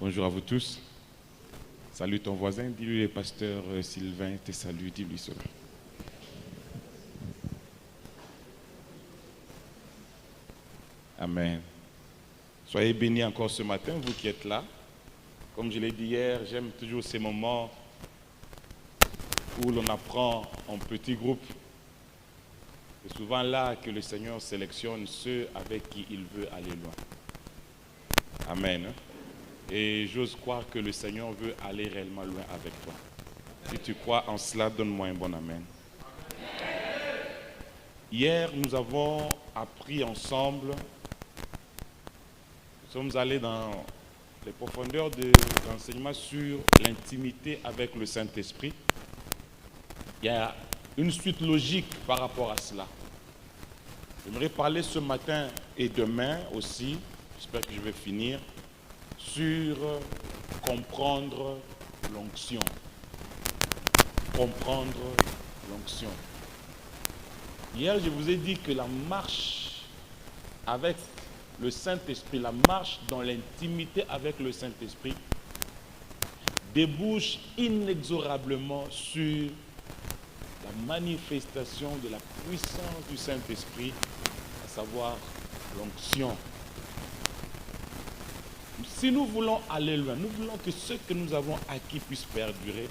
Bonjour à vous tous. Salue ton voisin, dis-lui le pasteur Sylvain te salue, dis-lui cela. Amen. Soyez bénis encore ce matin, vous qui êtes là. Comme je l'ai dit hier, j'aime toujours ces moments où l'on apprend en petits groupes. C'est souvent là que le Seigneur sélectionne ceux avec qui il veut aller loin. Amen. Et j'ose croire que le Seigneur veut aller réellement loin avec toi. Si tu crois en cela, donne-moi un bon amen. Hier, nous avons appris ensemble, nous sommes allés dans les profondeurs de l'enseignement sur l'intimité avec le Saint-Esprit. Il y a une suite logique par rapport à cela. J'aimerais parler ce matin et demain aussi, j'espère que je vais finir, sur comprendre l'onction. Comprendre l'onction. Hier, je vous ai dit que la marche avec le Saint-Esprit, la marche dans l'intimité avec le Saint-Esprit, débouche inexorablement sur la manifestation de la puissance du Saint-Esprit, à savoir l'onction. Si nous voulons aller loin, nous voulons que ce que nous avons acquis puisse perdurer,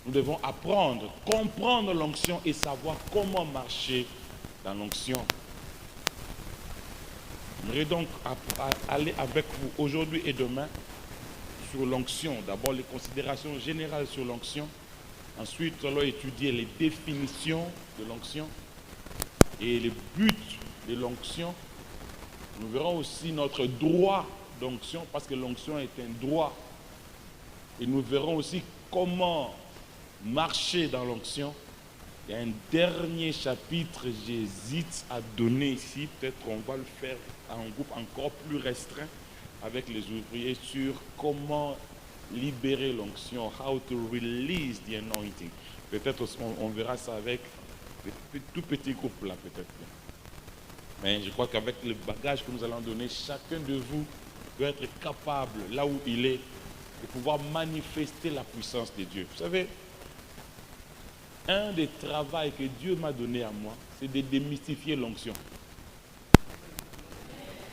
nous devons apprendre, comprendre l'onction et savoir comment marcher dans l'onction. J'aimerais donc aller avec vous aujourd'hui et demain sur l'onction. D'abord les considérations générales sur l'onction. Ensuite, nous allons étudier les définitions de l'onction et les buts de l'onction. Nous verrons aussi notre droit d'onction, parce que l'onction est un droit. Et nous verrons aussi comment marcher dans l'onction. Il y a un dernier chapitre, j'hésite à donner ici, peut-être qu'on va le faire à un groupe encore plus restreint avec les ouvriers sur comment libérer l'onction, how to release the anointing. Peut-être on verra ça avec des tout petits groupes là, peut-être. Mais je crois qu'avec le bagage que nous allons donner, chacun de vous doit être capable, là où il est, de pouvoir manifester la puissance de Dieu. Vous savez, un des travaux que Dieu m'a donné à moi, c'est de démystifier l'onction.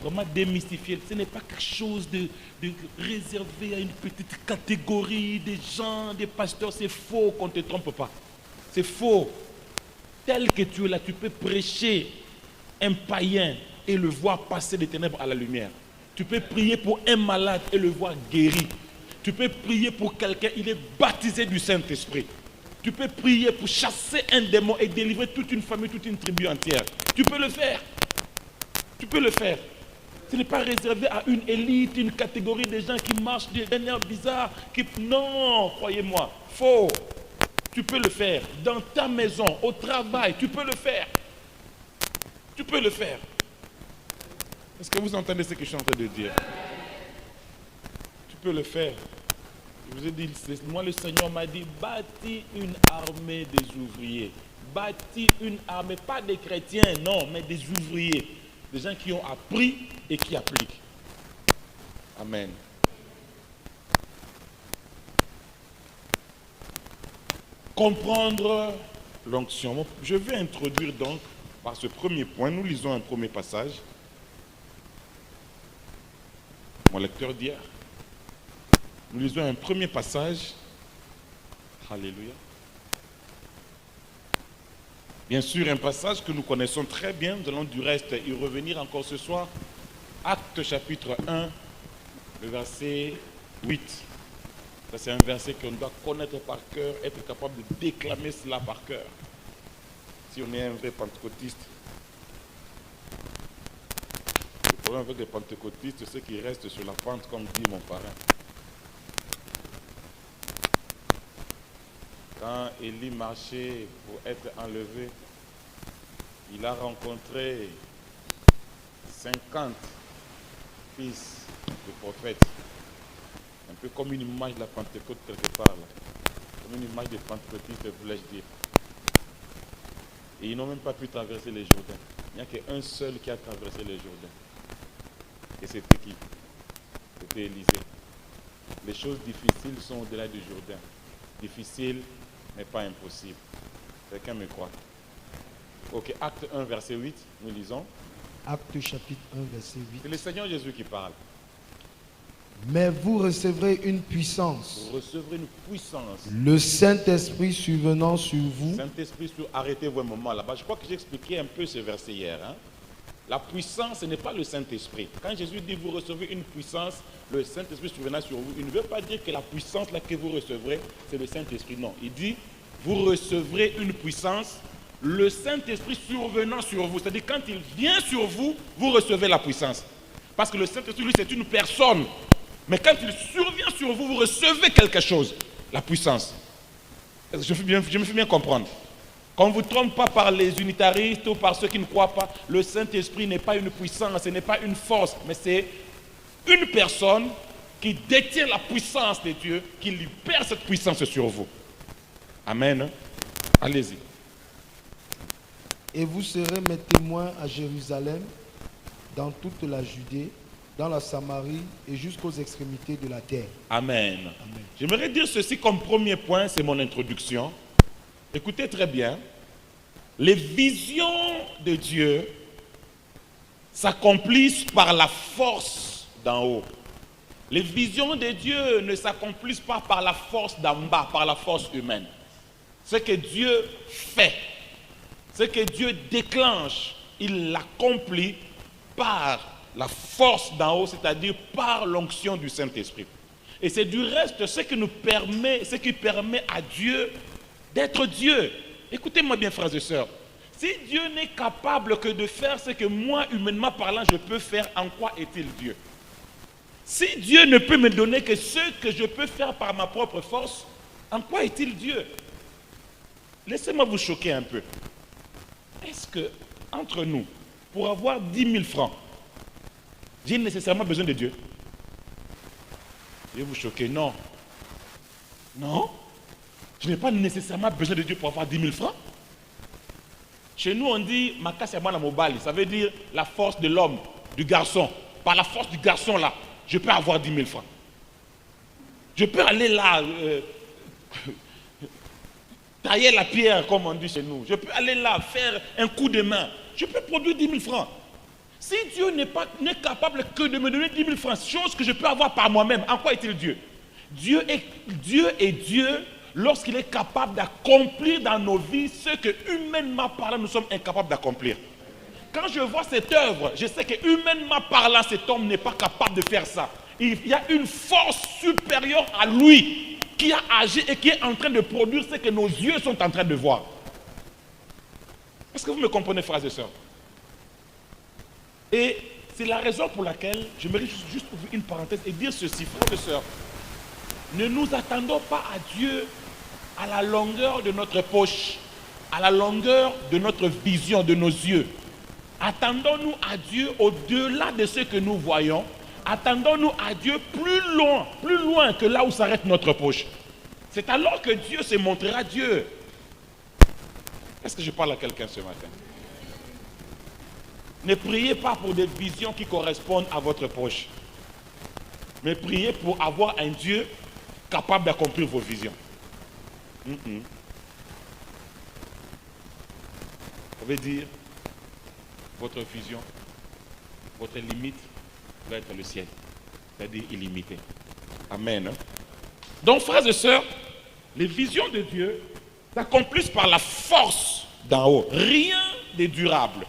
Vraiment démystifier. Ce n'est pas quelque chose de réservé à une petite catégorie des gens, des pasteurs. C'est faux, qu'on ne te trompe pas. C'est faux. Tel que tu es là, tu peux prêcher un païen et le voir passer des ténèbres à la lumière. Tu peux prier pour un malade et le voir guéri. Tu peux prier pour quelqu'un, il est baptisé du Saint-Esprit. Tu peux prier pour chasser un démon et délivrer toute une famille, toute une tribu entière. Tu peux le faire. Tu peux le faire. Ce n'est pas réservé à une élite, une catégorie de gens qui marchent d'un air bizarre. Non, croyez-moi, faux. Tu peux le faire. Dans ta maison, au travail, tu peux le faire. Tu peux le faire. Est-ce que vous entendez ce que je suis en train de dire? Tu peux le faire. Je vous ai dit, moi le Seigneur m'a dit, bâtis une armée des ouvriers. Bâtis une armée, pas des chrétiens, non, mais des ouvriers. Des gens qui ont appris et qui appliquent. Amen. Comprendre l'onction. Je vais introduire donc par ce premier point. Nous lisons un premier passage. Mon lecteur d'hier. Nous lisons un premier passage. Alléluia. Bien sûr, un passage que nous connaissons très bien. Nous allons du reste y revenir encore ce soir. Actes chapitre 1, le verset 8. Ça, c'est un verset qu'on doit connaître par cœur, être capable de déclamer cela par cœur. Si on est un vrai pentecôtiste. Le problème avec les pentecôtistes, c'est qu'ils restent sur la pente, comme dit mon parrain. Quand Élie marchait pour être enlevé, il a rencontré 50 fils de prophètes. Un peu comme une image de la Pentecôte quelque part. Là. Comme une image de pentecôtiste, voulais-je dire. Et ils n'ont même pas pu traverser les Jourdains. Il n'y a qu'un seul qui a traversé les Jourdains. Et c'était qui? Écoutez, Élisée, les choses difficiles sont au-delà du Jourdain. Difficile, mais pas impossible. Quelqu'un me croit? Ok, acte 1, verset 8, nous lisons. Acte chapitre 1, verset 8. C'est le Seigneur Jésus qui parle. Mais vous recevrez une puissance. Vous recevrez une puissance. Le Saint-Esprit survenant sur vous. Saint-Esprit, arrêtez-vous un moment là-bas. Je crois que j'ai expliqué un peu ce verset hier. La puissance, ce n'est pas le Saint-Esprit. Quand Jésus dit vous recevez une puissance, le Saint-Esprit survenant sur vous, il ne veut pas dire que la puissance là que vous recevrez, c'est le Saint-Esprit. Non, il dit vous recevrez une puissance, le Saint-Esprit survenant sur vous. C'est-à-dire quand il vient sur vous, vous recevez la puissance. Parce que le Saint-Esprit, lui, c'est une personne. Mais quand il survient sur vous, vous recevez quelque chose, la puissance. Je me fais bien comprendre. Qu'on ne vous trompe pas par les unitaristes ou par ceux qui ne croient pas. Le Saint-Esprit n'est pas une puissance, ce n'est pas une force, mais c'est une personne qui détient la puissance de Dieu, qui libère cette puissance sur vous. Amen. Allez-y. Et vous serez mes témoins à Jérusalem, dans toute la Judée, dans la Samarie et jusqu'aux extrémités de la terre. Amen. Amen. J'aimerais dire ceci comme premier point, c'est mon introduction. Écoutez très bien. Les visions de Dieu s'accomplissent par la force d'en haut. Les visions de Dieu ne s'accomplissent pas par la force d'en bas, par la force humaine. Ce que Dieu fait, ce que Dieu déclenche, il l'accomplit par la force d'en haut, c'est-à-dire par l'onction du Saint-Esprit. Et c'est du reste ce qui permet à Dieu d'être Dieu. Écoutez-moi bien, frères et sœurs. Si Dieu n'est capable que de faire ce que moi, humainement parlant, je peux faire, en quoi est-il Dieu? Si Dieu ne peut me donner que ce que je peux faire par ma propre force, en quoi est-il Dieu? Laissez-moi vous choquer un peu. Est-ce que, entre nous, pour avoir 10 000 francs, j'ai nécessairement besoin de Dieu? Je vais vous choquer. Non. Non. Je n'ai pas nécessairement besoin de Dieu pour avoir 10 000 francs. Chez nous, on dit « Makasi amana mobali », ça veut dire la force de l'homme, du garçon. Par la force du garçon là, je peux avoir 10 000 francs. Je peux aller là, tailler la pierre, comme on dit chez nous. Je peux aller là, faire un coup de main. Je peux produire 10 000 francs. Si Dieu n'est capable que de me donner 10 000 francs, chose que je peux avoir par moi-même, en quoi est-il Dieu? Dieu est Dieu lorsqu'il est capable d'accomplir dans nos vies ce que, humainement parlant, nous sommes incapables d'accomplir. Quand je vois cette œuvre, je sais que, humainement parlant, cet homme n'est pas capable de faire ça. Il y a une force supérieure à lui qui a agi et qui est en train de produire ce que nos yeux sont en train de voir. Est-ce que vous me comprenez, frères et sœurs? Et c'est la raison pour laquelle je mérite juste ouvrir une parenthèse et dire ceci, frères et sœurs. Ne nous attendons pas à Dieu à la longueur de notre poche, à la longueur de notre vision, de nos yeux. Attendons-nous à Dieu au-delà de ce que nous voyons. Attendons-nous à Dieu plus loin que là où s'arrête notre poche. C'est alors que Dieu se montrera Dieu. Est-ce que je parle à quelqu'un ce matin? Ne priez pas pour des visions qui correspondent à votre poche. Mais priez pour avoir un Dieu capable d'accomplir vos visions. Vous pouvez dire, votre vision, votre limite doit être le ciel, c'est-à-dire illimité. Amen. Donc, frères et sœurs, les visions de Dieu s'accomplissent par la force d'en haut. Rien de durable,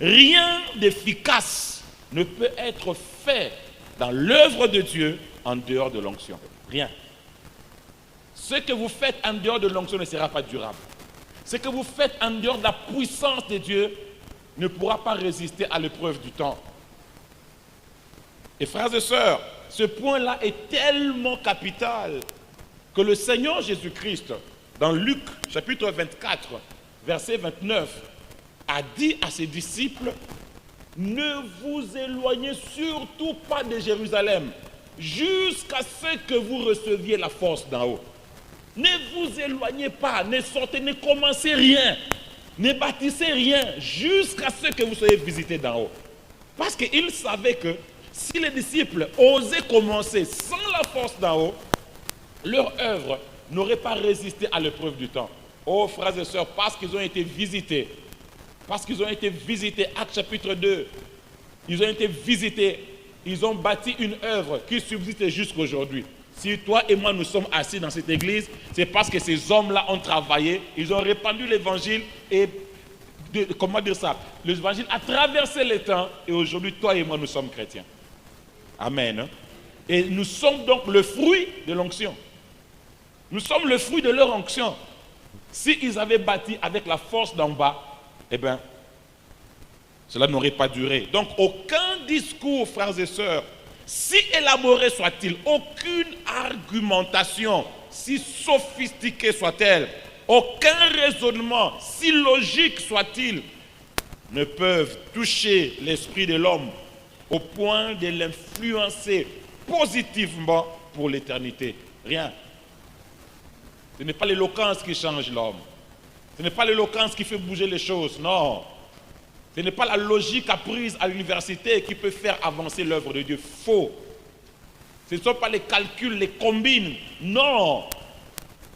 rien d'efficace ne peut être fait dans l'œuvre de Dieu en dehors de l'onction. Rien. Ce que vous faites en dehors de l'onction ne sera pas durable. Ce que vous faites en dehors de la puissance de Dieu ne pourra pas résister à l'épreuve du temps. Et frères et sœurs, ce point-là est tellement capital que le Seigneur Jésus-Christ, dans Luc chapitre 24, verset 29, a dit à ses disciples, « Ne vous éloignez surtout pas de Jérusalem, jusqu'à ce que vous receviez la force d'en haut. » Ne vous éloignez pas, ne sortez, ne commencez rien, ne bâtissez rien jusqu'à ce que vous soyez visités d'en haut. Parce qu'il savait que Si les disciples osaient commencer sans la force d'en haut, leur œuvre n'aurait pas résisté à l'épreuve du temps. Oh frères et sœurs, parce qu'ils ont été visités, Actes chapitre 2, ils ont été visités, ils ont bâti une œuvre qui subsiste jusqu'à aujourd'hui. Si toi et moi nous sommes assis dans cette église, c'est parce que ces hommes-là ont travaillé, ils ont répandu l'évangile et, l'évangile a traversé les temps et aujourd'hui toi et moi nous sommes chrétiens. Amen. Et nous sommes donc le fruit de l'onction. Nous sommes le fruit de leur onction. S'ils avaient bâti avec la force d'en bas, eh bien, cela n'aurait pas duré. Donc, aucun discours, frères et sœurs, si élaboré soit-il, aucune argumentation, si sophistiquée soit-elle, aucun raisonnement, si logique soit-il, ne peuvent toucher l'esprit de l'homme au point de l'influencer positivement pour l'éternité. Rien. Ce n'est pas l'éloquence qui change l'homme. Ce n'est pas l'éloquence qui fait bouger les choses, non. Ce n'est pas la logique apprise à l'université qui peut faire avancer l'œuvre de Dieu. Faux. Ce ne sont pas les calculs, les combines. Non.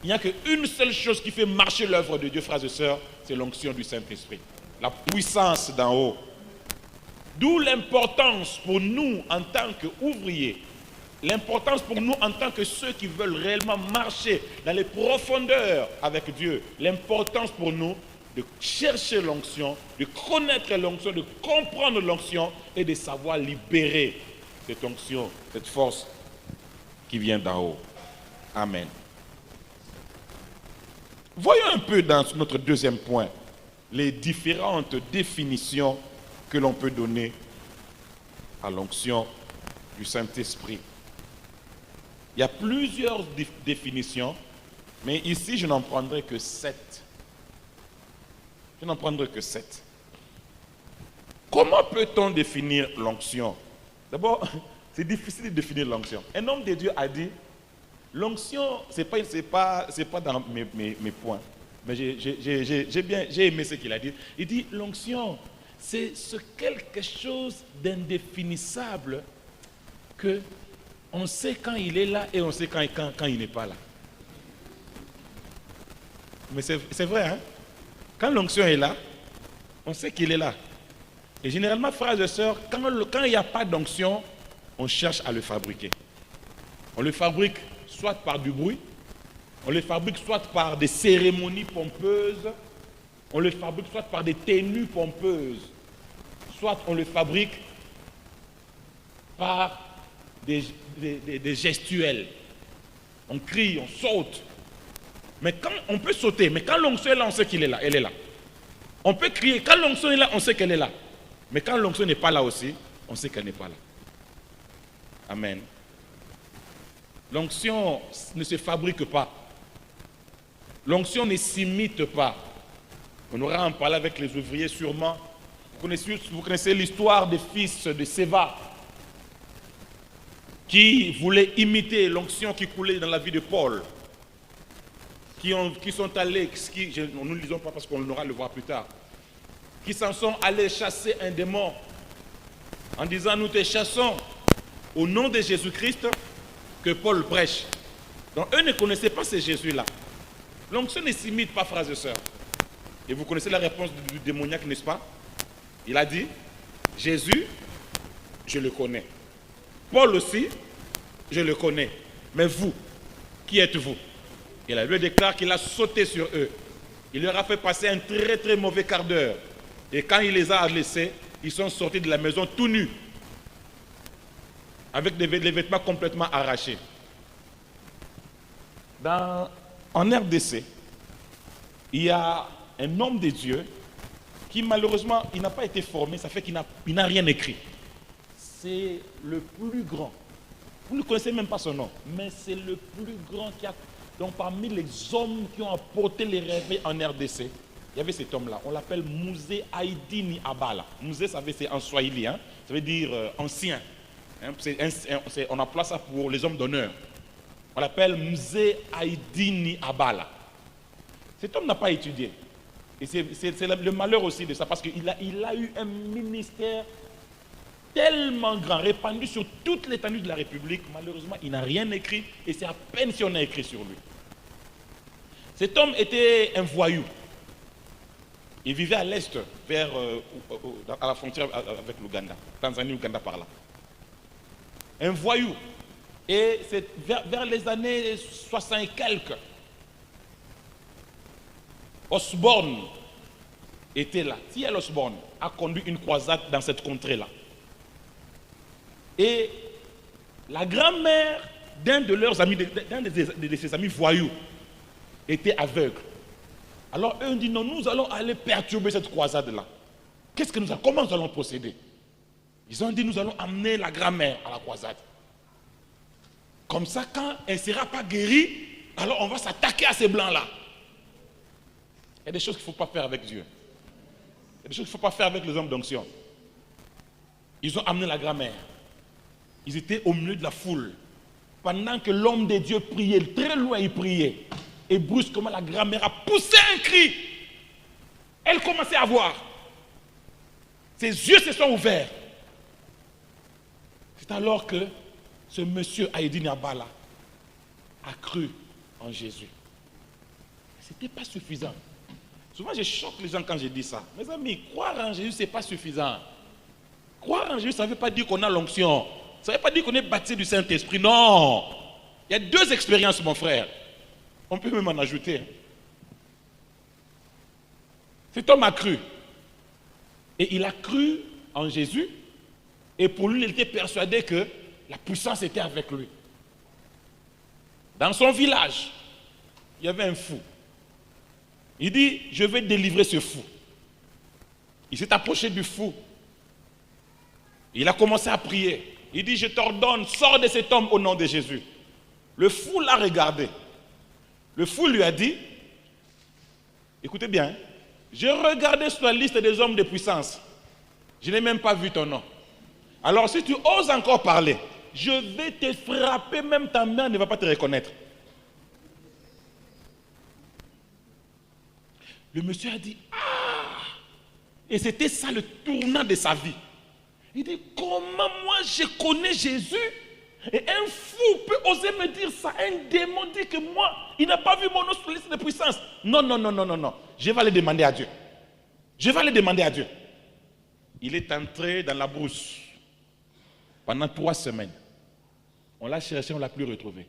Il n'y a qu'une seule chose qui fait marcher l'œuvre de Dieu, frères et sœurs, c'est l'onction du Saint-Esprit. La puissance d'en haut. D'où l'importance pour nous en tant qu'ouvriers, l'importance pour nous en tant que ceux qui veulent réellement marcher dans les profondeurs avec Dieu, l'importance pour nous de chercher l'onction, de connaître l'onction, de comprendre l'onction et de savoir libérer cette onction, cette force qui vient d'en haut. Amen. Voyons un peu dans notre deuxième point les différentes définitions que l'on peut donner à l'onction du Saint-Esprit. Il y a plusieurs définitions, mais ici je n'en prendrai que 7. Je n'en prendrai que 7. Comment peut-on définir l'onction? D'abord, c'est difficile de définir l'onction. Un homme de Dieu a dit, l'onction, ce n'est pas dans mes points, mais j'ai aimé ce qu'il a dit. Il dit, l'onction, c'est quelque chose d'indéfinissable que on sait quand il est là et on sait quand il n'est pas là. Mais c'est vrai, hein? Quand l'onction est là, on sait qu'il est là. Et généralement, frères et sœurs, quand il n'y a pas d'onction, on cherche à le fabriquer. On le fabrique soit par du bruit, on le fabrique soit par des cérémonies pompeuses, on le fabrique soit par des tenues pompeuses, soit on le fabrique par des gestuels. On crie, on saute. Mais quand on peut sauter, mais quand l'onction est là, on sait qu'il est là, elle est là. On peut crier, quand l'onction est là, on sait qu'elle est là. Mais quand l'onction n'est pas là aussi, on sait qu'elle n'est pas là. Amen. L'onction ne se fabrique pas. L'onction ne s'imite pas. On aura en parlé avec les ouvriers sûrement. Vous connaissez l'histoire des fils de Séva qui voulaient imiter l'onction qui coulait dans la vie de Paul. Qui sont allés, nous ne le lisons pas parce qu'on aura le voir plus tard, qui s'en sont allés chasser un démon en disant nous te chassons au nom de Jésus-Christ que Paul prêche. Donc eux ne connaissaient pas ce Jésus-là. L'onction ne s'imite pas, frères et sœurs. Et vous connaissez la réponse du démoniaque, n'est-ce pas? Il a dit, Jésus, je le connais. Paul aussi, je le connais. Mais vous, qui êtes-vous? Et la Bible déclare qu'il a sauté sur eux. Il leur a fait passer un très très mauvais quart d'heure. Et quand il les a laissés, ils sont sortis de la maison tout nus, avec les vêtements complètement arrachés. En RDC, il y a un homme de Dieu qui malheureusement, il n'a pas été formé, ça fait qu'il n'a rien écrit. C'est le plus grand. Vous ne connaissez même pas son nom, mais c'est le plus grand qui a... Donc parmi les hommes qui ont apporté les réveils en RDC, il y avait cet homme-là, on l'appelle Mzee Aidini Abala. Mzee, c'est en swahili, hein? Ça veut dire ancien. Hein? On emploie ça pour les hommes d'honneur. On l'appelle Mzee Aidini Abala. Cet homme n'a pas étudié. Et c'est le malheur aussi de ça, parce qu'il a eu un ministère tellement grand, répandu sur toute l'étendue de la République. Malheureusement, il n'a rien écrit et c'est à peine si on a écrit sur lui. Cet homme était un voyou. Il vivait à l'est, à la frontière avec l'Ouganda, Tanzanie, Ouganda par là. Un voyou. Et c'est vers les années 60 et quelques, Osborne était là. T.L. Osborne a conduit une croisade dans cette contrée-là. Et la grand-mère d'un de leurs amis, d'un de ses amis voyous, était aveugle. Alors eux ont dit non, nous allons aller perturber cette croisade-là. Comment nous allons procéder? Ils ont dit nous allons amener la grand-mère à la croisade. Comme ça, quand elle ne sera pas guérie, alors on va s'attaquer à ces blancs-là. Il y a des choses qu'il ne faut pas faire avec Dieu. Il y a des choses qu'il ne faut pas faire avec les hommes d'onction. Ils ont amené la grand-mère. Ils étaient au milieu de la foule. Pendant que l'homme de Dieu priait, très loin il priait. Et brusquement, la grand-mère a poussé un cri. Elle commençait à voir. Ses yeux se sont ouverts. C'est alors que ce monsieur Aïdi Niabala a cru en Jésus. Ce n'était pas suffisant. Souvent, je choque les gens quand je dis ça. Mes amis, croire en Jésus, ce n'est pas suffisant. Croire en Jésus, ça ne veut pas dire qu'on a l'onction. Ça ne veut pas dire qu'on est baptisé du Saint-Esprit. Non. Il y a deux expériences, mon frère. On peut même en ajouter. Cet homme a cru. Et il a cru en Jésus. Et pour lui, il était persuadé que la puissance était avec lui. Dans son village, il y avait un fou. Il dit, je vais délivrer ce fou. Il s'est approché du fou. Il a commencé à prier. Il dit, je t'ordonne, sors de cet homme au nom de Jésus. Le fou l'a regardé. Le fou lui a dit, écoutez bien, j'ai regardé sur la liste des hommes de puissance. Je n'ai même pas vu ton nom. Alors si tu oses encore parler, je vais te frapper, même ta mère ne va pas te reconnaître. Le monsieur a dit, ah! Et c'était ça le tournant de sa vie. Il dit, comment moi je connais Jésus? Et un fou peut oser me dire ça. Un démon dit que moi, il n'a pas vu mon nom sur la liste de puissance. Non, non, non, non, non, non. Je vais aller demander à Dieu. Je vais aller demander à Dieu. Il est entré dans la brousse pendant 3 semaines. On l'a cherché, on ne l'a plus retrouvé.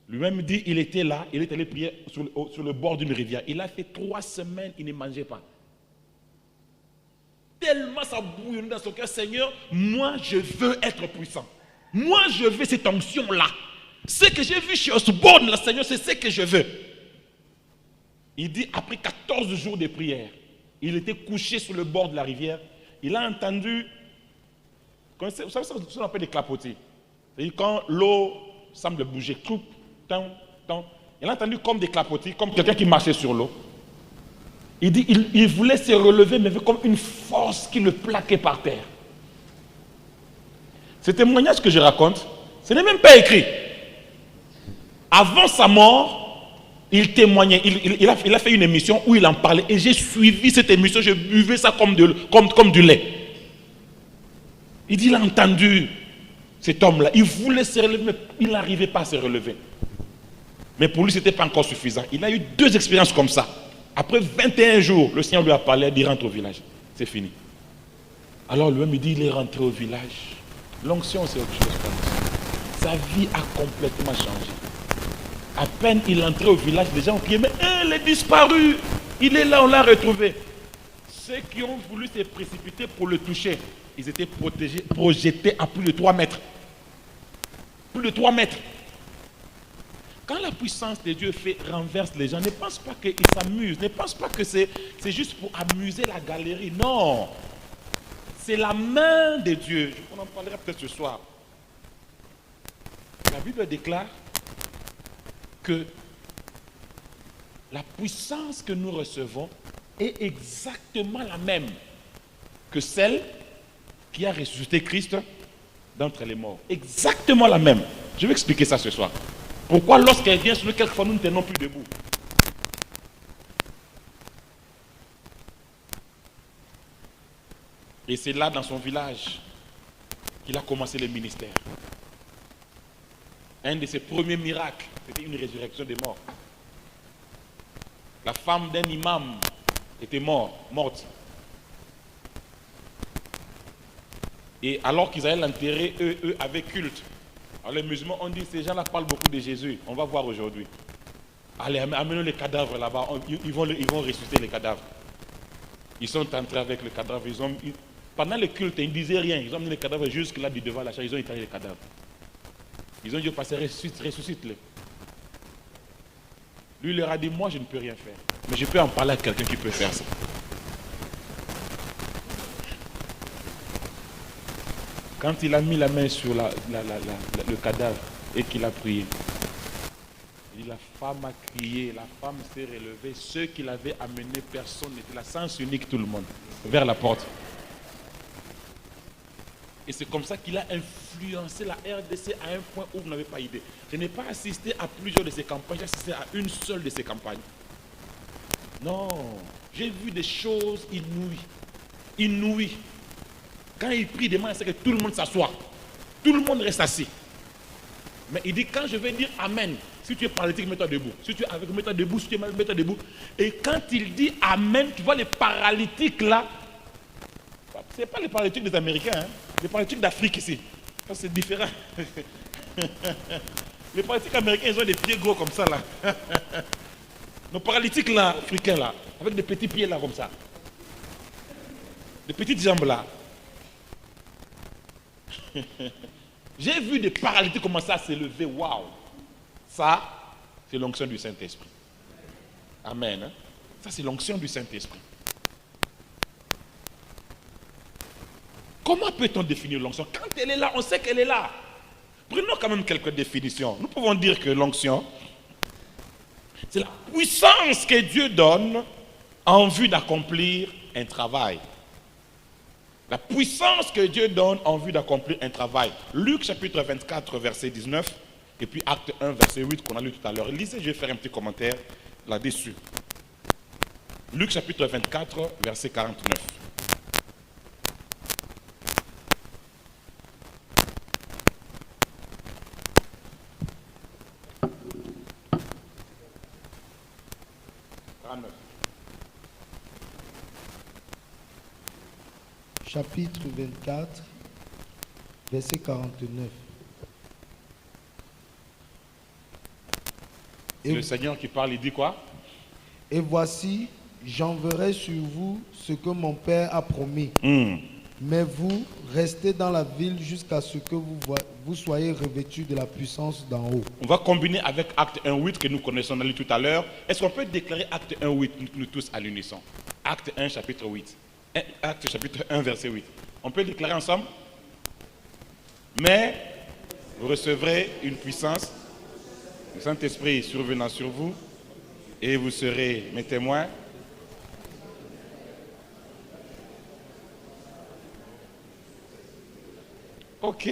Lui-même dit, il était là, il est allé prier sur le bord d'une rivière. Il a fait 3 semaines, il ne mangeait pas. Tellement ça bouillonnait dans son cœur, Seigneur, moi je veux être puissant. Moi je veux cette onction-là. Ce que j'ai vu chez Osborne, Seigneur, c'est ce que je veux. Il dit, après 14 jours de prière, il était couché sur le bord de la rivière. Il a entendu, vous savez ce qu'on appelle des clapotis. C'est-à-dire quand l'eau semble bouger, cloup, tant, tant. Il a entendu comme des clapotis, comme quelqu'un qui marchait sur l'eau. Il dit, il voulait se relever, mais comme une force qui le plaquait par terre. Ce témoignage que je raconte, ce n'est même pas écrit. Avant sa mort, il témoignait, il a fait une émission où il en parlait, et j'ai suivi cette émission, je buvais ça comme du lait. Il dit, il a entendu cet homme-là, il voulait se relever, mais il n'arrivait pas à se relever. Mais pour lui, ce n'était pas encore suffisant. Il a eu 2 expériences comme ça. Après 21 jours, le Seigneur lui a parlé, il dit, rentre au village. C'est fini. Alors lui-même, il dit, il est rentré au village. L'onction, c'est autre chose. Sa vie a complètement changé. À peine il est entré au village, les gens ont crié, mais il est disparu. Il est là, on l'a retrouvé. Ceux qui ont voulu se précipiter pour le toucher, ils étaient projetés à plus de 3 mètres. Plus de 3 mètres. Quand la puissance de Dieu renverse les gens, ne pense pas qu'ils s'amusent. Ne pense pas que c'est juste pour amuser la galerie. Non. C'est la main de Dieu. On en parlera peut-être ce soir. La Bible déclare que la puissance que nous recevons est exactement la même que celle qui a ressuscité Christ d'entre les morts. Exactement la même. Je vais expliquer ça ce soir. Pourquoi lorsqu'elle vient sur nous, quelquefois nous ne tenons plus debout? Et c'est là, dans son village, qu'il a commencé le ministère. Un de ses premiers miracles, c'était une résurrection des morts. La femme d'un imam était morte. Et alors qu'ils allaient l'enterrer, eux avaient culte. Alors les musulmans ont dit, ces gens-là parlent beaucoup de Jésus. On va voir aujourd'hui. Allez, amenons les cadavres là-bas. Ils vont ressusciter les cadavres. Ils sont entrés avec le cadavre. Pendant le culte, ils ne disaient rien. Ils ont amené les cadavres jusque là du devant la charge. Ils ont étalé les cadavres. Ils ont dit au pasteur, ressuscite-les. Lui, il leur a dit, moi, je ne peux rien faire. Mais je peux en parler à quelqu'un qui peut faire ça. Quand il a mis la main sur le cadavre et qu'il a prié, il dit, la femme a crié, la femme s'est relevée. Ceux qui l'avaient amené, personne n'était là, sens unique tout le monde, vers la porte. Et c'est comme ça qu'il a influencé la RDC à un point où vous n'avez pas idée. Je n'ai pas assisté à plusieurs de ces campagnes, j'ai assisté à une seule de ces campagnes. Non, j'ai vu des choses inouïes. Inouïes. Quand il prie des mains, c'est que tout le monde s'assoit. Tout le monde reste assis. Mais il dit, quand je vais dire Amen, si tu es paralytique, mets-toi debout. Si tu es avec, mets-toi debout. Si tu es malade, mets-toi debout. Et quand il dit Amen, tu vois les paralytiques là. Ce n'est pas les paralytiques des Américains, hein. Les paralytiques d'Afrique ici. Ça, c'est différent. Les paralytiques américains, ils ont des pieds gros comme ça là. Nos paralytiques là, africains là, avec des petits pieds là comme ça. Des petites jambes là. J'ai vu des paralytiques commencer à s'élever. Waouh! Ça, c'est l'onction du Saint-Esprit. Amen. Hein? Ça, c'est l'onction du Saint-Esprit. Comment peut-on définir l'onction? Quand elle est là, on sait qu'elle est là. Prenons quand même quelques définitions. Nous pouvons dire que l'onction, c'est la puissance que Dieu donne en vue d'accomplir un travail. La puissance que Dieu donne en vue d'accomplir un travail. Luc chapitre 24, verset 19, et puis Acte 1, verset 8 qu'on a lu tout à l'heure. Lisez, je vais faire un petit commentaire là-dessus. Luc chapitre 24, verset 49. Chapitre 24, verset 49. C'est le Seigneur qui parle, il dit quoi? Et voici, j'enverrai sur vous ce que mon Père a promis. Mais vous, restez dans la ville jusqu'à ce que vous soyez revêtus de la puissance d'en haut. On va combiner avec Acte 1.8 que nous connaissons dans tout à l'heure. Est-ce qu'on peut déclarer Acte 1.8 nous tous à l'unisson? Acte 1, chapitre 8. Acte chapitre 1, verset 8. On peut le déclarer ensemble? Mais vous recevrez une puissance, le Saint-Esprit survenant sur vous, et vous serez mes témoins. Ok.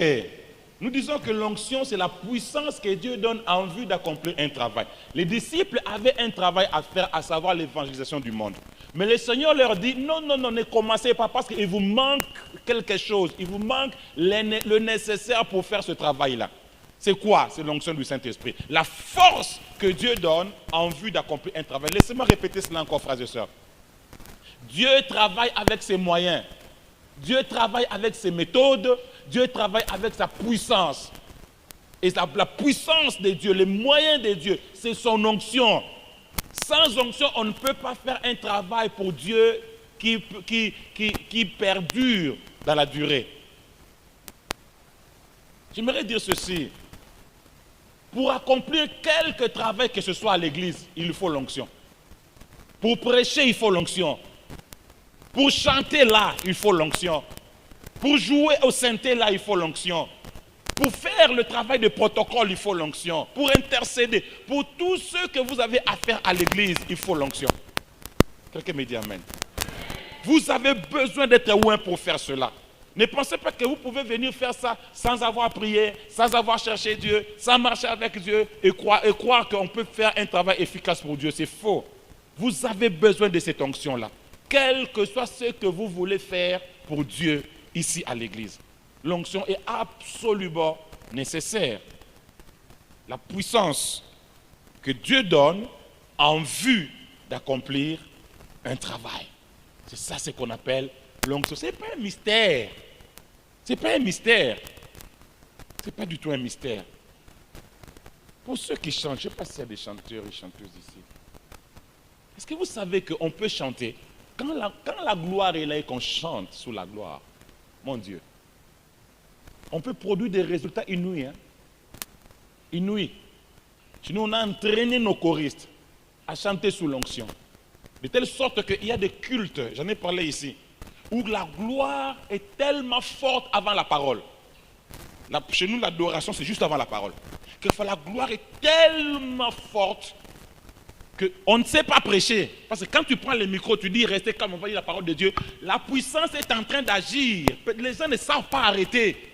Nous disons que l'onction, c'est la puissance que Dieu donne en vue d'accomplir un travail. Les disciples avaient un travail à faire, à savoir l'évangélisation du monde. Mais le Seigneur leur dit, non, non, non, ne commencez pas parce qu'il vous manque quelque chose. Il vous manque le nécessaire pour faire ce travail-là. C'est quoi? C'est l'onction du Saint-Esprit. La force que Dieu donne en vue d'accomplir un travail. Laissez-moi répéter cela encore, frères et sœurs. Dieu travaille avec ses moyens. Dieu travaille avec ses méthodes. Dieu travaille avec sa puissance. Et la puissance de Dieu, les moyens de Dieu, c'est son onction. Sans onction, on ne peut pas faire un travail pour Dieu qui perdure dans la durée. J'aimerais dire ceci. Pour accomplir quelque travail que ce soit à l'église, il faut l'onction. Pour prêcher, il faut l'onction. Pour chanter là, il faut l'onction. Pour jouer au synthé là, il faut l'onction. Pour faire le travail de protocole, il faut l'onction. Pour intercéder, pour tout ce que vous avez à faire à l'église, il faut l'onction. Quelqu'un me dit amen. Vous avez besoin d'être loin pour faire cela. Ne pensez pas que vous pouvez venir faire ça sans avoir prié, sans avoir cherché Dieu, sans marcher avec Dieu et croire qu'on peut faire un travail efficace pour Dieu. C'est faux. Vous avez besoin de cette onction-là. Quel que soit ce que vous voulez faire pour Dieu ici à l'église. L'onction est absolument nécessaire. La puissance que Dieu donne en vue d'accomplir un travail. C'est ça ce qu'on appelle l'onction. Ce n'est pas un mystère. Ce n'est pas un mystère. Ce n'est pas du tout un mystère. Pour ceux qui chantent, je ne sais pas s'il y a des chanteurs et chanteuses ici. Est-ce que vous savez qu'on peut chanter quand la gloire est là et qu'on chante sous la gloire? Mon Dieu. On peut produire des résultats inouïs. Hein? Inouïs. Chez nous, on a entraîné nos choristes à chanter sous l'onction. De telle sorte qu'il y a des cultes, j'en ai parlé ici, où la gloire est tellement forte avant la parole. Chez nous, l'adoration, c'est juste avant la parole. La gloire est tellement forte qu'on ne sait pas prêcher. Parce que quand tu prends le micro, tu dis restez calme, on va dire la parole de Dieu. La puissance est en train d'agir. Les gens ne savent pas arrêter.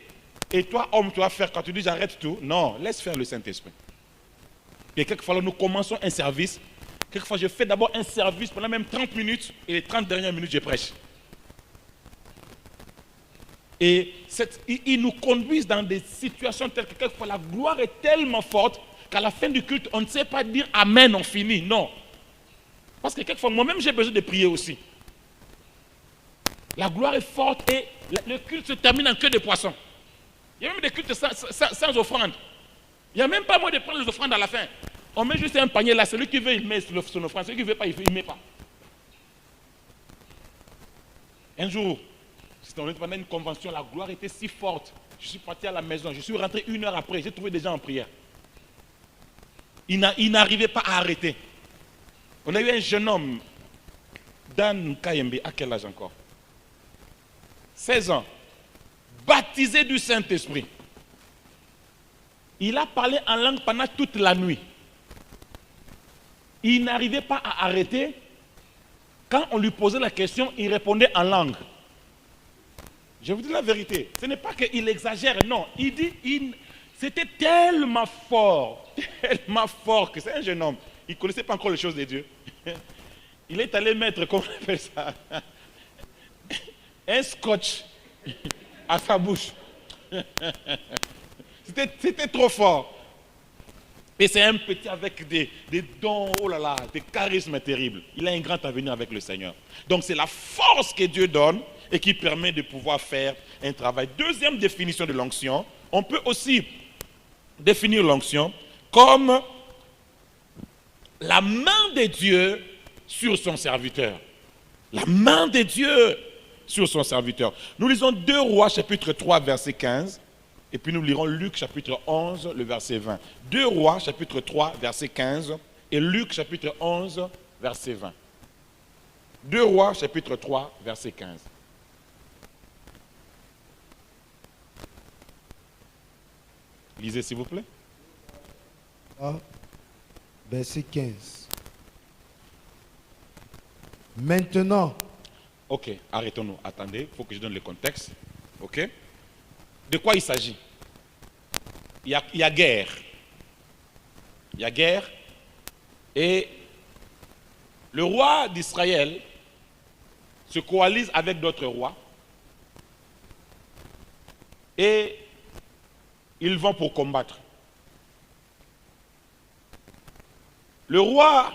Et toi, homme, tu vas faire quand tu dis j'arrête tout. Non, laisse faire le Saint-Esprit. Et quelquefois, nous commençons un service. Quelquefois, je fais d'abord un service pendant même 30 minutes. Et les 30 dernières minutes, je prêche. Et ils nous conduisent dans des situations telles que quelquefois la gloire est tellement forte qu'à la fin du culte, on ne sait pas dire Amen, on finit. Non. Parce que quelquefois, moi-même, j'ai besoin de prier aussi. La gloire est forte et le culte se termine en queue de poisson. Il y a même des cultes sans offrande. Il n'y a même pas moyen de prendre les offrandes à la fin. On met juste un panier là. Celui qui veut, il met son offrande. Celui qui ne veut pas, il ne met pas. Un jour, pendant une convention, la gloire était si forte. Je suis parti à la maison. Je suis rentré 1 heure après. J'ai trouvé des gens en prière. Ils n'arrivaient pas à arrêter. On a eu un jeune homme, Dan Kayembe, à quel âge encore? 16 ans. Baptisé du Saint-Esprit. Il a parlé en langue pendant toute la nuit. Il n'arrivait pas à arrêter. Quand on lui posait la question, il répondait en langue. Je vous dis la vérité. Ce n'est pas qu'il exagère, non. Il dit, c'était tellement fort que c'est un jeune homme. Il ne connaissait pas encore les choses de Dieu. Il est allé mettre, comment on appelle ça, un scotch à sa bouche. C'était trop fort. Et c'est un petit avec des dons, oh là là, des charismes terribles. Il a un grand avenir avec le Seigneur. Donc c'est la force que Dieu donne et qui permet de pouvoir faire un travail. Deuxième définition de l'onction, on peut aussi définir l'onction comme la main de Dieu sur son serviteur. La main de Dieu sur son serviteur. Nous lisons 2 Rois chapitre 3 verset 15 et puis nous lirons Luc chapitre 11 le verset 20. 2 Rois chapitre 3 verset 15 et Luc chapitre 11 verset 20. 2 Rois chapitre 3 verset 15. Lisez s'il vous plaît. Verset 15. Maintenant. Ok, arrêtons-nous. Attendez, il faut que je donne le contexte. Ok. De quoi il s'agit? Il y a guerre. Il y a guerre. Et le roi d'Israël se coalise avec d'autres rois. Et ils vont pour combattre. Le roi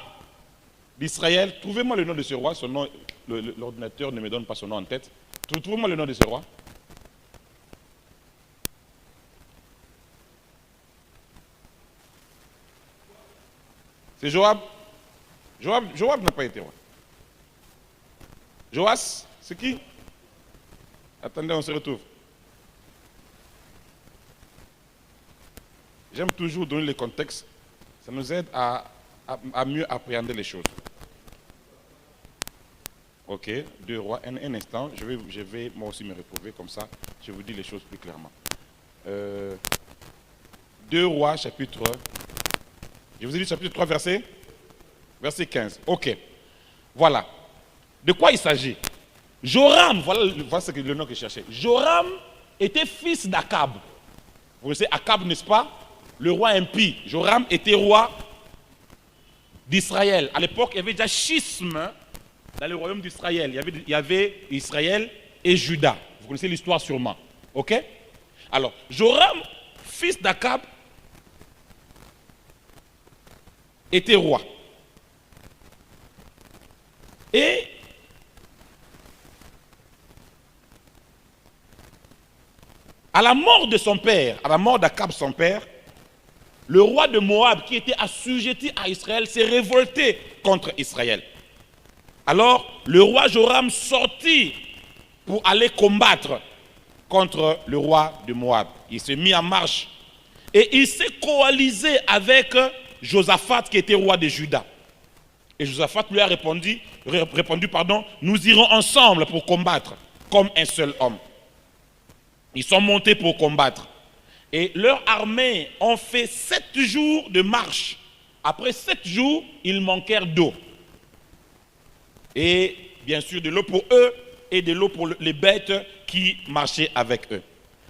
d'Israël, trouvez-moi le nom de ce roi, son nom, l'ordinateur ne me donne pas son nom en tête. Trouvez-moi le nom de ce roi. C'est Joab. Joab n'a pas été roi. Joas, c'est qui? Attendez, on se retrouve. J'aime toujours donner le contexte. Ça nous aide à mieux appréhender les choses. Ok, 2 Rois, un instant, je vais moi aussi me retrouver comme ça, je vous dis les choses plus clairement. 2 Rois, chapitre, je vous ai dit chapitre 3, verset 15. Ok, voilà. De quoi il s'agit? Joram, voilà le nom que je cherchais. Joram était fils d'Akab. Vous savez, Akab, n'est-ce pas? Le roi impie. Joram était roi d'Israël. À l'époque, il y avait déjà schisme dans le royaume d'Israël. Il y avait Israël et Juda. Vous connaissez l'histoire sûrement. Ok? Alors, Joram, fils d'Akab, était roi. Et à la mort de son père, à la mort d'Akab son père, le roi de Moab qui était assujetti à Israël s'est révolté contre Israël. Alors le roi Joram sortit pour aller combattre contre le roi de Moab. Il s'est mis en marche et il s'est coalisé avec Josaphat qui était roi de Juda. Et Josaphat lui a répondu, nous irons ensemble pour combattre comme un seul homme. Ils sont montés pour combattre. Et leur armée ont fait 7 jours de marche. Après 7 jours, ils manquèrent d'eau. Et bien sûr de l'eau pour eux et de l'eau pour les bêtes qui marchaient avec eux.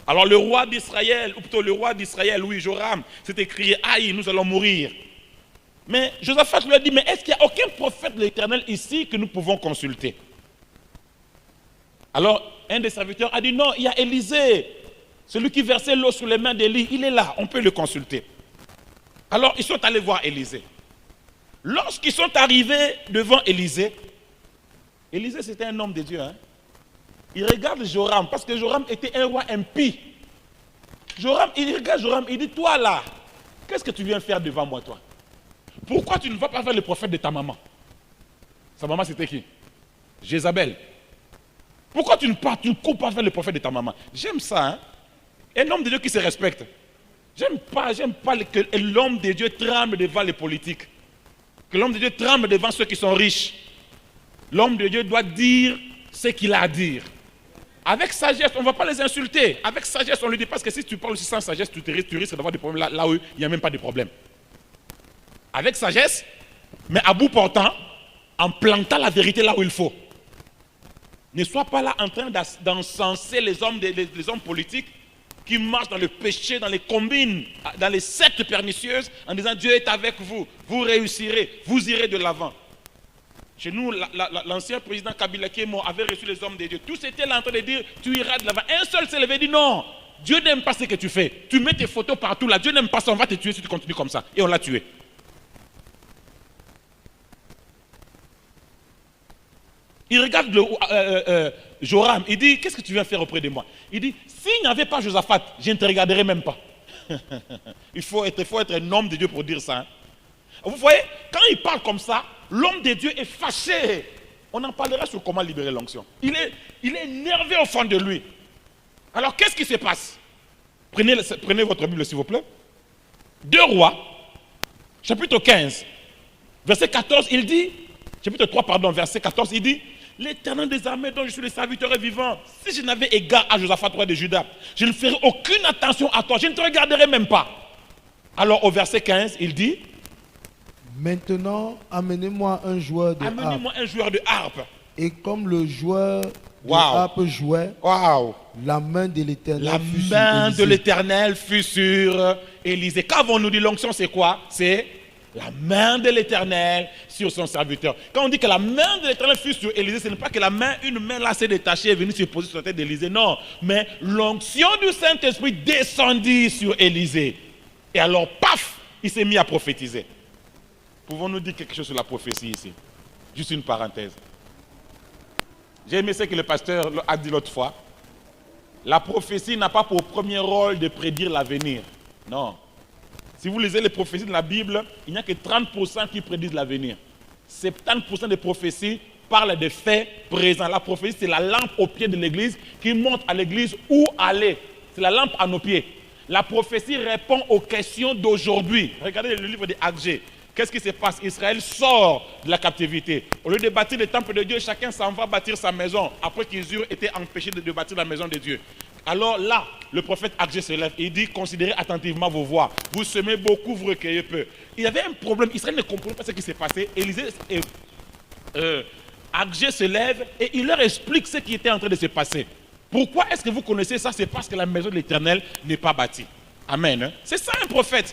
Alors le roi d'Israël, ou plutôt le roi d'Israël, oui, Joram, s'est écrié, aïe, nous allons mourir. Mais Josaphat lui a dit, mais est-ce qu'il n'y a aucun prophète de l'Éternel ici que nous pouvons consulter? Alors un des serviteurs a dit, non, il y a Élisée, celui qui versait l'eau sur les mains d'Élie, il est là, on peut le consulter. Alors ils sont allés voir Élisée. Lorsqu'ils sont arrivés devant Élisée, Élisée c'était un homme de Dieu, hein? Il regarde Joram, parce que Joram était un roi impie. Joram, il regarde Joram, il dit, toi là, qu'est-ce que tu viens faire devant moi, toi? Pourquoi tu ne vas pas faire le prophète de ta maman? Sa maman c'était qui? Jézabel. Pourquoi tu ne cours pas faire le prophète de ta maman? J'aime ça, hein? Un homme de Dieu qui se respecte. J'aime pas que l'homme de Dieu tremble devant les politiques. Que l'homme de Dieu tremble devant ceux qui sont riches. L'homme de Dieu doit dire ce qu'il a à dire. Avec sagesse, on ne va pas les insulter. Avec sagesse, on lui dit, parce que si tu parles aussi sans sagesse, tu risques d'avoir des problèmes là où il n'y a même pas de problème. Avec sagesse, mais à bout portant, en plantant la vérité là où il faut. Ne sois pas là en train d'encenser les hommes politiques qui marchent dans le péché, dans les combines, dans les sectes pernicieuses, en disant Dieu est avec vous, vous réussirez, vous irez de l'avant. Chez nous, l'ancien président Kabila qui est mort avait reçu les hommes de Dieu. Tous étaient là en train de dire tu iras de l'avant. Un seul s'est levé et dit non, Dieu n'aime pas ce que tu fais. Tu mets tes photos partout là, Dieu n'aime pas ça, on va te tuer si tu continues comme ça. Et on l'a tué. Il regarde Joram, il dit, qu'est-ce que tu viens faire auprès de moi? Il dit, s'il n'y avait pas Josaphat, je ne te regarderais même pas. il faut être un homme de Dieu pour dire ça. Hein. Vous voyez, quand il parle comme ça, l'homme de Dieu est fâché. On en parlera sur comment libérer l'onction. Il est énervé au fond de lui. Alors, qu'est-ce qui se passe? Prenez votre Bible, s'il vous plaît. 2 Rois, chapitre 15, verset 14, il dit, chapitre 3, pardon, verset 14, il dit, l'Éternel des armées dont je suis le serviteur est vivant. Si je n'avais égard à Josaphat, roi de Juda, je ne ferais aucune attention à toi. Je ne te regarderai même pas. Alors au verset 15, il dit, maintenant, amenez-moi un joueur de harpe. Amenez-moi un joueur de harpe. Et comme le joueur de harpe jouait, la main de l'Éternel fut sur Élisée. Quand on nous dit l'onction, c'est quoi? C'est la main de l'Éternel sur son serviteur. Quand on dit que la main de l'Éternel fut sur Élisée, ce n'est pas que une main là s'est détachée et est venue se poser sur la tête d'Élisée. Non, mais l'onction du Saint-Esprit descendit sur Élisée. Et alors, paf, il s'est mis à prophétiser. Pouvons-nous dire quelque chose sur la prophétie ici? Juste une parenthèse. J'ai aimé ce que le pasteur a dit l'autre fois. La prophétie n'a pas pour premier rôle de prédire l'avenir. Non. Si vous lisez les prophéties de la Bible, il n'y a que 30% qui prédisent l'avenir. 70% des prophéties parlent des faits présents. La prophétie, c'est la lampe au pied de l'église qui montre à l'église où aller. C'est la lampe à nos pieds. La prophétie répond aux questions d'aujourd'hui. Regardez le livre d'Agé. Qu'est-ce qui se passe? Israël sort de la captivité. Au lieu de bâtir le temple de Dieu, chacun s'en va bâtir sa maison. Après qu'ils eurent été empêchés de bâtir la maison de Dieu. Alors là, le prophète Agé se lève et il dit, considérez attentivement vos voies. Vous semez beaucoup, vous recueillez peu. Il y avait un problème. Israël ne comprenait pas ce qui s'est passé. Agé se lève et il leur explique ce qui était en train de se passer. Pourquoi est-ce que vous connaissez ça? C'est parce que la maison de l'Éternel n'est pas bâtie. Amen. Hein? C'est ça un prophète.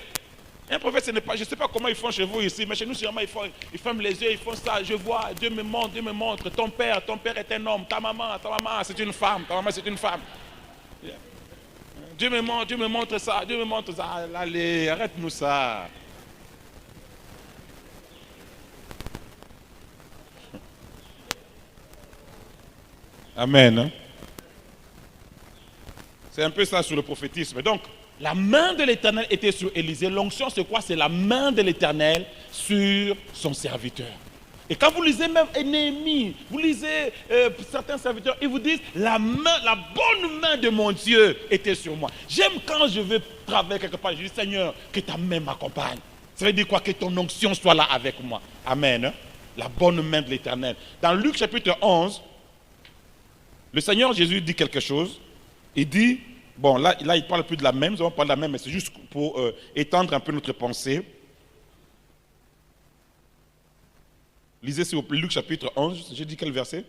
Un prophète, ce n'est pas, je ne sais pas comment ils font chez vous ici, mais chez nous, sûrement, ils ferment les yeux, ils font ça. Je vois, Dieu me montre. Ton père est un homme. Ta maman, c'est une femme. Ta maman, c'est une femme. Dieu me montre ça, Dieu me montre ça. Allez, arrête-nous ça. Amen. C'est un peu ça sur le prophétisme. Donc, la main de l'Éternel était sur Élisée. L'onction, c'est quoi? C'est la main de l'Éternel sur son serviteur. Et quand vous lisez même Néhémie, vous lisez certains serviteurs, ils vous disent la bonne main de mon Dieu était sur moi. J'aime quand je veux travailler quelque part, je dis Seigneur, que ta main m'accompagne. Ça veut dire quoi? Que ton onction soit là avec moi. Amen. La bonne main de l'Éternel. Dans Luc chapitre 11, le Seigneur Jésus dit quelque chose. Il dit, bon là il ne parle plus de la même, nous allons parler de la même, mais c'est juste pour étendre un peu notre pensée. Lisez s'il vous plaît Luc chapitre 11, j'ai dit quel verset?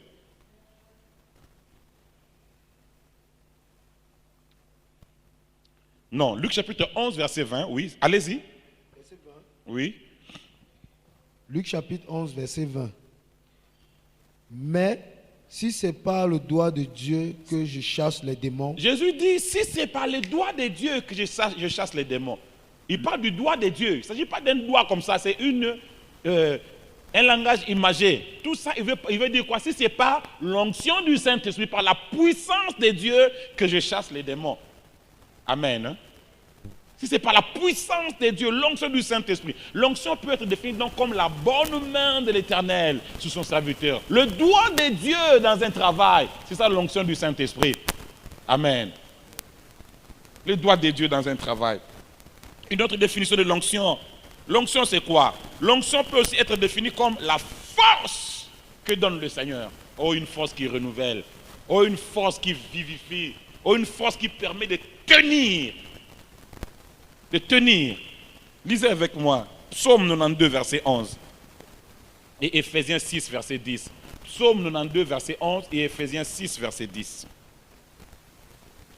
Non, Luc chapitre 11, verset 20, oui, allez-y. Verset 20. Oui. Luc chapitre 11, verset 20. Mais si c'est par le doigt de Dieu que je chasse les démons. Jésus dit, si c'est par le doigt de Dieu que je chasse les démons. Il parle du doigt de Dieu. Il ne s'agit pas d'un doigt comme ça, c'est un langage imagé. Tout ça, il veut dire quoi? Si ce n'est pas l'onction du Saint-Esprit, par la puissance de Dieu que je chasse les démons. Amen. Si c'est par la puissance de Dieu, l'onction du Saint-Esprit. L'onction peut être définie donc comme la bonne main de l'Éternel sur son serviteur. Le doigt de Dieu dans un travail. C'est ça l'onction du Saint-Esprit. Amen. Le doigt de Dieu dans un travail. Une autre définition de l'onction. L'onction c'est quoi? L'onction peut aussi être définie comme la force que donne le Seigneur. Oh, une force qui renouvelle. Oh, une force qui vivifie. Oh, une force qui permet de tenir. De tenir. Lisez avec moi. Psaume 92, verset 11. Et Éphésiens 6, verset 10. Psaume 92, verset 11 et Éphésiens 6, verset 10.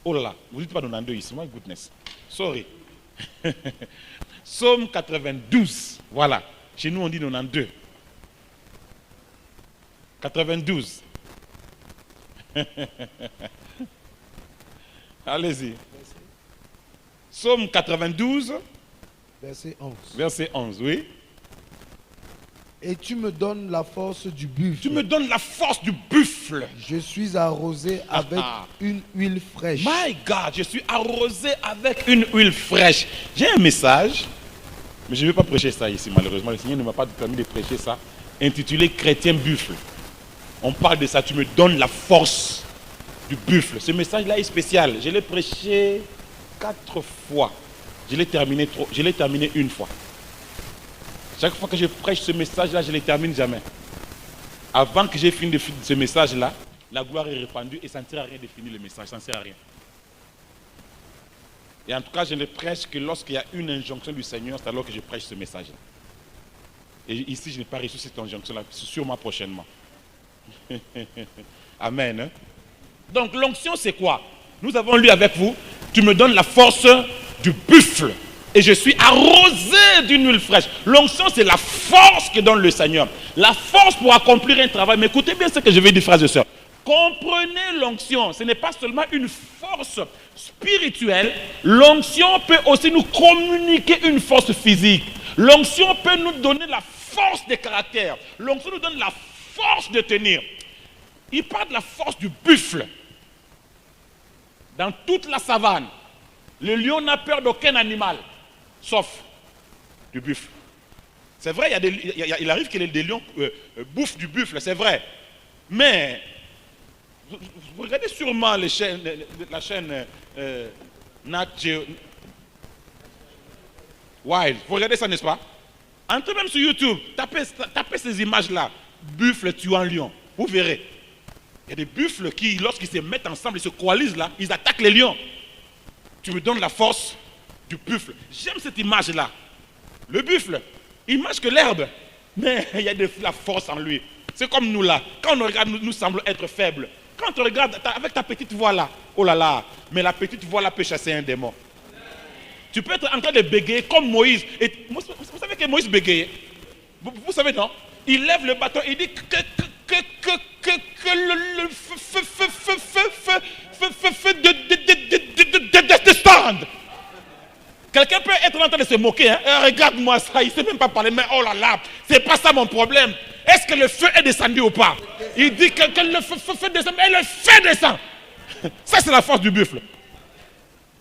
Oh là là, vous ne dites pas 92 ici, my goodness. Sorry. Psaume 92. Voilà. Chez nous, on dit 92. 92. Allez-y. Psaume 92. Verset 11. Verset 11, oui. Et tu me donnes la force du buffle. Tu me donnes la force du buffle. Je suis arrosé avec une huile fraîche. My God, je suis arrosé avec une huile fraîche. J'ai un message, mais je ne vais pas prêcher ça ici, malheureusement. Le Seigneur ne m'a pas permis de prêcher ça, intitulé Chrétien buffle. On parle de ça, tu me donnes la force du buffle. Ce message-là est spécial. Je l'ai prêché 4 fois. Je l'ai terminé une fois. Chaque fois que je prêche ce message-là, je ne le termine jamais. Avant que j'ai fini de ce message-là, la gloire est répandue et ça ne sert à rien de finir le message, ça ne sert à rien. Et en tout cas, je ne prêche que lorsqu'il y a une injonction du Seigneur, c'est alors que je prêche ce message-là. Et ici, je n'ai pas reçu cette injonction-là, sûrement prochainement. Amen. Hein? Donc l'onction, c'est quoi? Nous avons lu avec vous, tu me donnes la force du buffle. Et je suis arrosé d'une huile fraîche. L'onction, c'est la force que donne le Seigneur. La force pour accomplir un travail. Mais écoutez bien ce que je vais dire, frères et sœurs. Comprenez l'onction. Ce n'est pas seulement une force spirituelle. L'onction peut aussi nous communiquer une force physique. L'onction peut nous donner la force de caractère. L'onction nous donne la force de tenir. Il parle de la force du buffle. Dans toute la savane, le lion n'a peur d'aucun animal. Sauf du buffle. C'est vrai, il arrive que des lions bouffent du buffle, c'est vrai. Mais, vous regardez sûrement la chaîne Nat Geo Wild. Vous regardez ça, n'est-ce pas? Entrez même sur YouTube, tapez ces images-là. Buffle tuant lion. Vous verrez. Il y a des buffles qui, lorsqu'ils se mettent ensemble, ils se coalisent là, ils attaquent les lions. Tu me donnes la force du buffle. J'aime cette image-là. Le buffle, il mange que l'herbe, mais il y a de la force en lui. C'est comme nous là. Quand on regarde, nous semblons être faibles. Quand on regarde avec ta petite voix là, oh là là, mais la petite voix là peut chasser un démon. Tu peux être en train de bégayer comme Moïse. Et, vous savez que Moïse bégayait? Vous savez non? Il lève le bâton, il dit que le feu de entende. Quelqu'un peut être en train de se moquer. Hein? Regarde-moi ça, il ne sait même pas parler. Mais oh là là, c'est pas ça mon problème. Est-ce que le feu est descendu ou pas? Il dit que le feu descend, mais le feu descend. Ça, c'est la force du buffle.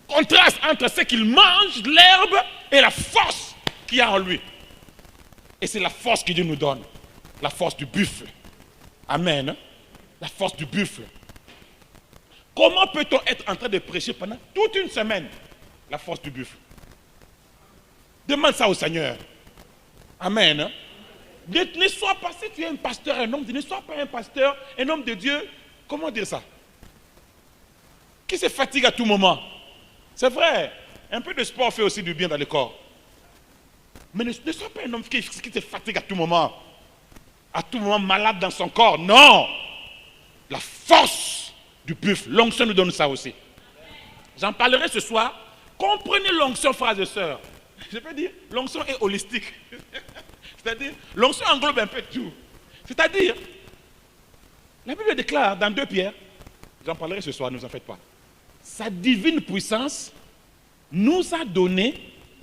Contraste entre ce qu'il mange, l'herbe, et la force qu'il y a en lui. Et c'est la force que Dieu nous donne. La force du buffle. Amen. La force du buffle. Comment peut-on être en train de prêcher pendant toute une semaine la force du buffle? Demande ça au Seigneur. Amen. Ne sois pas, si tu es un pasteur, un homme, ne sois pas un pasteur, un homme de Dieu, comment dire ça? Qui se fatigue à tout moment. C'est vrai, un peu de sport fait aussi du bien dans le corps. Mais ne sois pas un homme qui se fatigue à tout moment malade dans son corps. Non! La force du buffle, l'onction nous donne ça aussi. J'en parlerai ce soir. Comprenez l'onction, frères et sœurs. Je peux dire, l'onction est holistique. C'est-à-dire, l'onction englobe un peu tout. C'est-à-dire, la Bible déclare dans 2 Pierre, j'en parlerai ce soir, ne vous en faites pas. Sa divine puissance nous a donné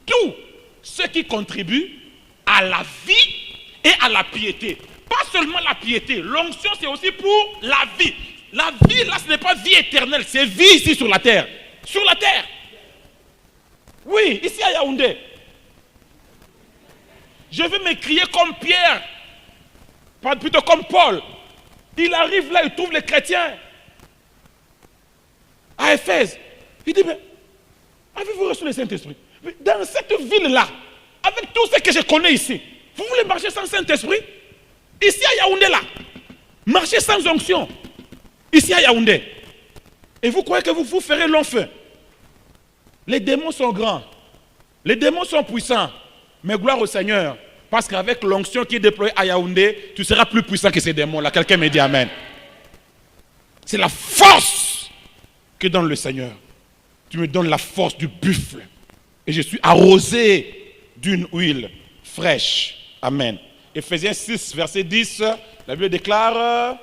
tout ce qui contribue à la vie et à la piété. Pas seulement la piété, l'onction c'est aussi pour la vie. La vie là, ce n'est pas vie éternelle, c'est vie ici sur la terre. Sur la terre. Oui, ici à Yaoundé. Je vais m'écrier comme Pierre, plutôt comme Paul. Il arrive là, il trouve les chrétiens à Éphèse. Il dit, mais avez-vous reçu le Saint-Esprit? Dans cette ville-là, avec tout ce que je connais ici, vous voulez marcher sans Saint-Esprit? Ici à Yaoundé là, marcher sans onction. Ici à Yaoundé. Et vous croyez que vous ferez long feu? Les démons sont grands. Les démons sont puissants. Mais gloire au Seigneur. Parce qu'avec l'onction qui est déployée à Yaoundé, tu seras plus puissant que ces démons-là. Quelqu'un me dit amen. C'est la force que donne le Seigneur. Tu me donnes la force du buffle. Et je suis arrosé d'une huile fraîche. Amen. Ephésiens 6, verset 10, la Bible déclare...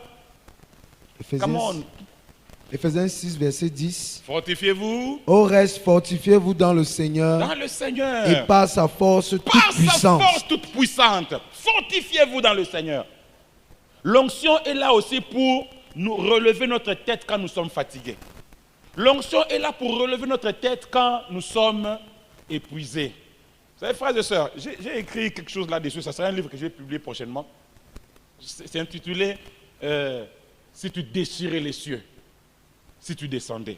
Ephésiens 6, verset 10. Fortifiez-vous. Au reste, fortifiez-vous dans le Seigneur. Dans le Seigneur. Et par sa force toute puissante. Par sa force toute puissante. Fortifiez-vous dans le Seigneur. L'onction est là aussi pour nous relever notre tête quand nous sommes fatigués. L'onction est là pour relever notre tête quand nous sommes épuisés. Vous savez, frères et sœurs, j'ai écrit quelque chose là-dessus. Ça sera un livre que je vais publier prochainement. C'est intitulé Si tu déchirais les cieux, si tu descendais.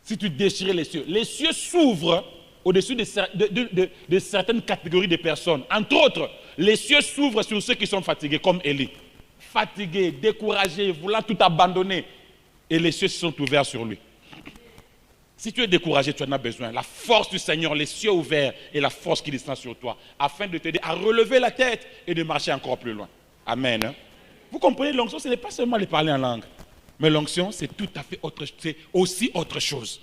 Si tu déchirais les cieux s'ouvrent au-dessus de certaines catégories de personnes. Entre autres, les cieux s'ouvrent sur ceux qui sont fatigués, comme Élie. Fatigué, découragé, voulant tout abandonner. Et les cieux se sont ouverts sur lui. Si tu es découragé, tu en as besoin. La force du Seigneur, les cieux ouverts et la force qui descend sur toi, afin de t'aider à relever la tête et de marcher encore plus loin. Amen. Vous comprenez, l'onction, ce n'est pas seulement de parler en langue. Mais l'onction, c'est tout à fait autre chose. C'est aussi autre chose.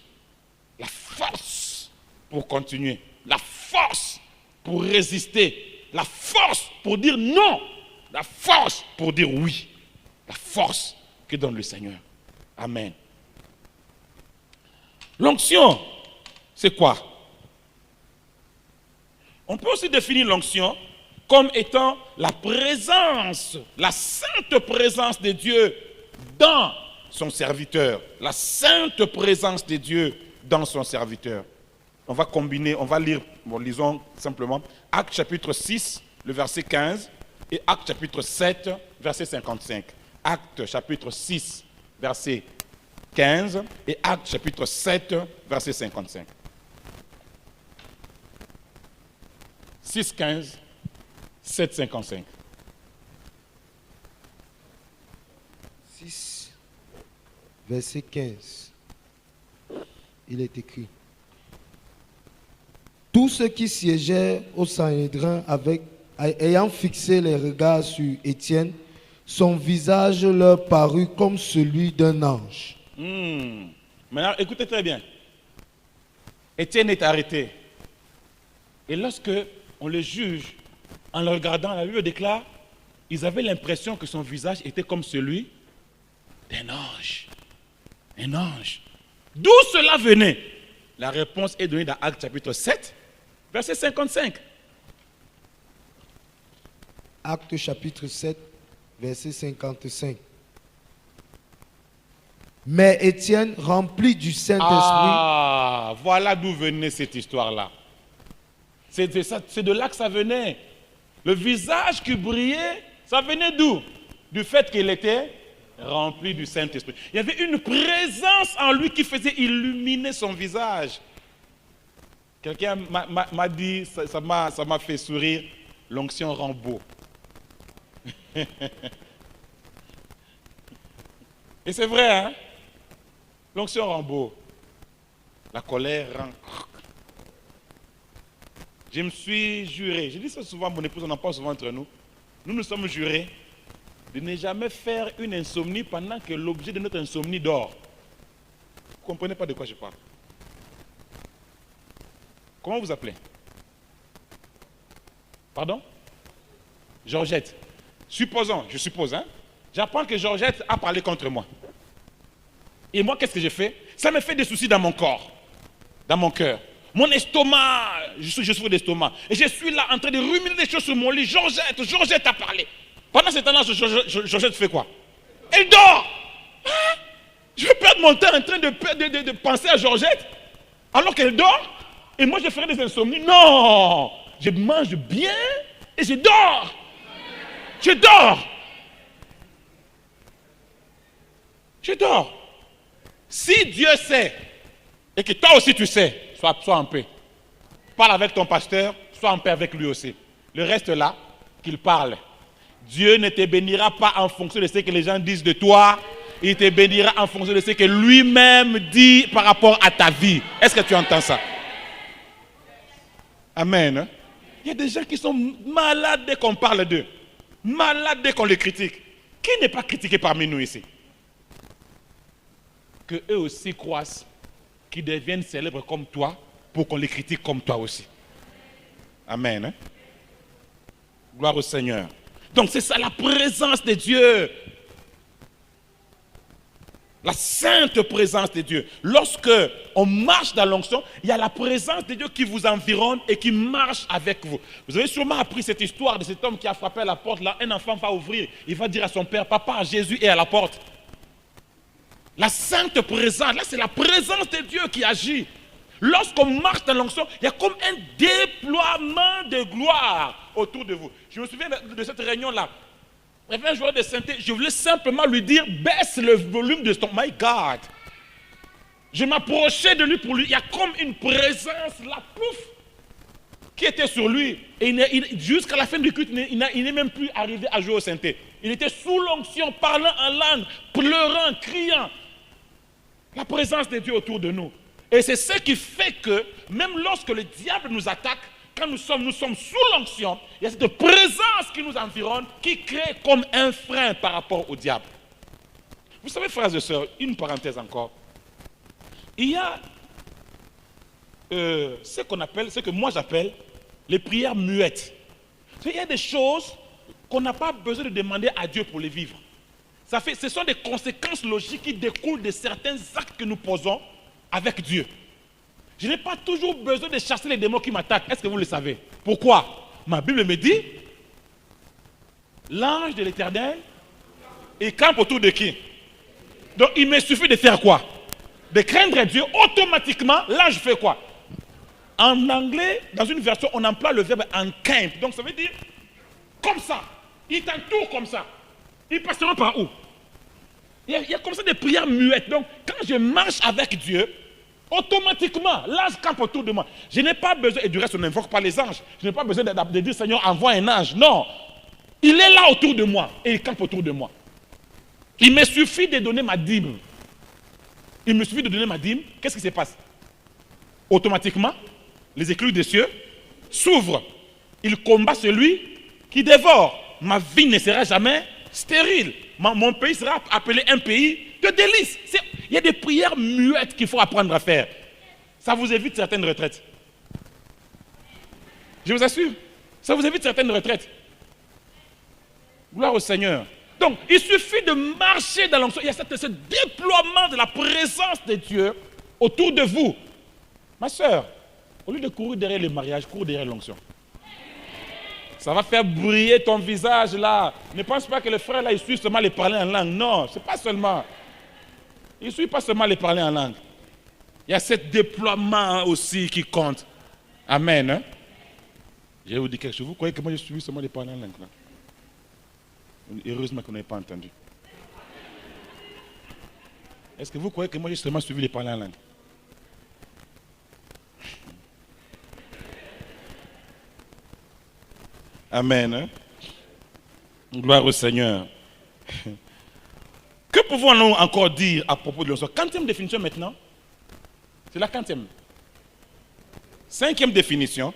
La force pour continuer. La force pour résister. La force pour dire non. La force pour dire oui. La force que donne le Seigneur. Amen. L'onction, c'est quoi? On peut aussi définir l'onction comme étant la présence, la sainte présence de Dieu dans son serviteur. La sainte présence de Dieu dans son serviteur. On va combiner, on va lire, lisons simplement, Actes chapitre 6, le verset 15, et Actes chapitre 7, verset 55. Actes chapitre 6, verset 15, et Actes chapitre 7, verset 55. 6, 15, 7, 55. 6, verset 15. Il est écrit: tous ceux qui siégeaient au Sanhédrin ayant fixé les regards sur Étienne, son visage leur parut comme celui d'un ange. Maintenant, écoutez très bien. Étienne est arrêté. Et lorsque on le juge, en le regardant, la Bible déclare, ils avaient l'impression que son visage était comme celui d'un ange. Un ange. D'où cela venait? La réponse est donnée dans Actes chapitre 7, verset 55. Actes chapitre 7, verset 55. Mais Étienne, rempli du Saint-Esprit... Ah, voilà d'où venait cette histoire-là. C'est de là que ça venait. Le visage qui brillait, ça venait d'où? Du fait qu'il était rempli du Saint-Esprit. Il y avait une présence en lui qui faisait illuminer son visage. Quelqu'un m'a dit, ça m'a fait sourire, l'onction rend beau. Et c'est vrai, hein? L'onction rend beau. La colère rend... Je me suis juré, je dis ça souvent à mon épouse, on en parle souvent entre nous. Nous sommes jurés de ne jamais faire une insomnie pendant que l'objet de notre insomnie dort. Vous ne comprenez pas de quoi je parle? Comment vous appelez? Pardon? Georgette. Supposons, je suppose, hein? J'apprends que Georgette a parlé contre moi. Et moi, qu'est-ce que j'ai fait? Ça me fait des soucis dans mon corps, dans mon cœur. Mon estomac, je souffre d'estomac. Et je suis là en train de ruminer des choses sur mon lit. Georgette a parlé. Pendant ce temps-là, Georgette fait quoi? Elle dort. Hein? Je vais perdre mon temps en train de penser à Georgette alors qu'elle dort. Et moi, je ferai des insomnies. Non! Je mange bien et je dors. Je dors. Je dors. Si Dieu sait, et que toi aussi tu sais, sois en paix. Parle avec ton pasteur, sois en paix avec lui aussi. Le reste là, qu'il parle. Dieu ne te bénira pas en fonction de ce que les gens disent de toi. Il te bénira en fonction de ce que lui-même dit par rapport à ta vie. Est-ce que tu entends ça? Amen. Il y a des gens qui sont malades dès qu'on parle d'eux. Malades dès qu'on les critique. Qui n'est pas critiqué parmi nous ici? Que eux aussi croissent, qu'ils deviennent célèbres comme toi, pour qu'on les critique comme toi aussi. Amen. Gloire au Seigneur. Donc c'est ça la présence de Dieu. La sainte présence de Dieu. Lorsque on marche dans l'onction, il y a la présence de Dieu qui vous environne et qui marche avec vous. Vous avez sûrement appris cette histoire de cet homme qui a frappé à la porte. Là, un enfant va ouvrir. Il va dire à son père, papa, Jésus est à la porte. La sainte présence, là c'est la présence de Dieu qui agit. Lorsqu'on marche dans l'onction, il y a comme un déploiement de gloire autour de vous. Je me souviens de cette réunion-là. Il y avait un joueur de synthé, je voulais simplement lui dire, baisse le volume de ton... My God! Je m'approchais de lui pour lui, il y a comme une présence là, pouf, qui était sur lui. Et jusqu'à la fin du culte, il n'est même plus arrivé à jouer au synthé. Il était sous l'onction, parlant en langue, pleurant, criant. La présence de Dieu autour de nous. Et c'est ce qui fait que, même lorsque le diable nous attaque, quand nous sommes sous l'onction, il y a cette présence qui nous environne, qui crée comme un frein par rapport au diable. Vous savez, frères et sœurs, une parenthèse encore. Il y a ce que moi j'appelle les prières muettes. Il y a des choses qu'on n'a pas besoin de demander à Dieu pour les vivre. Ce sont des conséquences logiques qui découlent de certains actes que nous posons avec Dieu. Je n'ai pas toujours besoin de chasser les démons qui m'attaquent. Est-ce que vous le savez? Pourquoi? Ma Bible me dit, l'ange de l'Éternel, il campe autour de qui? Donc il me suffit de faire quoi? De craindre Dieu, automatiquement, l'ange fait quoi? En anglais, dans une version, on emploie le verbe encamp. Donc ça veut dire, comme ça, il t'entoure comme ça. Ils passeront par où? Il y a comme ça des prières muettes. Donc, quand je marche avec Dieu, automatiquement, l'ange campe autour de moi. Je n'ai pas besoin, et du reste, on n'invoque pas les anges. Je n'ai pas besoin de dire, Seigneur, envoie un ange. Non. Il est là autour de moi et il campe autour de moi. Il me suffit de donner ma dîme. Il me suffit de donner ma dîme. Qu'est-ce qui se passe? Automatiquement, les écluses des cieux s'ouvrent. Il combat celui qui dévore. Ma vie ne sera jamais stérile. Mon pays sera appelé un pays de délices. Il y a des prières muettes qu'il faut apprendre à faire. Ça vous évite certaines retraites. Je vous assure, ça vous évite certaines retraites. Gloire au Seigneur. Donc, il suffit de marcher dans l'onction. Il y a ce déploiement de la présence de Dieu autour de vous. Ma soeur, au lieu de courir derrière le mariage, cours derrière l'onction. Ça va faire briller ton visage là. Ne pense pas que le frère là, il suit seulement les parler en langue. Non, c'est pas seulement. Il ne suit pas seulement les parler en langue. Il y a ce déploiement aussi qui compte. Amen. Hein? Je vais vous dire quelque chose. Vous croyez que moi je suis seulement les parler en langue là? Heureusement qu'on n'avait pas entendu. Est-ce que vous croyez que moi j'ai seulement suivi les parler en langue? Amen. Hein? Gloire au Seigneur. Que pouvons-nous encore dire à propos de l'onction? 4e définition maintenant. C'est la 4e. 5e définition.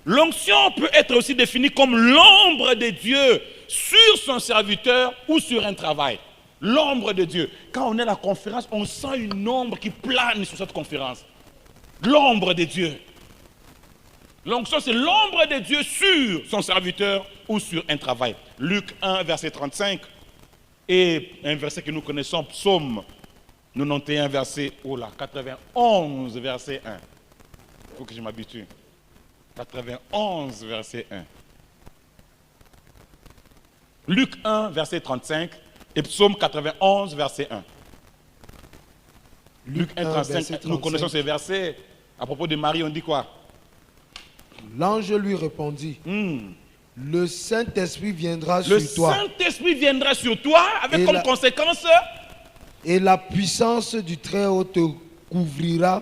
L'onction peut être aussi définie comme l'ombre de Dieu sur son serviteur ou sur un travail. L'ombre de Dieu. Quand on est à la conférence, on sent une ombre qui plane sur cette conférence. L'ombre de Dieu. L'onction, c'est l'ombre de Dieu sur son serviteur ou sur un travail. Luc 1, verset 35. Et un verset que nous connaissons, Psaume 91, verset 91, verset 1. Il faut que je m'habitue. 91, verset 1. Luc 1, verset 35 et Psaume 91, verset 1. Luc 1, 35, nous connaissons ces versets. À propos de Marie, on dit quoi? L'ange lui répondit, le Saint-Esprit viendra sur toi. Le Saint-Esprit viendra sur toi avec comme conséquence. Et la puissance du Très-Haut te couvrira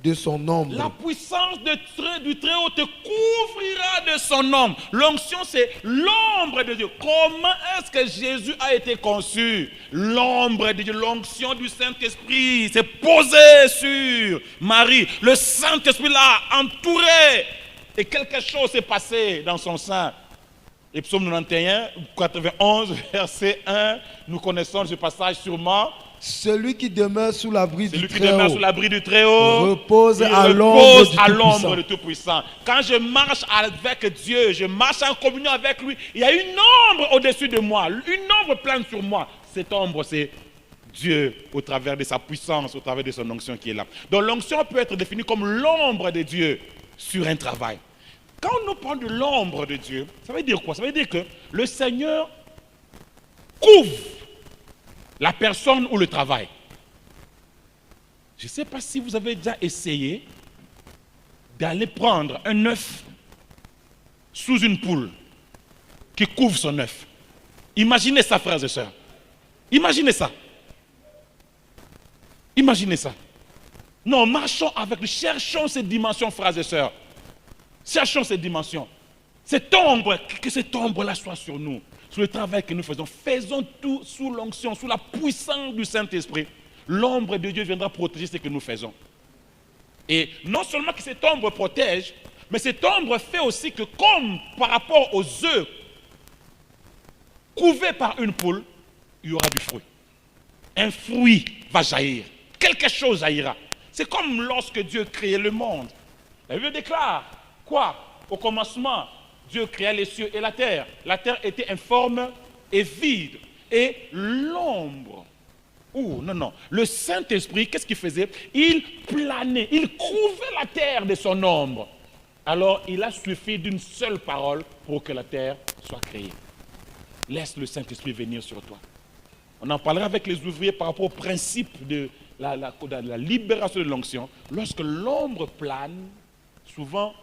de son ombre. La puissance du Très-Haut te couvrira de son ombre. L'onction, c'est l'ombre de Dieu. Comment est-ce que Jésus a été conçu? L'ombre de Dieu, l'onction du Saint-Esprit s'est posée sur Marie. Le Saint-Esprit l'a entouré. Et quelque chose s'est passé dans son sein. Et Psaume 91, 91, verset 1, nous connaissons ce passage sûrement. Celui qui demeure sous l'abri du Très-Haut repose à l'ombre du Tout-Puissant. Quand je marche avec Dieu, je marche en communion avec lui, il y a une ombre au-dessus de moi, une ombre plane sur moi. Cette ombre, c'est Dieu au travers de sa puissance, au travers de son onction qui est là. Donc l'onction peut être définie comme l'ombre de Dieu sur un travail. Quand on parle de l'ombre de Dieu, ça veut dire quoi? Ça veut dire que le Seigneur couvre la personne ou le travail. Je ne sais pas si vous avez déjà essayé d'aller prendre un œuf sous une poule qui couvre son œuf. Imaginez ça, frères et sœurs. Imaginez ça. Imaginez ça. Non, marchons avec lui, cherchons cette dimension, frères et sœurs. Cherchons cette dimension. Cette ombre, que cette ombre-là soit sur nous, sur le travail que nous faisons. Faisons tout sous l'onction, sous la puissance du Saint-Esprit. L'ombre de Dieu viendra protéger ce que nous faisons. Et non seulement que cette ombre protège, mais cette ombre fait aussi que comme par rapport aux œufs couvés par une poule, il y aura du fruit. Un fruit va jaillir. Quelque chose jaillira. C'est comme lorsque Dieu créait le monde. La Bible déclare quoi? Au commencement, Dieu créa les cieux et la terre. La terre était informe et vide. Et l'ombre. Le Saint-Esprit, qu'est-ce qu'il faisait? Il planait, il couvrait la terre de son ombre. Alors, il a suffi d'une seule parole pour que la terre soit créée. Laisse le Saint-Esprit venir sur toi. On en parlera avec les ouvriers par rapport au principe de la libération de l'onction. Lorsque l'ombre plane, souvent,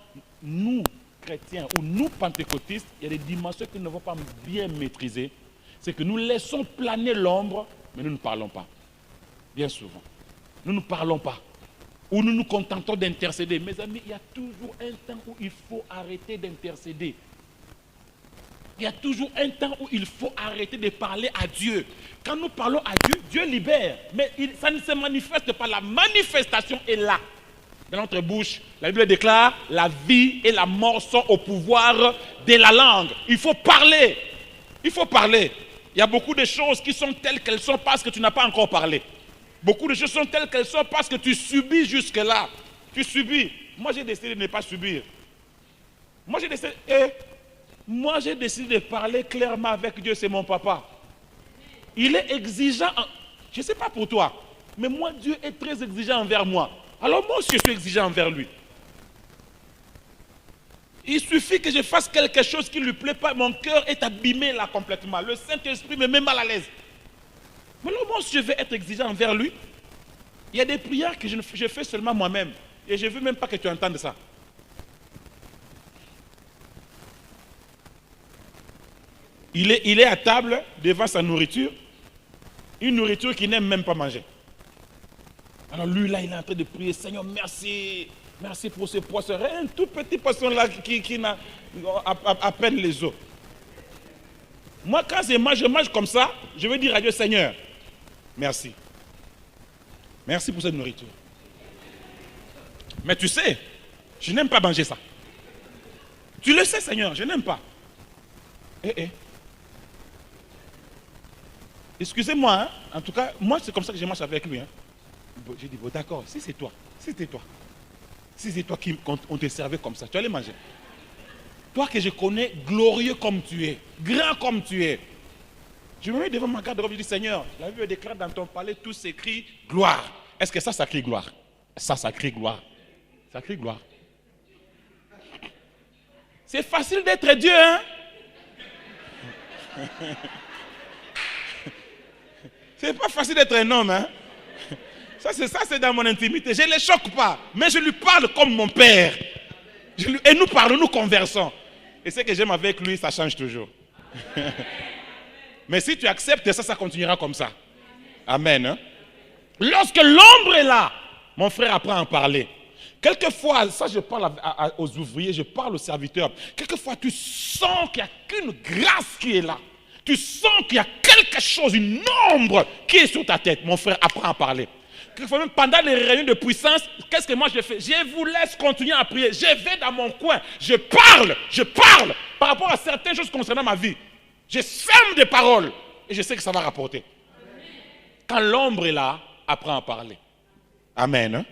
nous, chrétiens ou nous, pentecôtistes, il y a des dimensions que nous n'avons pas bien maîtrisées. C'est que nous laissons planer l'ombre, mais nous ne parlons pas. Bien souvent. Nous ne parlons pas. Ou nous nous contentons d'intercéder. Mes amis, il y a toujours un temps où il faut arrêter d'intercéder. Il y a toujours un temps où il faut arrêter de parler à Dieu. Quand nous parlons à Dieu, Dieu libère. Mais ça ne se manifeste pas. La manifestation est là. Dans notre bouche, la Bible déclare, la vie et la mort sont au pouvoir de la langue. Il faut parler. Il faut parler. Il y a beaucoup de choses qui sont telles qu'elles sont parce que tu n'as pas encore parlé. Beaucoup de choses sont telles qu'elles sont parce que tu subis jusque-là. Tu subis. Moi, j'ai décidé de ne pas subir. Moi, j'ai décidé de parler clairement avec Dieu, c'est mon papa. Il est exigeant. Je ne sais pas pour toi, mais moi, Dieu est très exigeant envers moi. Alors moi aussi, je suis exigeant envers lui. Il suffit que je fasse quelque chose qui ne lui plaît pas, mon cœur est abîmé là complètement. Le Saint-Esprit me met mal à l'aise. Mais alors moi aussi, je vais être exigeant envers lui. Il y a des prières que je fais seulement moi-même. Et je ne veux même pas que tu entendes ça. Il est à table devant sa nourriture. Une nourriture qu'il n'aime même pas manger. Alors lui, là, il est en train de prier. Seigneur, merci. Merci pour ce poisson. Un tout petit poisson là qui n'a à peine les os. Moi, quand je mange comme ça, je vais dire à Dieu, Seigneur, merci. Merci pour cette nourriture. Mais tu sais, je n'aime pas manger ça. Tu le sais, Seigneur, je n'aime pas. Excusez-moi, hein? En tout cas, moi, c'est comme ça que je mange avec lui. Hein? J'ai dit, bon, d'accord, si c'est toi, si c'est toi qui on te servait comme ça, tu allais manger. Toi que je connais, glorieux comme tu es, grand comme tu es. Je me mets devant ma garde-robe, je dis, Seigneur, la Bible déclare dans ton palais, tout s'écrit gloire. Est-ce que ça crie gloire? Ça crie gloire. Ça crie gloire. C'est facile d'être Dieu, hein? C'est pas facile d'être un homme, hein? Ça c'est dans mon intimité. Je ne les choque pas, mais je lui parle comme mon père. Et nous parlons, nous conversons. Et ce que j'aime avec lui, ça change toujours. Mais si tu acceptes ça, ça continuera comme ça. Amen. Hein? Lorsque l'ombre est là, mon frère apprend à en parler. Quelquefois, ça je parle aux ouvriers, je parle aux serviteurs. Quelquefois, tu sens qu'il n'y a qu'une grâce qui est là. Tu sens qu'il y a quelque chose, une ombre qui est sur ta tête. Mon frère apprend à parler. Quelquefois même pendant les réunions de puissance, qu'est-ce que moi je fais? Je vous laisse continuer à prier. Je vais dans mon coin. Je parle par rapport à certaines choses concernant ma vie. Je sème des paroles et je sais que ça va rapporter. Quand l'ombre est là, apprends à parler. Amen. Hein?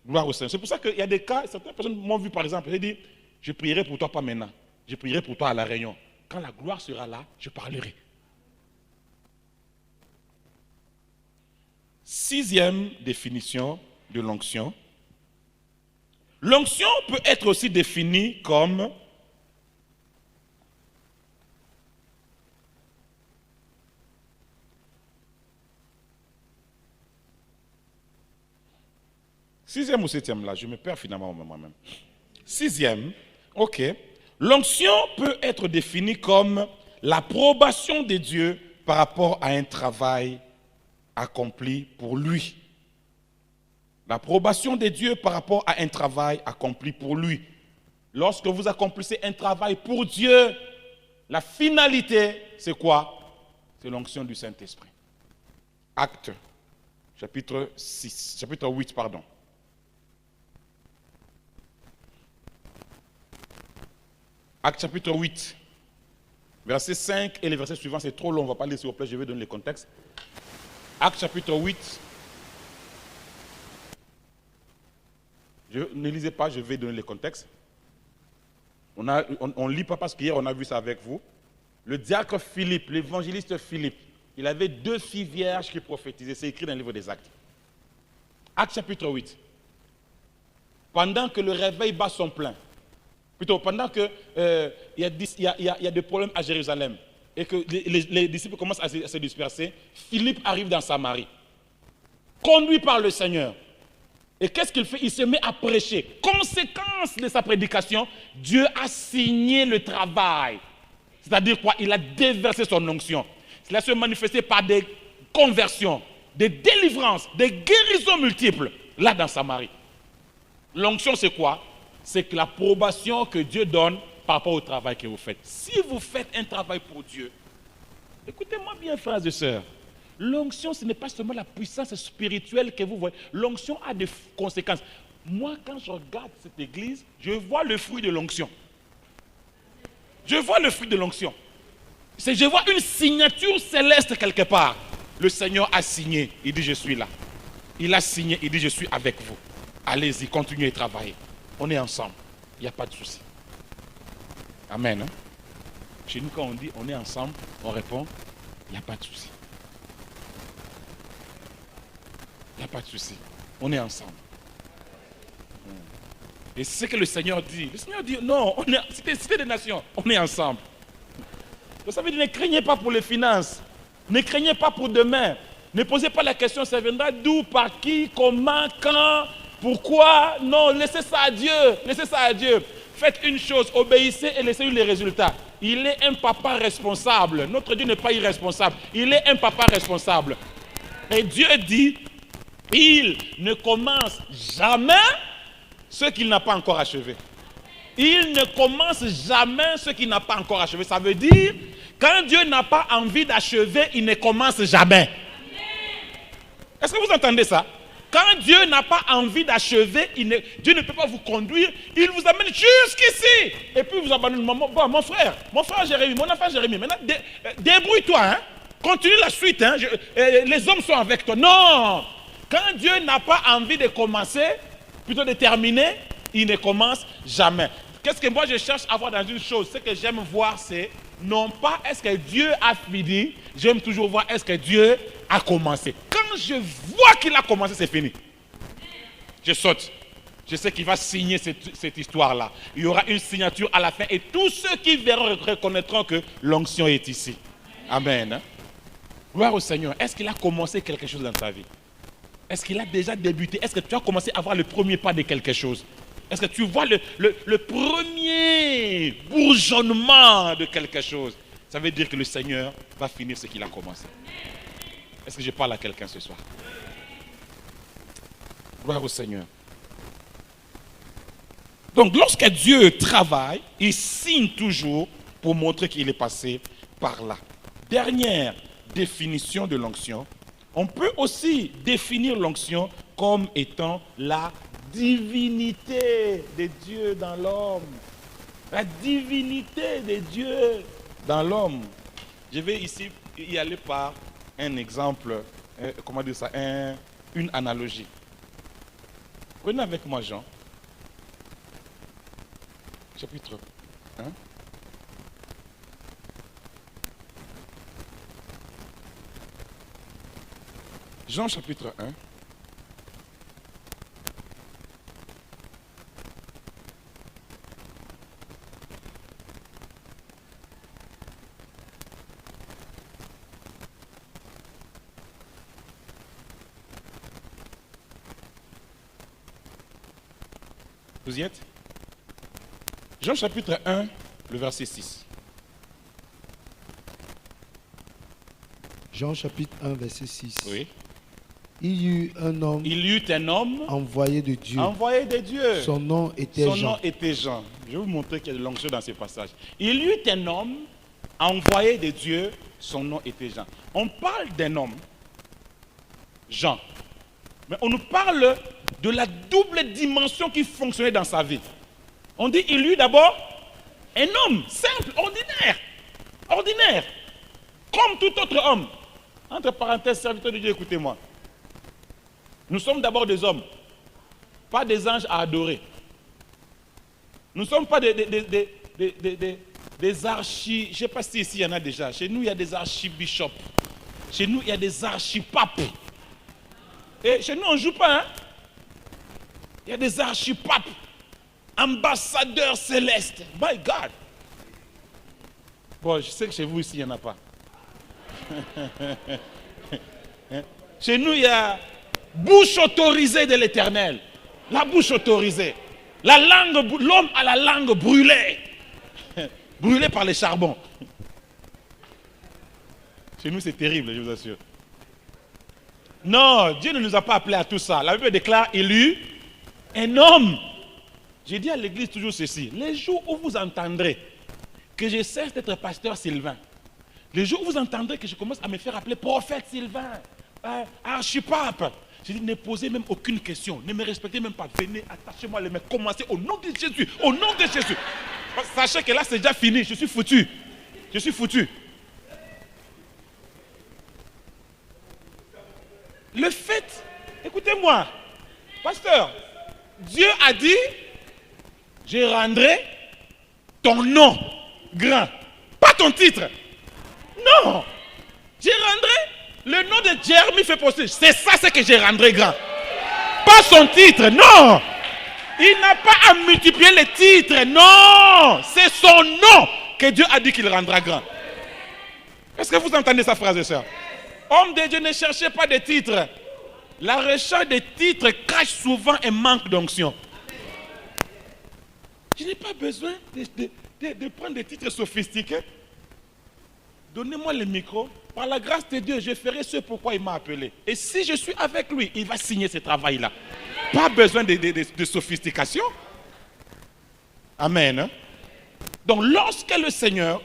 Gloire au Seigneur. C'est pour ça qu'il y a des cas, certaines personnes m'ont vu par exemple, j'ai dit, je prierai pour toi pas maintenant. Je prierai pour toi à la réunion. Quand la gloire sera là, je parlerai. 6e définition de l'onction. L'onction peut être aussi définie comme sixième ou 7e là, je me perds finalement moi-même. 6e, ok. L'onction peut être définie comme l'approbation de Dieu par rapport à un travail accompli pour lui. L'approbation de Dieu par rapport à un travail accompli pour lui. Lorsque vous accomplissez un travail pour Dieu, la finalité, c'est quoi? C'est l'onction du Saint-Esprit. Actes, chapitre 8, pardon. Actes chapitre 8, verset 5 et les versets suivants, c'est trop long, on ne va pas lire s'il vous plaît, je vais donner le contexte. Actes chapitre 8, ne lisez pas, je vais donner le contexte. On ne lit pas parce qu'hier on a vu ça avec vous. Le diacre Philippe, l'évangéliste Philippe, il avait 2 filles vierges qui prophétisaient, c'est écrit dans le livre des Actes. Actes chapitre 8. Pendant que le réveil bat son plein, plutôt pendant qu'il y a des problèmes à Jérusalem et que les disciples commencent à se disperser, Philippe arrive dans Samarie, conduit par le Seigneur. Et qu'est-ce qu'il fait? Il se met à prêcher. Conséquence de sa prédication, Dieu a signé le travail. C'est-à-dire quoi? Il a déversé son onction. Cela se manifestait par des conversions, des délivrances, des guérisons multiples, là dans Samarie. L'onction, c'est quoi? C'est l'approbation que Dieu donne par rapport au travail que vous faites. Si vous faites un travail pour Dieu, écoutez-moi bien, frères et sœurs, l'onction, ce n'est pas seulement la puissance spirituelle que vous voyez. L'onction a des conséquences. Moi, quand je regarde cette église, je vois le fruit de l'onction. Je vois le fruit de l'onction. Je vois une signature céleste quelque part. Le Seigneur a signé, il dit je suis là. Il a signé, il dit je suis avec vous. Allez-y, continuez à travailler. On est ensemble, il n'y a pas de souci. Amen. Hein? Chez nous, quand on dit on est ensemble, on répond, il n'y a pas de souci. Il n'y a pas de souci. On est ensemble. Et c'est ce que le Seigneur dit. Le Seigneur dit, non, Cité des Nations, on est ensemble. Vous savez, ne craignez pas pour les finances. Ne craignez pas pour demain. Ne posez pas la question, ça viendra d'où, par qui, comment, quand, pourquoi. Non, laissez ça à Dieu. Laissez ça à Dieu. Faites une chose, obéissez et laissez-lui les résultats. Il est un papa responsable. Notre Dieu n'est pas irresponsable. Il est un papa responsable. Et Dieu dit, il ne commence jamais ce qu'il n'a pas encore achevé. Il ne commence jamais ce qu'il n'a pas encore achevé. Ça veut dire, quand Dieu n'a pas envie d'achever, il ne commence jamais. Est-ce que vous entendez ça? Quand Dieu n'a pas envie d'achever, Dieu ne peut pas vous conduire. Il vous amène jusqu'ici. Et puis vous abandonne. Mon frère Jérémie, mon enfant Jérémie, maintenant débrouille-toi. Hein? Continue la suite. Hein? Les hommes sont avec toi. Non. Quand Dieu n'a pas envie de commencer, plutôt de terminer, il ne commence jamais. Qu'est-ce que moi je cherche à voir dans une chose? Ce que j'aime voir, c'est non pas est-ce que Dieu a fini, j'aime toujours voir est-ce que Dieu a commencé. Quand je vois qu'il a commencé, c'est fini. Je saute. Je sais qu'il va signer cette histoire-là. Il y aura une signature à la fin et tous ceux qui verront reconnaîtront que l'onction est ici. Amen. Gloire au Seigneur. Est-ce qu'il a commencé quelque chose dans ta vie? Est-ce qu'il a déjà débuté? Est-ce que tu as commencé à voir le premier pas de quelque chose? Est-ce que tu vois le premier bourgeonnement de quelque chose? Ça veut dire que le Seigneur va finir ce qu'il a commencé. Est-ce que je parle à quelqu'un ce soir? Gloire au Seigneur. Donc, lorsque Dieu travaille, il signe toujours pour montrer qu'il est passé par là. Dernière définition de l'onction. On peut aussi définir l'onction comme étant la divinité de Dieu dans l'homme. La divinité de Dieu dans l'homme. Je vais ici y aller par un exemple, comment dire ça, une analogie. Prenez avec moi Jean, chapitre 1. Jean chapitre 1. Vous y êtes? Jean chapitre 1, le verset 6. Jean chapitre 1, verset 6. Oui. Il y eut un homme. Il y eut un homme envoyé de Dieu. Envoyé de Dieu. Son nom était Jean. Son nom était Jean. Je vais vous montrer qu'il y a de l'onction dans ce passage. Il y eut un homme envoyé de Dieu. Son nom était Jean. On parle d'un homme, Jean. Mais on nous parle de la double dimension qui fonctionnait dans sa vie. On dit il y eut d'abord un homme simple, ordinaire. Ordinaire. Comme tout autre homme. Entre parenthèses, serviteur de Dieu, écoutez-moi. Nous sommes d'abord des hommes, pas des anges à adorer. Nous ne sommes pas des archi... Je ne sais pas si ici il y en a déjà. Chez nous, il y a des archibishops. Chez nous, il y a des archipapes. Et chez nous, on ne joue pas. Hein? Il y a des archipapes, ambassadeurs célestes. My God. Bon, je sais que chez vous, ici, il n'y en a pas. Chez nous, il y a bouche autorisée de l'Éternel. La bouche autorisée. La langue, l'homme a la langue brûlée. Brûlée par les charbons. Chez nous, c'est terrible, je vous assure. Non, Dieu ne nous a pas appelés à tout ça. La Bible déclare, il y eut un homme. J'ai dit à l'église toujours ceci. Les jours où vous entendrez que je cesse d'être pasteur Sylvain, les jours où vous entendrez que je commence à me faire appeler prophète Sylvain, archipape, j'ai dit, ne posez même aucune question, ne me respectez même pas. Venez, attachez-moi les mains, commencez au nom de Jésus, au nom de Jésus. Sachez que là, c'est déjà fini, je suis foutu. Je suis foutu. Le fait, écoutez-moi, pasteur, Dieu a dit, je rendrai ton nom grand, pas ton titre. Non, je rendrai le nom de Jérémie fait possible. C'est ça ce que je rendrai grand. Pas son titre, non. Il n'a pas à multiplier les titres. Non, c'est son nom que Dieu a dit qu'il rendra grand. Est-ce que vous entendez ça, frères et sœurs? Homme de Dieu, ne cherchez pas des titres. La recherche des titres cache souvent un manque d'onction. Je n'ai pas besoin de prendre des titres sophistiqués. Donnez-moi le micro. Par la grâce de Dieu, je ferai ce pourquoi il m'a appelé. Et si je suis avec lui, il va signer ce travail-là. Pas besoin de sophistication. Amen. Hein? Donc, lorsque le Seigneur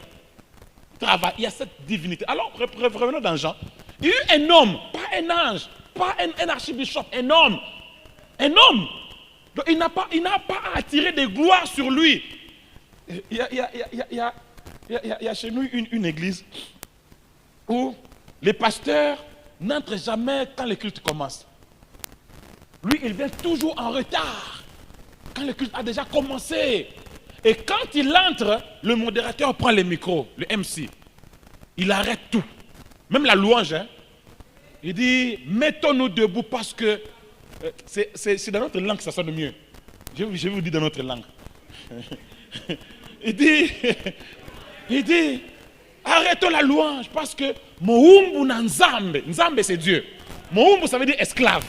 travaille, il y a cette divinité. Alors, revenons dans Jean. Il y a eu un homme, pas un ange, pas un archibishop, un homme. Un homme. Donc, il n'a pas à attirer des gloires sur lui. Il y a chez nous une église où les pasteurs n'entrent jamais quand le culte commence. Lui, il vient toujours en retard, quand le culte a déjà commencé. Et quand il entre, le modérateur prend le micro, le MC. Il arrête tout. Même la louange. Hein. Il dit, mettons-nous debout parce que c'est dans notre langue que ça sonne mieux. Je vais vous dire dans notre langue. Il dit, arrêtons la louange parce que Moumbu na Nzambe. Nzambe c'est Dieu. Moumbu ça veut dire esclave.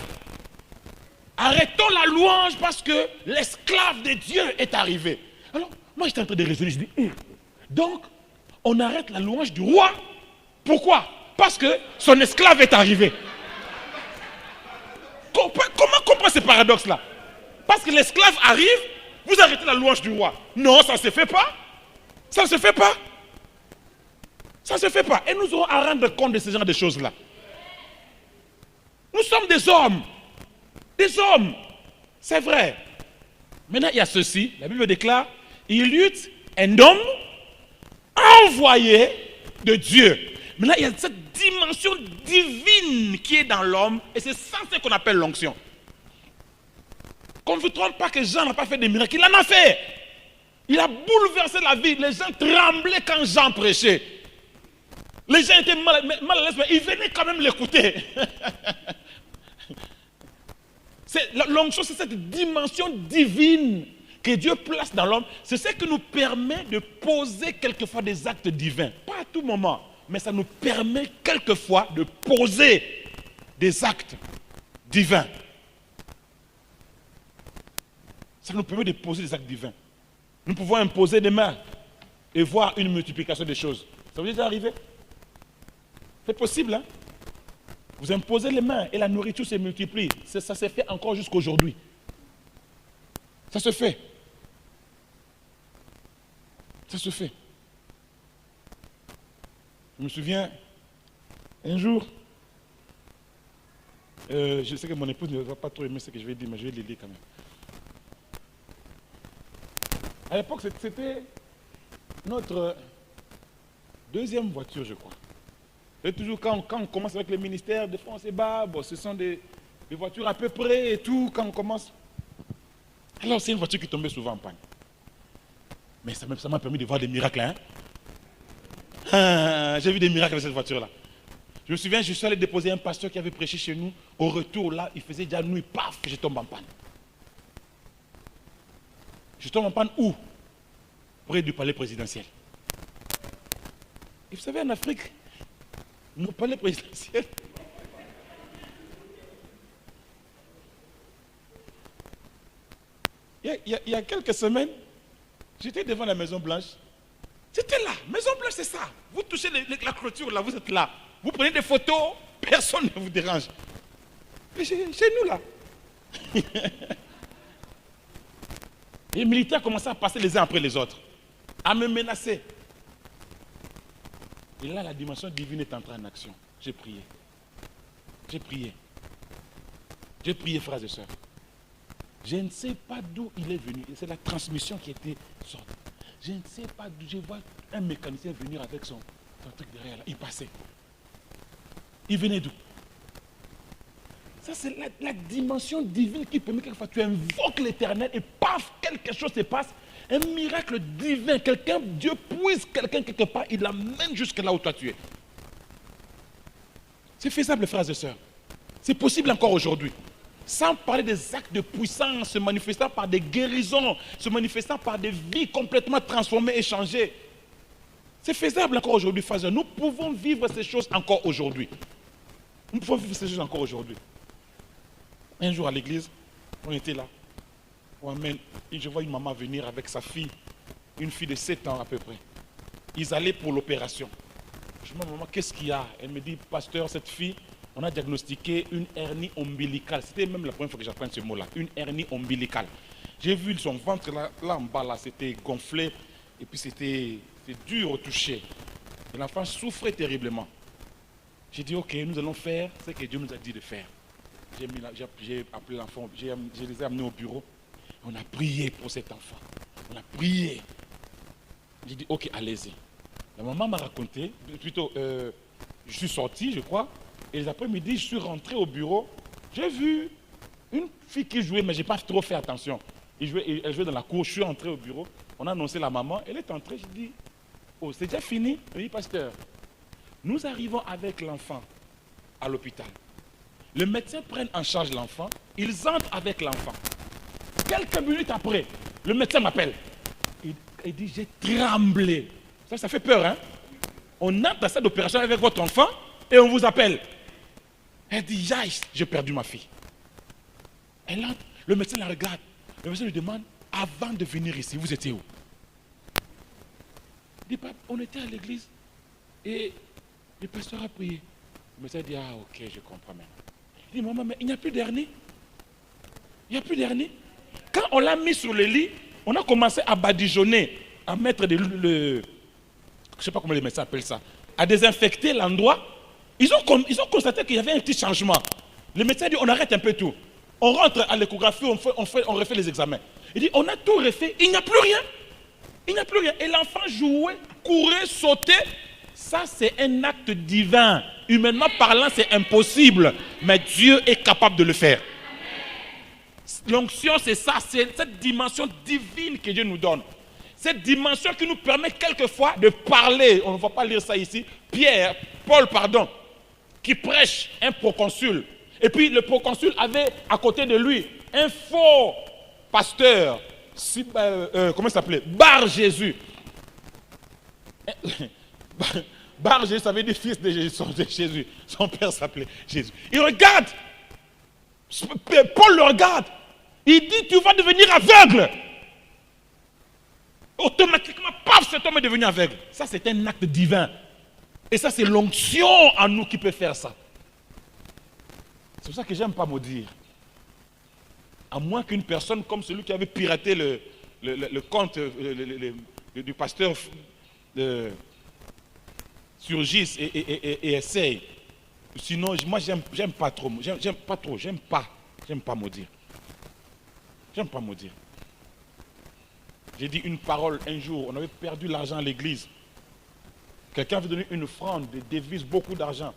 Arrêtons la louange parce que l'esclave de Dieu est arrivé. Alors, moi j'étais en train de raisonner, je dis, donc, on arrête la louange du roi. Pourquoi? Parce que son esclave est arrivé. Comment comprendre ce paradoxe-là? Parce que l'esclave arrive, vous arrêtez la louange du roi. Non, ça ne se fait pas. Ça ne se fait pas. Ça ne se fait pas. Et nous aurons à rendre compte de ce genre de choses-là. Nous sommes des hommes. Des hommes. C'est vrai. Maintenant, il y a ceci. La Bible déclare, il y eut un homme envoyé de Dieu. Maintenant, il y a cette dimension divine qui est dans l'homme. Et c'est ça qu'on appelle l'onction. Qu'on ne vous trompe pas que Jean n'a pas fait des miracles. Il en a fait. Il a bouleversé la vie. Les gens tremblaient quand Jean prêchait. Les gens étaient mal à l'aise, mais ils venaient quand même l'écouter. L'onction, c'est cette dimension divine que Dieu place dans l'homme. C'est ce qui nous permet de poser quelquefois des actes divins. Pas à tout moment, mais ça nous permet quelquefois de poser des actes divins. Ça nous permet de poser des actes divins. Nous pouvons imposer des mains et voir une multiplication des choses. Ça vous est déjà arrivé? C'est possible, hein? Vous imposez les mains et la nourriture se multiplie. Ça se fait encore jusqu'à aujourd'hui. Ça se fait. Ça se fait. Je me souviens, un jour, je sais que mon épouse ne va pas trop aimer ce que je vais dire, mais je vais le dire quand même. À l'époque, c'était notre deuxième voiture, je crois. Et toujours quand on commence avec le ministère, des fois on se bat, bon, ce sont des voitures à peu près et tout, quand on commence. Alors c'est une voiture qui tombait souvent en panne. Mais ça m'a permis de voir des miracles. Hein? J'ai vu des miracles avec cette voiture-là. Je me souviens, je suis allé déposer un pasteur qui avait prêché chez nous. Au retour, là, il faisait déjà nuit, paf, que je tombe en panne. Je tombe en panne où? Près du palais présidentiel. Et vous savez, en Afrique, nos palais présidentiels, il y a quelques semaines, j'étais devant la Maison Blanche. C'était là. Maison Blanche, c'est ça. Vous touchez la clôture, là, vous êtes là. Vous prenez des photos, personne ne vous dérange. Mais chez nous, là. Et les militaires commençaient à passer les uns après les autres, à me menacer. Et là, la dimension divine est entrée en action. J'ai prié. J'ai prié. J'ai prié, frères et sœurs. Je ne sais pas d'où il est venu. C'est la transmission qui était sortie. Je ne sais pas d'où. Je vois un mécanicien venir avec son truc derrière là. Il passait. Il venait d'où? Ça, c'est la dimension divine qui permet quelquefois tu invoques l'éternel et paf, quelque chose se passe. Un miracle divin. Dieu puise quelqu'un quelque part, il l'amène jusque là où toi tu es. C'est faisable, frères et sœurs. C'est possible encore aujourd'hui. Sans parler des actes de puissance se manifestant par des guérisons, se manifestant par des vies complètement transformées et changées. C'est faisable encore aujourd'hui, Father. Nous pouvons vivre ces choses encore aujourd'hui. Nous pouvons vivre ces choses encore aujourd'hui. Un jour à l'église, on était là. Oh, amen. Et je vois une maman venir avec sa fille, une fille de 7 ans à peu près. Ils allaient pour l'opération. Je me dis, maman, qu'est-ce qu'il y a? Elle me dit, pasteur, cette fille, on a diagnostiqué une hernie ombilicale. C'était même la première fois que j'apprends ce mot-là, une hernie ombilicale. J'ai vu son ventre là en bas, là, c'était gonflé. Et puis c'est dur au toucher. Et l'enfant souffrait terriblement. J'ai dit, ok, nous allons faire ce que Dieu nous a dit de faire. J'ai appelé l'enfant, je les ai amenés au bureau. On a prié pour cet enfant. On a prié. J'ai dit, ok, allez-y. La maman m'a raconté, plutôt, je suis sorti, je crois, et les après-midi, je suis rentré au bureau. J'ai vu une fille qui jouait, mais je n'ai pas trop fait attention. Elle jouait dans la cour, je suis entré au bureau. On a annoncé la maman, elle est entrée, j'ai dit, oh, c'est déjà fini? Oui, pasteur. Nous arrivons avec l'enfant à l'hôpital. Le médecin prend en charge l'enfant, ils entrent avec l'enfant. Quelques minutes après, le médecin m'appelle. Il dit, j'ai tremblé. Ça fait peur, hein? On entre dans cette opération avec votre enfant et on vous appelle. Elle dit, j'ai perdu ma fille. Elle entre, le médecin la regarde. Le médecin lui demande, avant de venir ici, vous étiez où? Il dit, on était à l'église et le pasteur a prié. Le médecin dit, ah ok, je comprends maintenant. Il dit, maman, mais il n'y a plus d'hernie. Il n'y a plus d'hernie. Quand on l'a mis sur le lit, on a commencé à badigeonner, à mettre je ne sais pas comment les médecins appellent ça, à désinfecter l'endroit. Ils ont constaté qu'il y avait un petit changement. Le médecin dit, on arrête un peu tout. On rentre à l'échographie, on refait les examens. Il dit, on a tout refait, il n'y a plus rien. Il n'y a plus rien. Et l'enfant jouait, courait, sautait. Ça, c'est un acte divin. Humainement parlant, c'est impossible. Mais Dieu est capable de le faire. L'onction, c'est ça, c'est cette dimension divine que Dieu nous donne. Cette dimension qui nous permet quelquefois de parler. On ne va pas lire ça ici. Paul, qui prêche un proconsul. Et puis le proconsul avait à côté de lui un faux pasteur. Comment il s'appelait? Bar Jésus. Bar Jésus, ça veut dire fils de Jésus. Son père s'appelait Jésus. Il regarde. Paul le regarde. Il dit, tu vas devenir aveugle. Automatiquement, paf, cet homme est devenu aveugle. Ça, c'est un acte divin. Et ça, c'est l'onction en nous qui peut faire ça. C'est pour ça que j'aime pas maudire. À moins qu'une personne comme celui qui avait piraté le compte du pasteur surgisse et essaye. Sinon, moi, j'aime pas trop. J'aime pas maudire. J'aime pas maudire. J'ai dit une parole un jour, on avait perdu l'argent à l'église. Quelqu'un avait donné une offrande, des devises, beaucoup d'argent.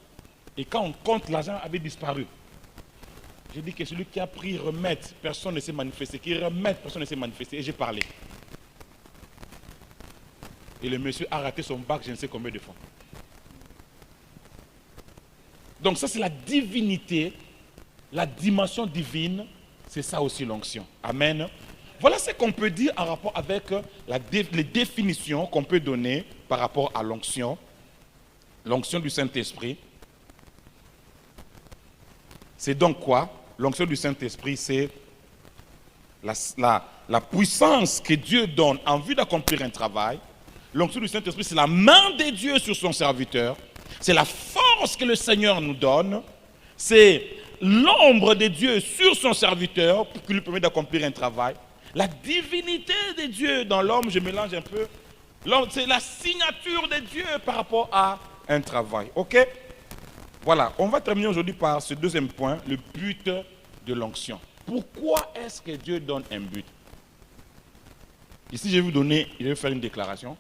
Et quand on compte, l'argent avait disparu. J'ai dit que celui qui a pris remette, personne ne s'est manifesté. Qui remette, personne ne s'est manifesté. Et j'ai parlé. Et le monsieur a raté son bac, je ne sais combien de fois. Donc ça, c'est la divinité, la dimension divine. C'est ça aussi l'onction. Amen. Voilà ce qu'on peut dire en rapport avec les définitions qu'on peut donner par rapport à l'onction. L'onction du Saint-Esprit. C'est donc quoi? L'onction du Saint-Esprit, c'est la puissance que Dieu donne en vue d'accomplir un travail. L'onction du Saint-Esprit, c'est la main de Dieu sur son serviteur. C'est la force que le Seigneur nous donne. C'est l'ombre de Dieu sur son serviteur pour qu'il lui permette d'accomplir un travail. La divinité de Dieu dans l'homme, je mélange un peu. C'est la signature de Dieu par rapport à un travail. Ok? Voilà, on va terminer aujourd'hui par ce deuxième point, le but de l'onction. Pourquoi est-ce que Dieu donne un but? Ici, je vais faire une déclaration.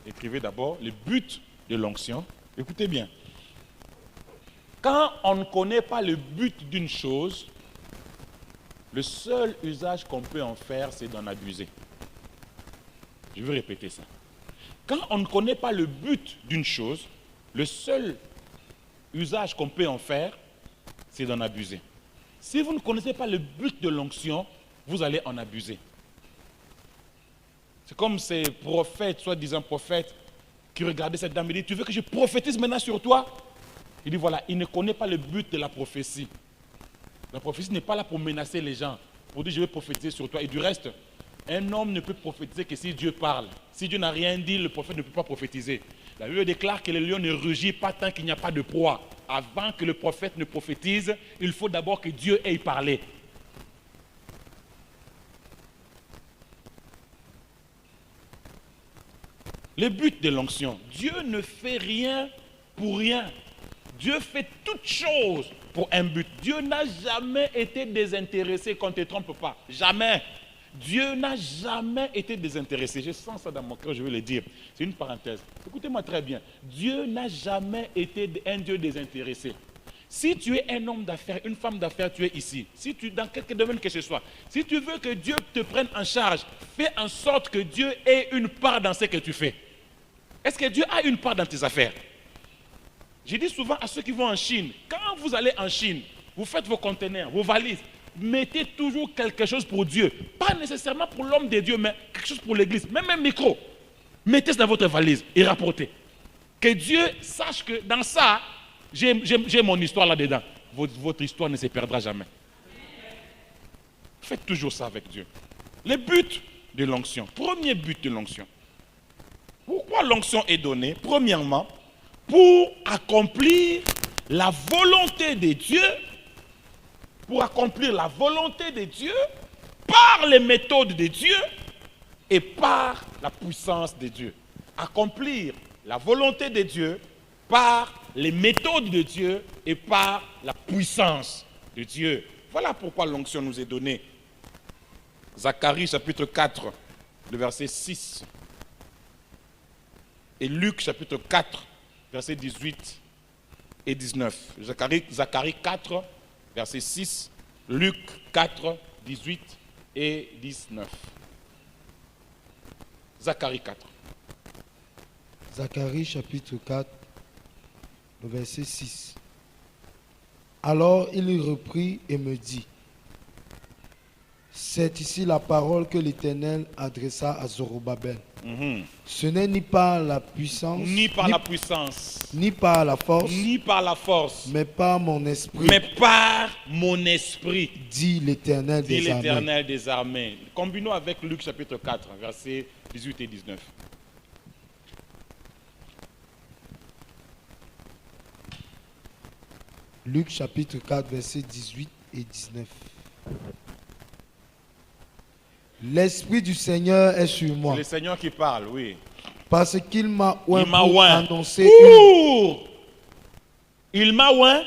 Écrivez d'abord le but de l'onction. Écoutez bien. Quand on ne connaît pas le but d'une chose, le seul usage qu'on peut en faire, c'est d'en abuser. Je vais répéter ça. Quand on ne connaît pas le but d'une chose, le seul usage qu'on peut en faire, c'est d'en abuser. Si vous ne connaissez pas le but de l'onction, vous allez en abuser. C'est comme ces prophètes, soi-disant prophètes, qui regardaient cette dame et disaient, tu veux que je prophétise maintenant sur toi? Il dit, voilà, il ne connaît pas le but de la prophétie. La prophétie n'est pas là pour menacer les gens, pour dire, je vais prophétiser sur toi. Et du reste, un homme ne peut prophétiser que si Dieu parle. Si Dieu n'a rien dit, le prophète ne peut pas prophétiser. La Bible déclare que le lion ne rugit pas tant qu'il n'y a pas de proie. Avant que le prophète ne prophétise, il faut d'abord que Dieu ait parlé. Le but de l'onction, Dieu ne fait rien pour rien. Dieu fait toutes choses pour un but. Dieu n'a jamais été désintéressé, qu'on ne te trompe pas. Jamais. Dieu n'a jamais été désintéressé. Je sens ça dans mon cœur, je veux le dire. C'est une parenthèse. Écoutez-moi très bien. Dieu n'a jamais été un Dieu désintéressé. Si tu es un homme d'affaires, une femme d'affaires, tu es ici. Si tu, dans quelque domaine que ce soit, si tu veux que Dieu te prenne en charge, fais en sorte que Dieu ait une part dans ce que tu fais. Est-ce que Dieu a une part dans tes affaires? Je dis souvent à ceux qui vont en Chine, quand vous allez en Chine, vous faites vos conteneurs, vos valises, mettez toujours quelque chose pour Dieu. Pas nécessairement pour l'homme de Dieu, mais quelque chose pour l'église. Même un micro. Mettez ça dans votre valise et rapportez. Que Dieu sache que dans ça, j'ai mon histoire là-dedans. Votre histoire ne se perdra jamais. Faites toujours ça avec Dieu. Le but de l'onction. Premier but de l'onction. Pourquoi l'onction est donnée? Premièrement, pour accomplir la volonté de Dieu, pour accomplir la volonté de Dieu par les méthodes de Dieu et par la puissance de Dieu. Accomplir la volonté de Dieu par les méthodes de Dieu et par la puissance de Dieu. Voilà pourquoi l'onction nous est donnée. Zacharie chapitre 4, le verset 6. Et Luc chapitre 4, versets 18 et 19. Zacharie 4, verset 6. Luc 4, 18 et 19. Zacharie 4. Zacharie chapitre 4, le verset 6. Alors il reprit et me dit, c'est ici la parole que l'Éternel adressa à Zorobabel. Ce n'est ni par la puissance, ni par la puissance, ni par la force, ni par la force, mais par mon esprit, mais par mon esprit, dit l'Éternel dit des armées. l'Éternel des armées. Combinons avec Luc chapitre 4, versets 18 et 19. Luc chapitre 4, versets 18 et 19. L'Esprit du Seigneur est sur moi. C'est le Seigneur qui parle, oui. Parce qu'il m'a oint Il m'a pour oint. annoncer Il m'a oint.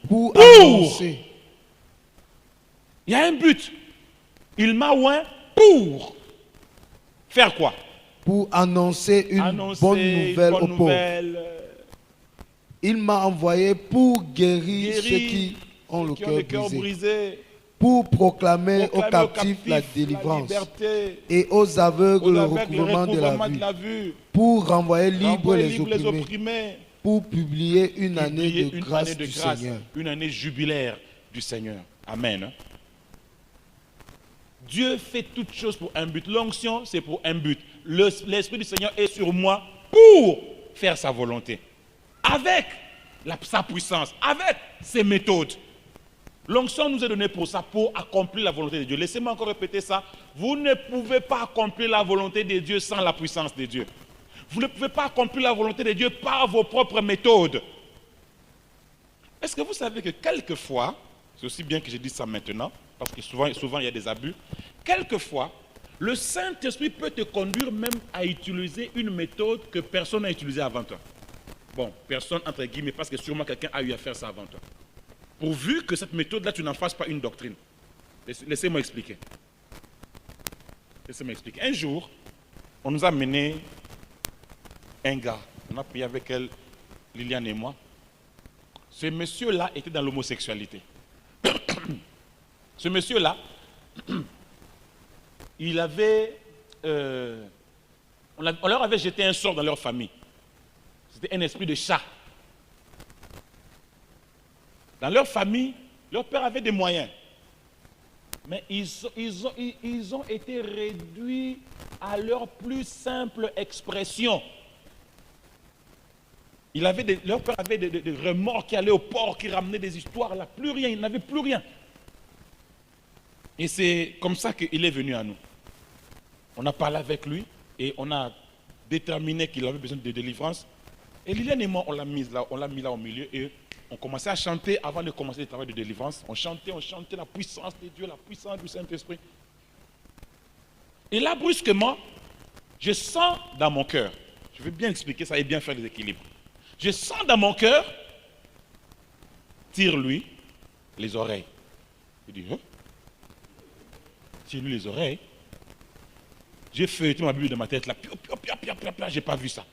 pour annoncer. Il y a un but. Il m'a oint pour faire quoi? Pour annoncer une bonne nouvelle aux pauvres. Il m'a envoyé pour guérir ceux qui ont le cœur brisé, pour proclamer aux captifs la délivrance et aux aveugles le recouvrement de la vue, pour renvoyer libres les opprimés, pour publier une année de grâce du Seigneur. Une année jubilaire du Seigneur. Amen. Dieu fait toutes choses pour un but. L'onction, c'est pour un but. L'Esprit du Seigneur est sur moi pour faire sa volonté. Avec sa puissance, avec ses méthodes. L'onction nous est donnée pour ça, pour accomplir la volonté de Dieu. Laissez-moi encore répéter ça. Vous ne pouvez pas accomplir la volonté de Dieu sans la puissance de Dieu. Vous ne pouvez pas accomplir la volonté de Dieu par vos propres méthodes. Est-ce que vous savez que quelquefois, c'est aussi bien que je dise ça maintenant, parce que souvent il y a des abus, quelquefois, le Saint-Esprit peut te conduire même à utiliser une méthode que personne n'a utilisée avant toi. Bon, personne entre guillemets, parce que sûrement quelqu'un a eu à faire ça avant toi. Pourvu que cette méthode-là, tu n'en fasses pas une doctrine. Laissez-moi expliquer. Laissez-moi expliquer. Un jour, on nous a mené un gars. On a prié avec elle, Liliane et moi. Ce monsieur-là était dans l'homosexualité. Ce monsieur-là, il avait... on leur avait jeté un sort dans leur famille. C'était un esprit de chat. Dans leur famille, Leur père avait des moyens. Mais ils ont été réduits à leur plus simple expression. Leur père avait des remords qui allaient au port, qui ramenaient des histoires, là, plus rien, il n'avait plus rien. Et c'est comme ça qu'il est venu à nous. On a parlé avec lui et on a déterminé qu'il avait besoin de délivrance. Et Liliane et moi, on l'a mis là au milieu et on commençait à chanter avant de commencer le travail de délivrance. On chantait la puissance de Dieu, la puissance du Saint-Esprit. Et là, brusquement, je sens dans mon cœur, je vais bien expliquer ça et bien faire les équilibres. Je sens dans mon cœur, tire-lui les oreilles. Je dis, hein? Tire-lui les oreilles. J'ai feuilleté ma Bible dans ma tête, là, j'ai pas vu ça.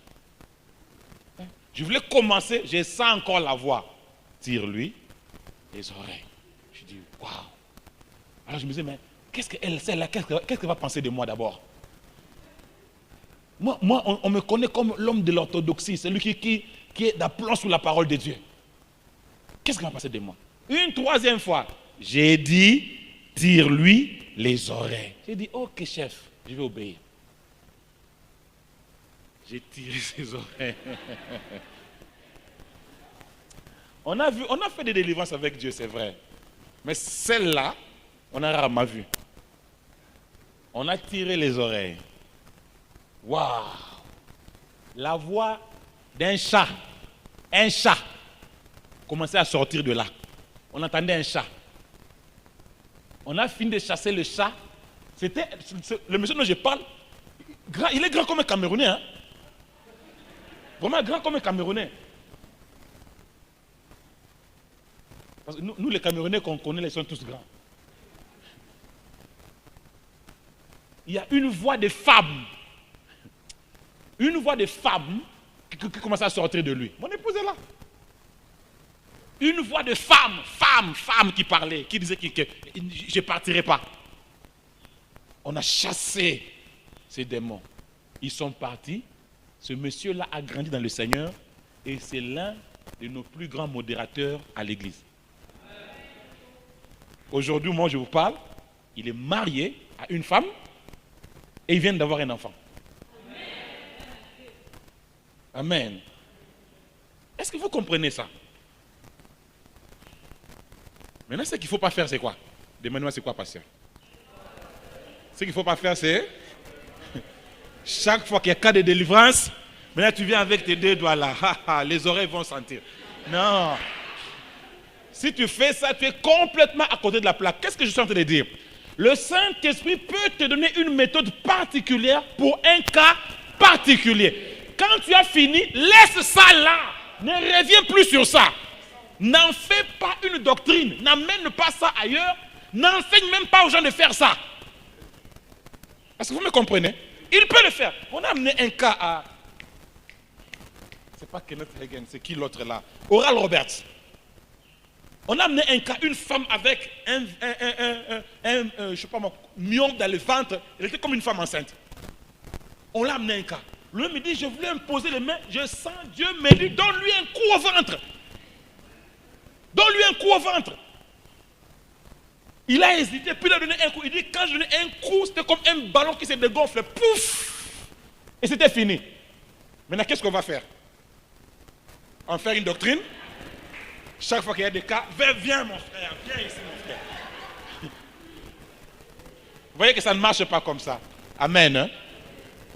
Je voulais commencer, je sens encore la voix. Tire-lui les oreilles. Je dis, waouh. Alors je me disais, mais qu'est-ce qu'elle va penser de moi d'abord? Moi on me connaît comme l'homme de l'orthodoxie, celui qui est d'aplomb sous la parole de Dieu. Qu'est-ce qu'elle va penser de moi? Une troisième fois, j'ai dit, tire-lui les oreilles. J'ai dit, ok chef, je vais obéir. J'ai tiré ses oreilles. On a fait des délivrances avec Dieu, c'est vrai. Mais celle-là, on a rarement vu. On a tiré les oreilles. Waouh! La voix d'un chat. Un chat commençait à sortir de là. On entendait un chat. On a fini de chasser le chat. C'était le monsieur dont je parle. Il est grand comme un Camerounais. Hein? Vraiment grand comme un Camerounais. Parce que nous les Camerounais qu'on connaît, ils sont tous grands. Il y a une voix de femme. Une voix de femme qui commence à sortir de lui. Mon épouse est là. Une voix de femme qui parlait, qui disait que je ne partirai pas. On a chassé ces démons. Ils sont partis. Ce monsieur-là a grandi dans le Seigneur et c'est l'un de nos plus grands modérateurs à l'église. Aujourd'hui, moi je vous parle, il est marié à une femme et il vient d'avoir un enfant. Amen. Est-ce que vous comprenez ça? Maintenant, ce qu'il ne faut pas faire, c'est quoi? Demandez-moi, c'est quoi, pasteur? Ce qu'il ne faut pas faire, c'est chaque fois qu'il y a cas de délivrance, maintenant tu viens avec tes deux doigts là, les oreilles vont sentir. Non. Si tu fais ça, tu es complètement à côté de la plaque. Qu'est-ce que je suis en train de dire? Le Saint-Esprit peut te donner une méthode particulière pour un cas particulier. Quand tu as fini, laisse ça là. Ne reviens plus sur ça. N'en fais pas une doctrine. N'amène pas ça ailleurs. N'enseigne même pas aux gens de faire ça. Est-ce que vous me comprenez? Il peut le faire. On a amené un cas à... C'est pas Kenneth Hagin, c'est qui l'autre là? Oral Roberts. On a amené un cas, une femme avec je sais pas moi, mion dans le ventre. Elle était comme une femme enceinte. On l'a amené un cas. Lui me dit, je voulais imposer les mains, je sens Dieu me dit, donne-lui un coup au ventre. Donne-lui un coup au ventre. Il a hésité, puis il a donné un coup. Il dit, quand je donnais un coup, c'était comme un ballon qui se dégonfle. Pouf! Et c'était fini. Maintenant, qu'est-ce qu'on va faire? On va faire une doctrine. Chaque fois qu'il y a des cas, viens mon frère, viens ici mon frère. Vous voyez que ça ne marche pas comme ça. Amen. Hein?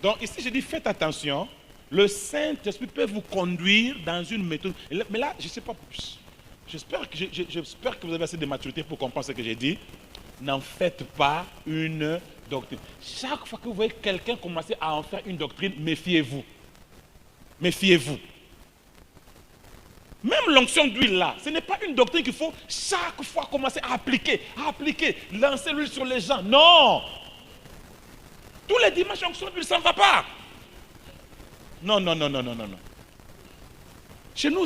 Donc ici, je dis, faites attention. Le Saint-Esprit peut vous conduire dans une méthode. Mais là, je ne sais pas. J'espère que vous avez assez de maturité pour comprendre ce que j'ai dit. N'en faites pas une doctrine. Chaque fois que vous voyez quelqu'un commencer à en faire une doctrine, méfiez-vous. Méfiez-vous. Même l'onction d'huile là, ce n'est pas une doctrine qu'il faut chaque fois commencer à appliquer, lancer l'huile sur les gens. Non! Tous les dimanches, l'onction d'huile, ça ne va pas. Non. Chez nous,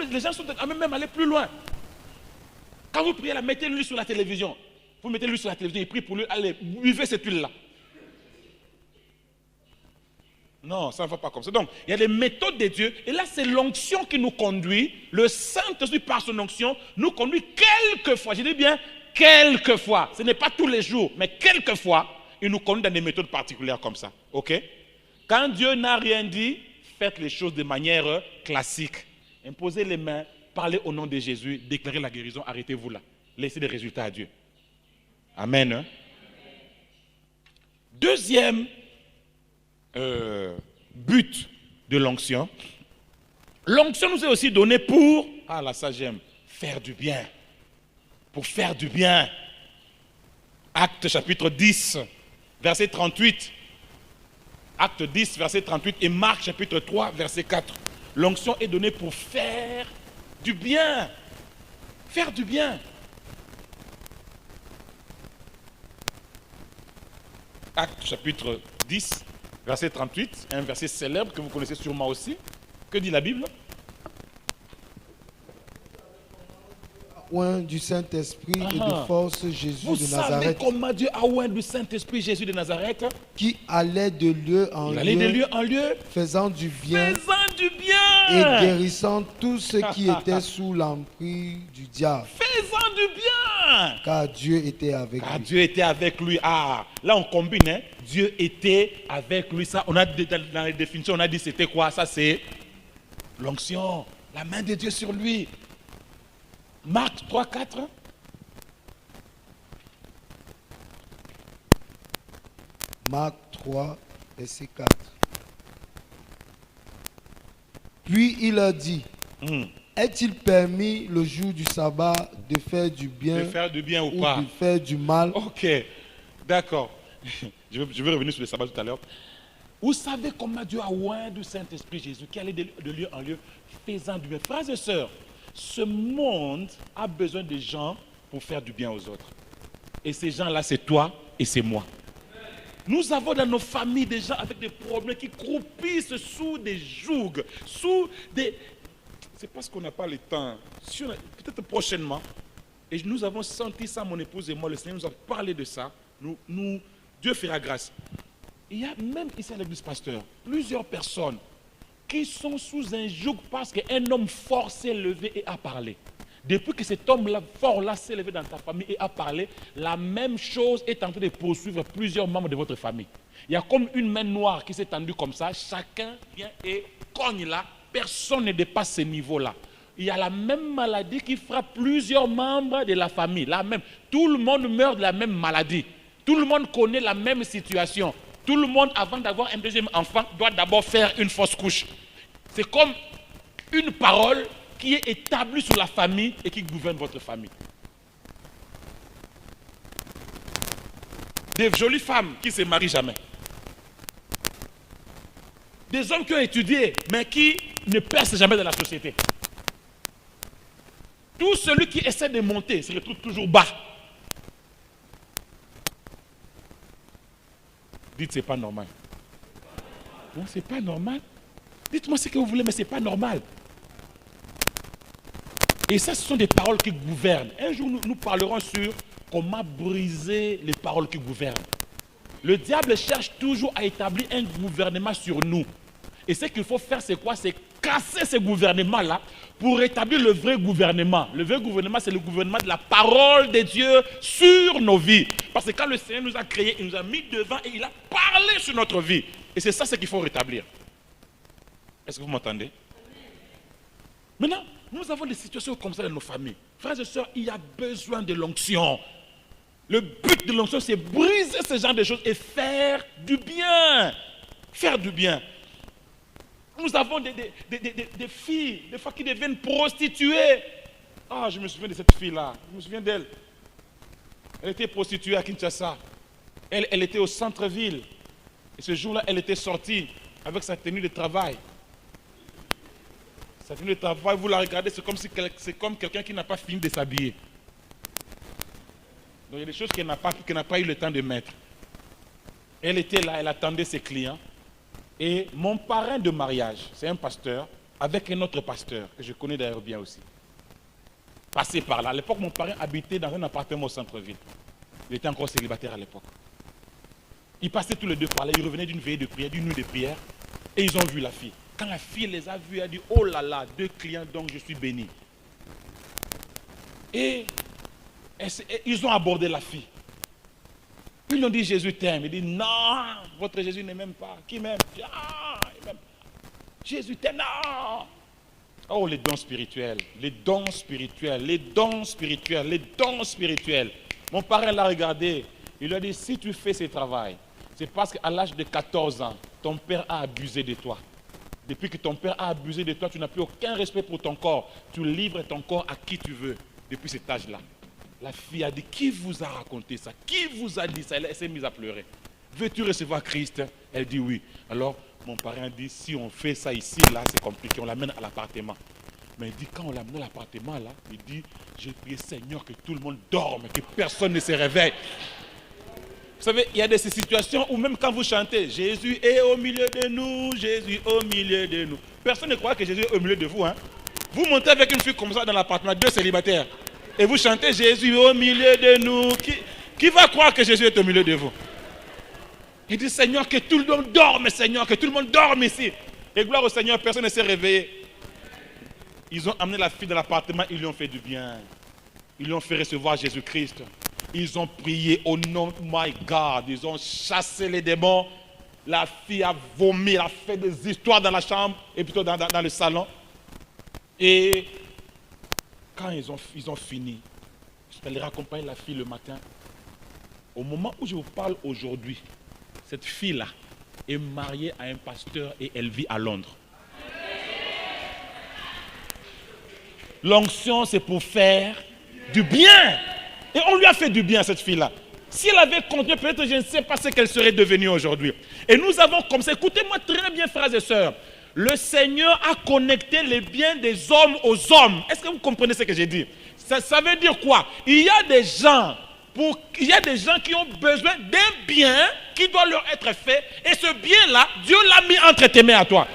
les gens sont même aller plus loin. Quand vous priez, là, mettez l'huile sur la télévision. Vous mettez l'huile sur la télévision et priez pour lui, allez, buvez cette huile-là. Non, ça ne va pas comme ça. Donc, il y a les méthodes de Dieu. Et là, c'est l'onction qui nous conduit. Le Saint-Esprit, par son onction, nous conduit quelquefois. Je dis bien quelquefois. Ce n'est pas tous les jours, mais quelquefois, il nous conduit dans des méthodes particulières comme ça. OK? Quand Dieu n'a rien dit, faites les choses de manière classique. Imposez les mains, parlez au nom de Jésus, déclarez la guérison, arrêtez-vous là. Laissez les résultats à Dieu. Amen. Hein? Deuxième but de l'onction. L'onction nous est aussi donnée pour, ah là ça j'aime, faire du bien. Pour faire du bien. Acte chapitre 10, verset 38. Acte 10, verset 38 et Marc chapitre 3, verset 4. L'onction est donnée pour faire du bien. Faire du bien. Acte chapitre 10, verset 38, un verset célèbre que vous connaissez sûrement aussi. Que dit la Bible? Oint du Saint-Esprit et de force Jésus vous de Nazareth. savez comment Dieu a oint du Saint-Esprit Jésus de Nazareth? Qui allait de lieu en Il allait de lieu en lieu, faisant du bien faisant du bien. et guérissant tous ceux qui étaient sous l'emprise du diable. Faisant du bien. Car Dieu était avec Car lui. Dieu était avec lui. Ah, là on combine, hein? Dieu était avec lui. Ça, on a dans les définitions, on a dit c'était quoi? Ça c'est l'onction, la main de Dieu sur lui. Marc 3, 4. Marc 3, verset 4. Puis il a dit, est-il permis le jour du sabbat de faire du bien, De faire du bien ou ou pas? de faire du mal? Ok, d'accord. Je vais revenir sur le sabbat tout à l'heure. Vous savez comment Dieu a oint du Saint-Esprit Jésus qui allait de lieu en lieu faisant du bien. Frères et sœurs, ce monde a besoin de gens pour faire du bien aux autres. Et ces gens-là, c'est toi et c'est moi. Nous avons dans nos familles des gens avec des problèmes qui croupissent sous des jougs, sous des... C'est parce qu'on n'a pas le temps. Peut-être prochainement. Et nous avons senti ça, mon épouse et moi. Le Seigneur nous a parlé de ça. Dieu fera grâce. Il y a même ici à l'église pasteur, plusieurs personnes qui sont sous un joug parce qu'un homme fort s'est levé et a parlé. Depuis que cet homme-là, fort-là, s'est levé dans ta famille et a parlé, la même chose est en train de poursuivre plusieurs membres de votre famille. Il y a comme une main noire qui s'est tendue comme ça, chacun vient et cogne là, personne ne dépasse ce niveau-là. Il y a la même maladie qui frappe plusieurs membres de la famille, la même. Tout le monde meurt de la même maladie. Tout le monde connaît la même situation. Tout le monde, avant d'avoir un deuxième enfant, doit d'abord faire une fausse couche. C'est comme une parole qui est établie sur la famille et qui gouverne votre famille. Des jolies femmes qui ne se marient jamais. Des hommes qui ont étudié, mais qui ne percent jamais dans la société. Tout celui qui essaie de monter se retrouve toujours bas. Dites, c'est pas normal. Non, c'est pas normal. Dites-moi ce que vous voulez, mais c'est pas normal. Et ça, ce sont des paroles qui gouvernent. Un jour, nous parlerons sur comment briser les paroles qui gouvernent. Le diable cherche toujours à établir un gouvernement sur nous. Et ce qu'il faut faire, c'est quoi? C'est casser ce gouvernement-là pour établir le vrai gouvernement. Le vrai gouvernement, c'est le gouvernement de la parole de Dieu sur nos vies. Parce que quand le Seigneur nous a créés, il nous a mis devant et il a parlé sur notre vie. Et c'est ça ce qu'il faut rétablir. Est-ce que vous m'entendez? Maintenant, nous avons des situations comme ça dans nos familles. Frères et sœurs, il y a besoin de l'onction. Le but de l'onction, c'est briser ce genre de choses et faire du bien. Faire du bien. Nous avons des filles, des fois qui deviennent prostituées. Ah, je me souviens de cette fille-là. Je me souviens d'elle. Elle était prostituée à Kinshasa. Elle était au centre-ville. Et ce jour-là, elle était sortie avec sa tenue de travail. Sa tenue de travail, vous la regardez, c'est comme quelqu'un qui n'a pas fini de s'habiller. Donc il y a des choses qu'elle n'a pas eu le temps de mettre. Elle était là, elle attendait ses clients. Et mon parrain de mariage, c'est un pasteur, avec un autre pasteur, que je connais d'ailleurs bien aussi. Passé par là. À l'époque, mon parrain habitait dans un appartement au centre-ville. Il était encore célibataire à l'époque. Ils passaient tous les deux par là, ils revenaient d'une veillée de prière, d'une nuit de prière. Et ils ont vu la fille. Quand la fille les a vus, elle a dit, oh là là, 2 clients, donc je suis béni. Et ils ont abordé la fille. Ils lui ont dit, Jésus t'aime. Il dit, non, votre Jésus ne m'aime pas. Qui m'aime? Ah, il m'aime pas. Jésus t'aime, non. Oh, les dons spirituels, les dons spirituels, les dons spirituels, les dons spirituels. Mon parrain l'a regardé. Il lui a dit, si tu fais ce travail, c'est parce qu'à l'âge de 14 ans, ton père a abusé de toi. Depuis que ton père a abusé de toi, tu n'as plus aucun respect pour ton corps. Tu livres ton corps à qui tu veux depuis cet âge-là. La fille a dit, qui vous a raconté ça? Qui vous a dit ça? Elle s'est mise à pleurer. Veux-tu recevoir Christ? Elle dit oui. Alors, mon parrain dit, si on fait ça ici, là, c'est compliqué. On l'amène à l'appartement. Mais il dit, quand on l'amène à l'appartement, là, il dit, j'ai prié Seigneur que tout le monde dorme, que personne ne se réveille. Vous savez, il y a des situations où même quand vous chantez, Jésus est au milieu de nous, Jésus au milieu de nous. Personne ne croit que Jésus est au milieu de vous. Hein? Vous montez avec une fille comme ça dans l'appartement, 2 célibataires, et vous chantez Jésus au milieu de nous. Qui va croire que Jésus est au milieu de vous? Il dit, Seigneur, que tout le monde dorme, Seigneur, que tout le monde dorme ici. Et gloire au Seigneur, personne ne s'est réveillé. Ils ont amené la fille dans l'appartement, ils lui ont fait du bien. Ils lui ont fait recevoir Jésus-Christ. Ils ont prié au nom de my God. Ils ont chassé les démons. La fille a vomi, elle a fait des histoires dans la chambre, et plutôt dans le salon. Et quand ils ont fini, elle raccompagne la fille le matin. Au moment où je vous parle aujourd'hui, cette fille-là est mariée à un pasteur et elle vit à Londres. L'onction, c'est pour faire du bien. Et on lui a fait du bien à cette fille-là. Si elle avait continué, peut-être je ne sais pas ce qu'elle serait devenue aujourd'hui. Et nous avons comme ça, écoutez-moi très bien, frères et sœurs, le Seigneur a connecté les biens des hommes aux hommes. Est-ce que vous comprenez ce que j'ai dit? Ça veut dire quoi? Il y a des gens qui ont besoin d'un bien qui doit leur être fait. Et ce bien-là, Dieu l'a mis entre tes mains à toi.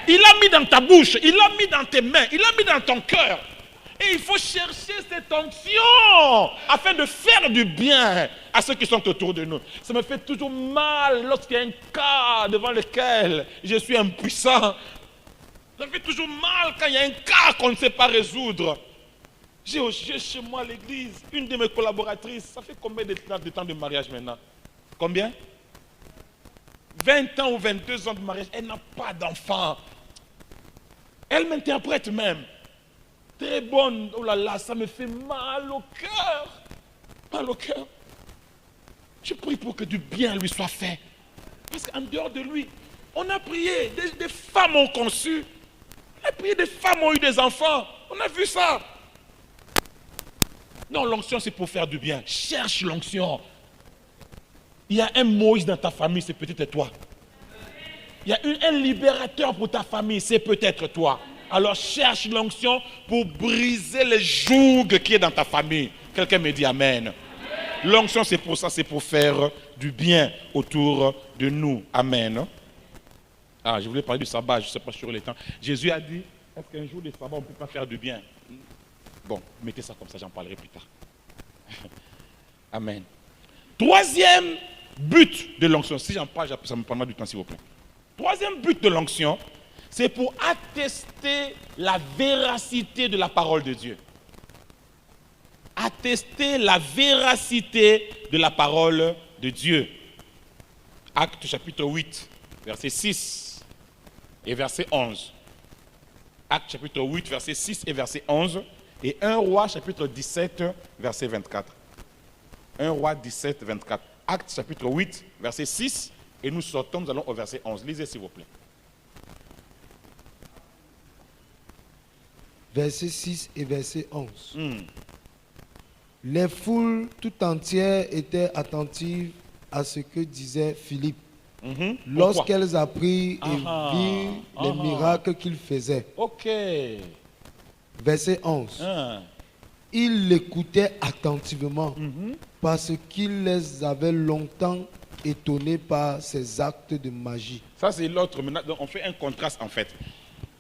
Il l'a mis dans ta bouche, il l'a mis dans tes mains, il l'a mis dans ton cœur. Et il faut chercher cette onction afin de faire du bien à ceux qui sont autour de nous. Ça me fait toujours mal lorsqu'il y a un cas devant lequel je suis impuissant. Ça me fait toujours mal quand il y a un cas qu'on ne sait pas résoudre. J'ai chez moi à l'église une de mes collaboratrices. Ça fait combien de temps de mariage maintenant? Combien? 20 ans ou 22 ans de mariage. Elle n'a pas d'enfant. Elle m'interprète même. Très bonne, oh là là, ça me fait mal au cœur. Mal au cœur. Je prie pour que du bien lui soit fait. Parce qu'en dehors de lui, on a prié, des femmes ont conçu. On a prié, des femmes ont eu des enfants. On a vu ça. Non, l'onction c'est pour faire du bien. Cherche l'onction. Il y a un Moïse dans ta famille, c'est peut-être toi. Il y a un libérateur pour ta famille, c'est peut-être toi. Alors cherche l'onction pour briser les jougs qui est dans ta famille. Quelqu'un me dit amen. L'onction c'est pour ça, c'est pour faire du bien autour de nous. Amen. Ah, je voulais parler du sabbat, je ne sais pas sur les temps. Jésus a dit, est-ce qu'un jour de sabbat on ne peut pas faire du bien? Bon, mettez ça comme ça, j'en parlerai plus tard. Amen. Troisième but de l'onction, si j'en parle, ça me prendra du temps s'il vous plaît. Troisième but de l'onction, c'est pour attester la véracité de la parole de Dieu. Attester la véracité de la parole de Dieu. Actes chapitre 8, verset 6 et verset 11. Actes chapitre 8, verset 6 et verset 11. Et 1 Roi chapitre 17, verset 24. 1 Roi 17, 24. Actes chapitre 8, verset 6. Et nous sortons, nous allons au verset 11. Lisez s'il vous plaît. Verset 6 et verset 11. Les foules tout entières étaient attentives à ce que disait Philippe. Lorsqu'elles apprirent et virent les miracles qu'il faisait. Ok. Verset 11. Ils l'écoutaient attentivement parce qu'il les avait longtemps étonnés par ses actes de magie. Ça c'est l'autre. Maintenant, on fait un contraste en fait.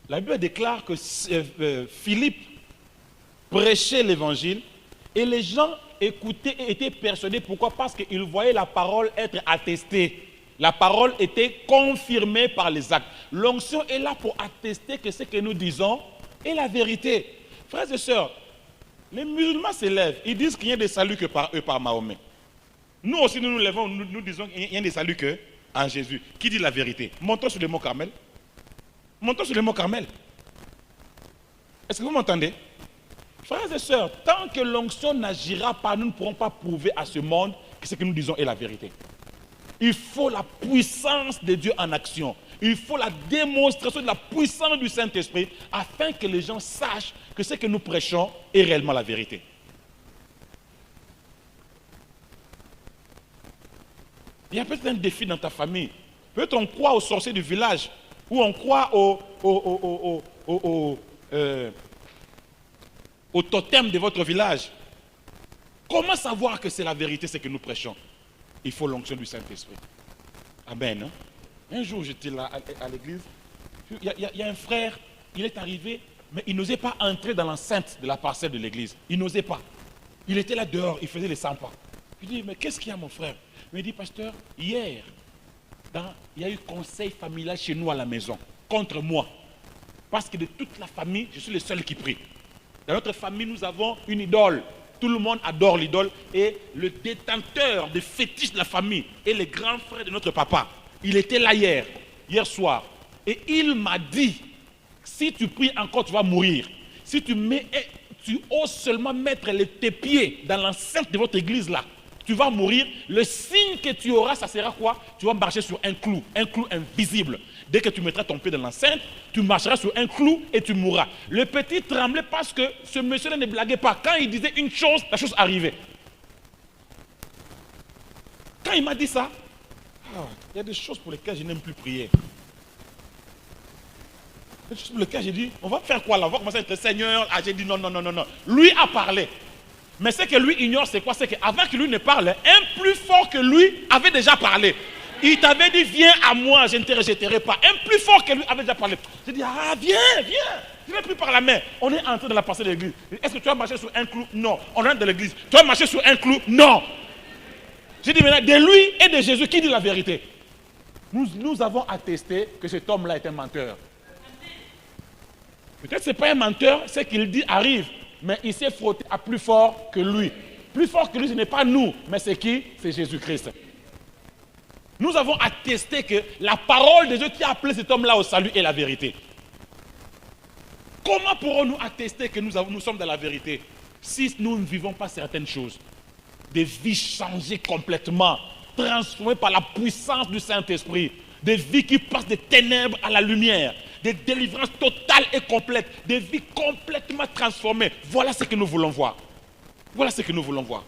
La Bible déclare que Philippe prêchait l'évangile et les gens écoutaient et étaient persuadés. Pourquoi? Parce qu'ils voyaient la parole être attestée. La parole était confirmée par les actes. L'onction est là pour attester que ce que nous disons est la vérité. Frères et sœurs, les musulmans se lèvent, ils disent qu'il n'y a de salut que par eux, par Mahomet. Nous aussi, nous nous levons, nous disons qu'il n'y a de salut que en Jésus. Qui dit la vérité? Montons sur le mont Carmel. Montons sur le mont Carmel. Est-ce que vous m'entendez? Frères et sœurs, tant que l'onction n'agira pas, nous ne pourrons pas prouver à ce monde que ce que nous disons est la vérité. Il faut la puissance de Dieu en action. Il faut la démonstration de la puissance du Saint-Esprit afin que les gens sachent que ce que nous prêchons est réellement la vérité. Il y a peut-être un défi dans ta famille. Peut-être on croit aux sorciers du village ou on croit au totem de votre village. Comment savoir que c'est la vérité ce que nous prêchons? Il faut l'onction du Saint-Esprit. Amen. Hein? Un jour, j'étais là à l'église. Il y a un frère, il est arrivé, mais il n'osait pas entrer dans l'enceinte de la parcelle de l'église. Il n'osait pas. Il était là dehors, il faisait les 100 pas. Je dis, mais qu'est-ce qu'il y a, mon frère? Il me dit, pasteur, hier, il y a eu conseil familial chez nous à la maison, contre moi. Parce que de toute la famille, je suis le seul qui prie. Dans notre famille, nous avons une idole. Tout le monde adore l'idole. Et le détenteur des fétiches de la famille est le grand frère de notre papa. Il était là hier soir. Et il m'a dit, si tu pries encore, tu vas mourir. Si tu oses seulement mettre tes pieds dans l'enceinte de votre église là, tu vas mourir. Le signe que tu auras, ça sera quoi? Tu vas marcher sur un clou invisible. Dès que tu mettras ton pied dans l'enceinte, tu marcheras sur un clou et tu mourras. Le petit tremblait parce que ce monsieur-là ne blaguait pas. Quand il disait une chose, la chose arrivait. Quand il m'a dit ça, il y a des choses pour lesquelles je n'aime plus prier. Des choses pour lesquelles j'ai dit, on va faire quoi là? On va commencer à être Seigneur. J'ai dit non. Lui a parlé. Mais ce que lui ignore, c'est quoi? C'est qu'avant que lui ne parle, un plus fort que lui avait déjà parlé. Il t'avait dit, viens à moi, je ne te rejetterai pas. Un plus fort que lui avait déjà parlé. J'ai dit, viens. Je ne vais plus par la main. On est entré dans la parcelle de l'église. Est-ce que tu vas marcher sur un clou? Non. On est dans l'église. Tu vas marcher sur un clou? Non. J'ai dit maintenant, de lui et de Jésus, qui dit la vérité? Nous avons attesté que cet homme-là est un menteur. Peut-être que ce n'est pas un menteur, ce qu'il dit arrive. Mais il s'est frotté à plus fort que lui. Plus fort que lui, ce n'est pas nous, mais c'est qui? C'est Jésus-Christ. Nous avons attesté que la parole de Dieu qui a appelé cet homme-là au salut est la vérité. Comment pourrons-nous attester que nous sommes dans la vérité si nous ne vivons pas certaines choses? Des vies changées complètement, transformées par la puissance du Saint-Esprit. Des vies qui passent des ténèbres à la lumière. Des délivrances totales et complètes. Des vies complètement transformées. Voilà ce que nous voulons voir. Voilà ce que nous voulons voir.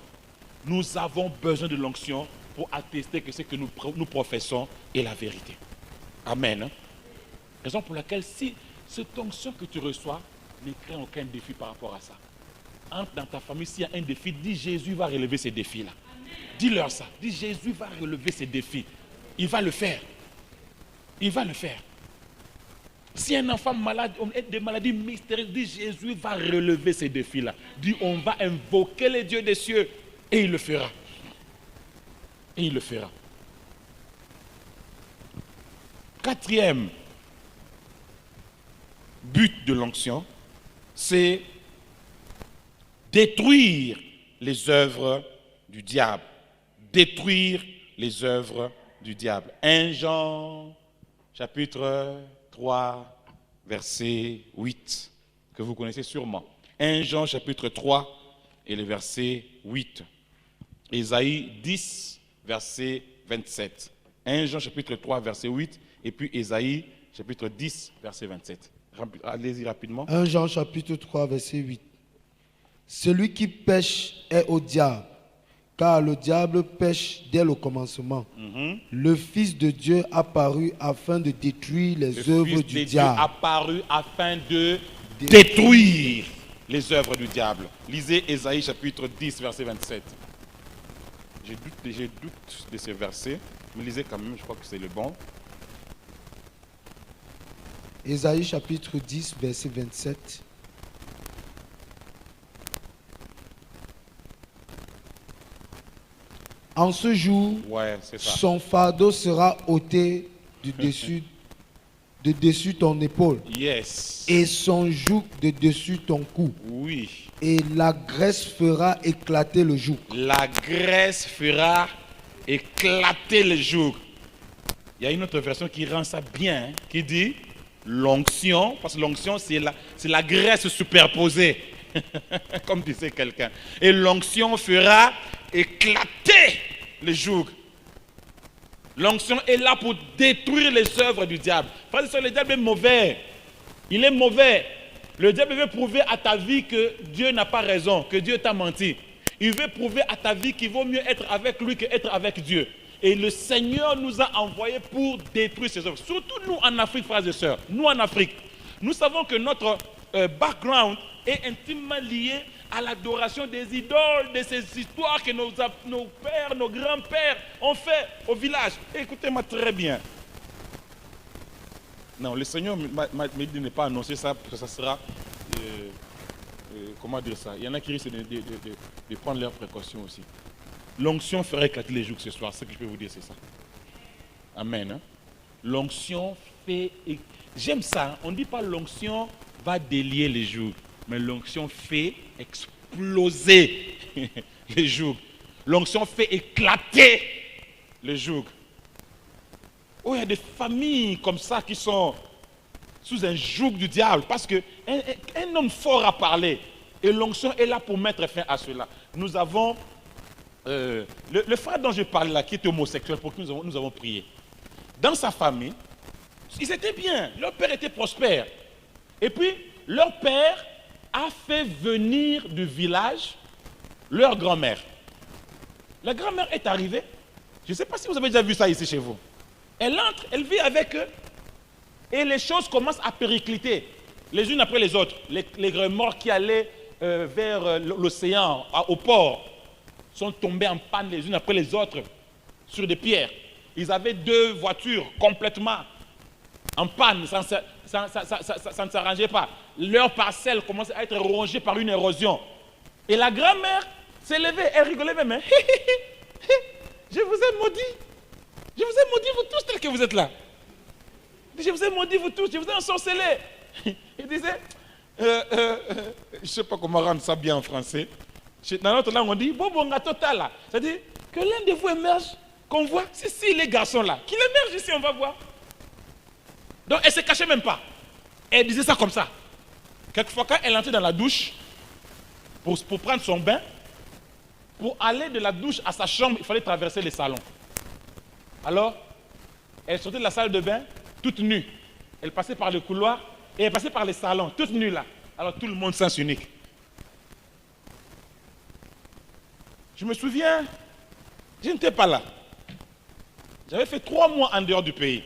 Nous avons besoin de l'onction pour attester que ce que nous professons est la vérité. Amen. Raison pour laquelle, si cette onction que tu reçois, ne crée aucun défi par rapport à ça. Entre dans ta famille, s'il y a un défi, dis Jésus va relever ces défis-là. Dis-leur ça. Dis Jésus va relever ces défis. Il va le faire. Il va le faire. Si un enfant malade, des maladies mystérieuses, dis Jésus va relever ces défis-là. Dis on va invoquer les dieux des cieux et il le fera. Et il le fera. Quatrième but de l'onction, c'est détruire les œuvres du diable. Détruire les œuvres du diable. 1 Jean, chapitre 3, verset 8, que vous connaissez sûrement. 1 Jean, chapitre 3, et le verset 8. Ésaïe 10, verset 27. 1 Jean, chapitre 3, verset 8, et puis Ésaïe, chapitre 10, verset 27. Allez-y rapidement. 1 Jean, chapitre 3, verset 8. Celui qui pêche est au diable, car le diable pêche dès le commencement. Le Fils de Dieu apparu afin de détruire les œuvres du diable. Dieu apparu afin de détruire les œuvres du diable. Lisez Ésaïe chapitre 10, verset 27. J'ai doute de ce verset, mais lisez quand même, je crois que c'est le bon. Ésaïe chapitre 10, verset 27. En ce jour, Ouais, c'est ça. son fardeau sera ôté de dessus ton épaule Yes. et son joug de dessus ton cou. Oui. Et la graisse fera éclater le joug. La graisse fera éclater le joug. Il y a une autre version qui rend ça bien, hein, qui dit l'onction, parce que l'onction c'est la graisse superposée, comme disait quelqu'un. Et l'onction fera éclater le joug. L'onction est là pour détruire les œuvres du diable. Frère et sœurs, le diable est mauvais. Il est mauvais. Le diable veut prouver à ta vie que Dieu n'a pas raison, que Dieu t'a menti. Il veut prouver à ta vie qu'il vaut mieux être avec lui qu'être avec Dieu. Et le Seigneur nous a envoyés pour détruire ces œuvres. Surtout nous en Afrique, frères et sœurs. Nous en Afrique. Nous savons que notre background est intimement lié à l'adoration des idoles, de ces histoires que nos pères, nos grands-pères ont fait au village. Écoutez-moi très bien. Non, le Seigneur m'a dit de ne pas annoncer ça, parce que ça sera... comment dire ça? Il y en a qui risquent de prendre leurs précautions aussi. L'onction ferait éclater les jougs ce soir, ce que je peux vous dire, c'est ça. Amen. Hein? L'onction fait... J'aime ça, hein? On ne dit pas l'onction va délier les jougs, mais l'onction fait exploser les jougs. L'onction fait éclater les jougs. Oh, il y a des familles comme ça qui sont sous un joug du diable, parce qu'un homme fort à parler, et l'onction est là pour mettre fin à cela. Nous avons le frère dont je parle là, qui est homosexuel, pour qui nous avons prié. Dans sa famille, ils étaient bien, leur père était prospère. Et puis, leur père a fait venir du village leur grand-mère. La grand-mère est arrivée, je ne sais pas si vous avez déjà vu ça ici chez vous. Elle entre, elle vit avec eux, et les choses commencent à péricliter, les unes après les autres. Les remords qui allaient vers l'océan, au port, sont tombés en panne les unes après les autres, sur des pierres. Ils avaient 2 voitures complètement en panne, ça ne s'arrangeait pas. Leur parcelle commençait à être rongée par une érosion. Et la grand-mère s'est levée, elle rigolait même. Hein? Je vous ai maudit. Je vous ai maudit vous tous tels que vous êtes là. Je vous ai maudit vous tous, je vous ai ensorcelé. Il disait, je ne sais pas comment rendre ça bien en français. Dans notre langue on dit, Bobonga total. C'est-à-dire que l'un de vous émerge, qu'on voit, si les garçons là, qu'il émerge ici, on va voir. Donc elle ne se cachait même pas. Elle disait ça comme ça. Quelquefois quand elle entrait dans la douche, pour prendre son bain, pour aller de la douche à sa chambre, il fallait traverser les salons. Alors, elle sortait de la salle de bain, toute nue. Elle passait par le couloir et elle passait par les salons, toute nue là. Alors tout le monde sens unique. Je me souviens, je n'étais pas là. J'avais fait 3 mois en dehors du pays.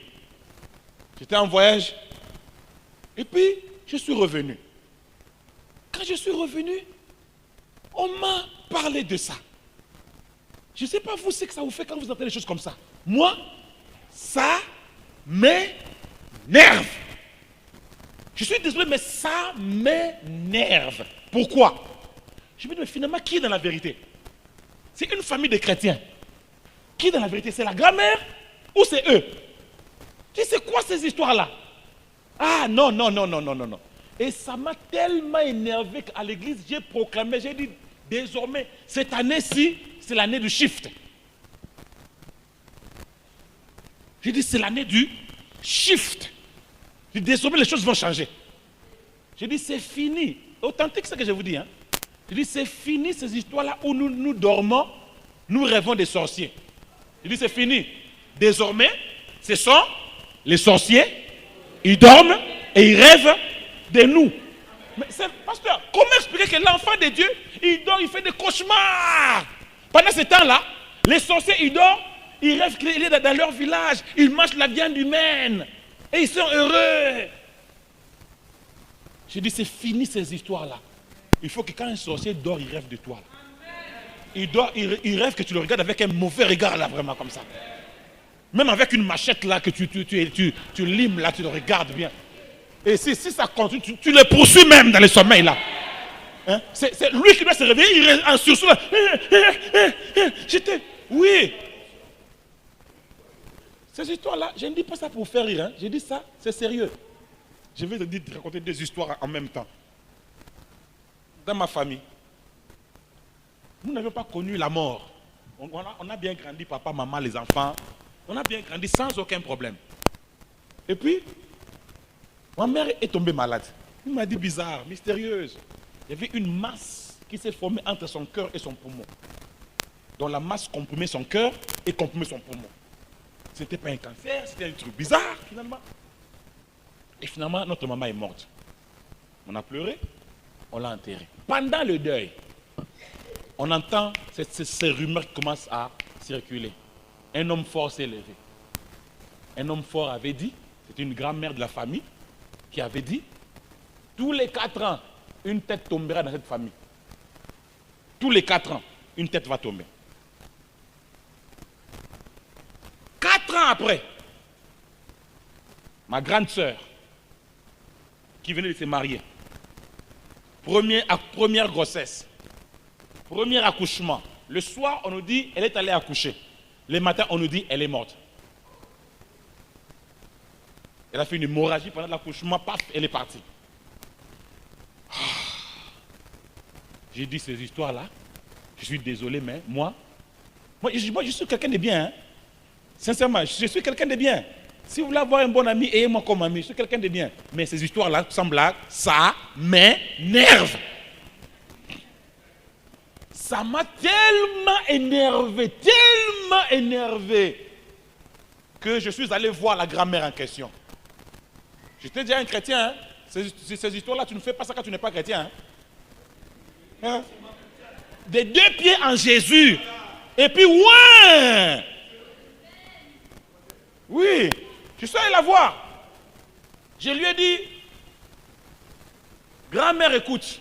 J'étais en voyage. Et puis, je suis revenu. Quand je suis revenu, on m'a parlé de ça. Je ne sais pas vous ce que ça vous fait quand vous entendez des choses comme ça. Moi, ça m'énerve. Je suis désolé, mais ça m'énerve. Pourquoi? Je me dis, mais finalement, qui est dans la vérité? C'est une famille de chrétiens. Qui est dans la vérité? C'est la grand-mère ou c'est eux? Tu sais, c'est quoi ces histoires-là? Ah non, non, non, non, non, non, non. Et ça m'a tellement énervé qu'à l'église, j'ai proclamé, j'ai dit, désormais, cette année-ci, c'est l'année du shift. J'ai dit, c'est l'année du shift. J'ai dit, désormais, les choses vont changer. J'ai dit, c'est fini. Authentique, ce que je vous dis. Hein? J'ai dit, c'est fini ces histoires-là où nous dormons, nous rêvons des sorciers. J'ai dit, c'est fini. Désormais, ce sont les sorciers, ils dorment et ils rêvent de nous. Mais pasteur, comment expliquer que l'enfant de Dieu, il dort, il fait des cauchemars? Pendant ce temps-là, les sorciers, ils dorment, ils rêvent qu'il est dans leur village, ils mangent la viande humaine et ils sont heureux. J'ai dit, c'est fini ces histoires-là. Il faut que quand un sorcier dort, il rêve de toi. Il dort, il rêve que tu le regardes avec un mauvais regard là, vraiment comme ça. Même avec une machette là, que tu limes là, tu le regardes bien. Et si ça continue, tu le poursuis même dans le sommeil là. Hein? C'est lui qui doit se réveiller, il est en sursaut là. Oui. Ces histoires-là, je ne dis pas ça pour faire rire. Hein. Je dis ça, c'est sérieux. Je vais te raconter des histoires en même temps. Dans ma famille, nous n'avons pas connu la mort. On a bien grandi, papa, maman, les enfants. On a bien grandi sans aucun problème. Et puis, ma mère est tombée malade. Il m'a dit bizarre, mystérieuse. Il y avait une masse qui s'est formée entre son cœur et son poumon. Donc la masse comprimait son cœur et comprimait son poumon. Ce n'était pas un cancer, c'était un truc bizarre finalement. Et finalement, notre maman est morte. On a pleuré, on l'a enterrée. Pendant le deuil, on entend ces rumeurs qui commencent à circuler. Un homme fort s'est levé. Un homme fort avait dit, c'était une grand-mère de la famille, qui avait dit, tous les 4 ans, une tête tombera dans cette famille. Tous les 4 ans, une tête va tomber. 4 ans après, ma grande sœur, qui venait de se marier, première grossesse, premier accouchement. Le soir, on nous dit, elle est allée accoucher. Le matin, on nous dit, elle est morte. Elle a fait une hémorragie pendant l'accouchement, paf, elle est partie. J'ai dit ces histoires-là, je suis désolé, mais moi je suis quelqu'un de bien. Hein. Sincèrement, je suis quelqu'un de bien. Si vous voulez avoir un bon ami, ayez-moi comme ami, je suis quelqu'un de bien. Mais ces histoires-là, sans blague, ça m'énerve. Ça m'a tellement énervé, que je suis allé voir la grand-mère en question. J'étais déjà un chrétien, hein? Ces histoires-là, tu ne fais pas ça quand tu n'es pas chrétien. Hein? Des 2 pieds en Jésus. Et puis, ouais! Oui, je suis allé la voir. Je lui ai dit, grand-mère, écoute,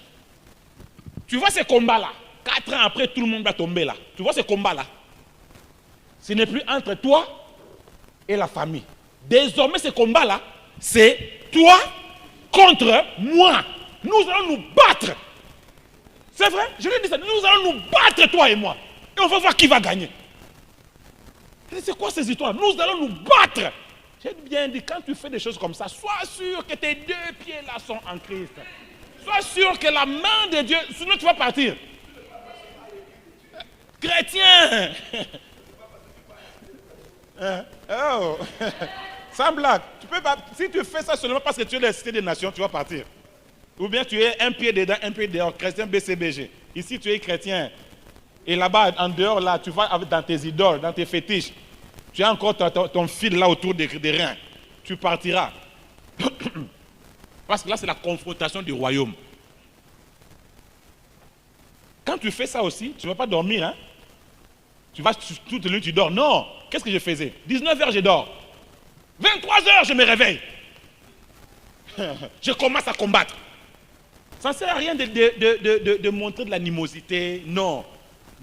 tu vois ces combats-là, 4 ans après, tout le monde va tomber là. Tu vois ces combats-là? Ce n'est plus entre toi et la famille. Désormais, ces combats-là, c'est toi contre moi. Nous allons nous battre. C'est vrai, je lui ai dit ça. Nous allons nous battre, toi et moi. Et on va voir qui va gagner. C'est quoi ces histoires? Nous allons nous battre. J'ai bien dit, quand tu fais des choses comme ça, sois sûr que tes 2 pieds-là sont en Christ. Sois sûr que la main de Dieu, sinon tu vas partir. Chrétien. Oh. Sans blague. Si tu fais ça seulement parce que tu es de la Cité des Nations, tu vas partir. Ou bien tu es un pied dedans, un pied dehors, chrétien BCBG. Ici tu es chrétien. Et là-bas, en dehors, là, tu vas dans tes idoles, dans tes fétiches. Tu as encore ton fil là autour des reins. Tu partiras. Parce que là, c'est la confrontation du royaume. Quand tu fais ça aussi, tu ne vas pas dormir. Hein? Tu vas toute la nuit, tu dors. Non. Qu'est-ce que je faisais? 19h, je dors. 23h, je me réveille. Je commence à combattre. Ça ne sert à rien de montrer de l'animosité. Non.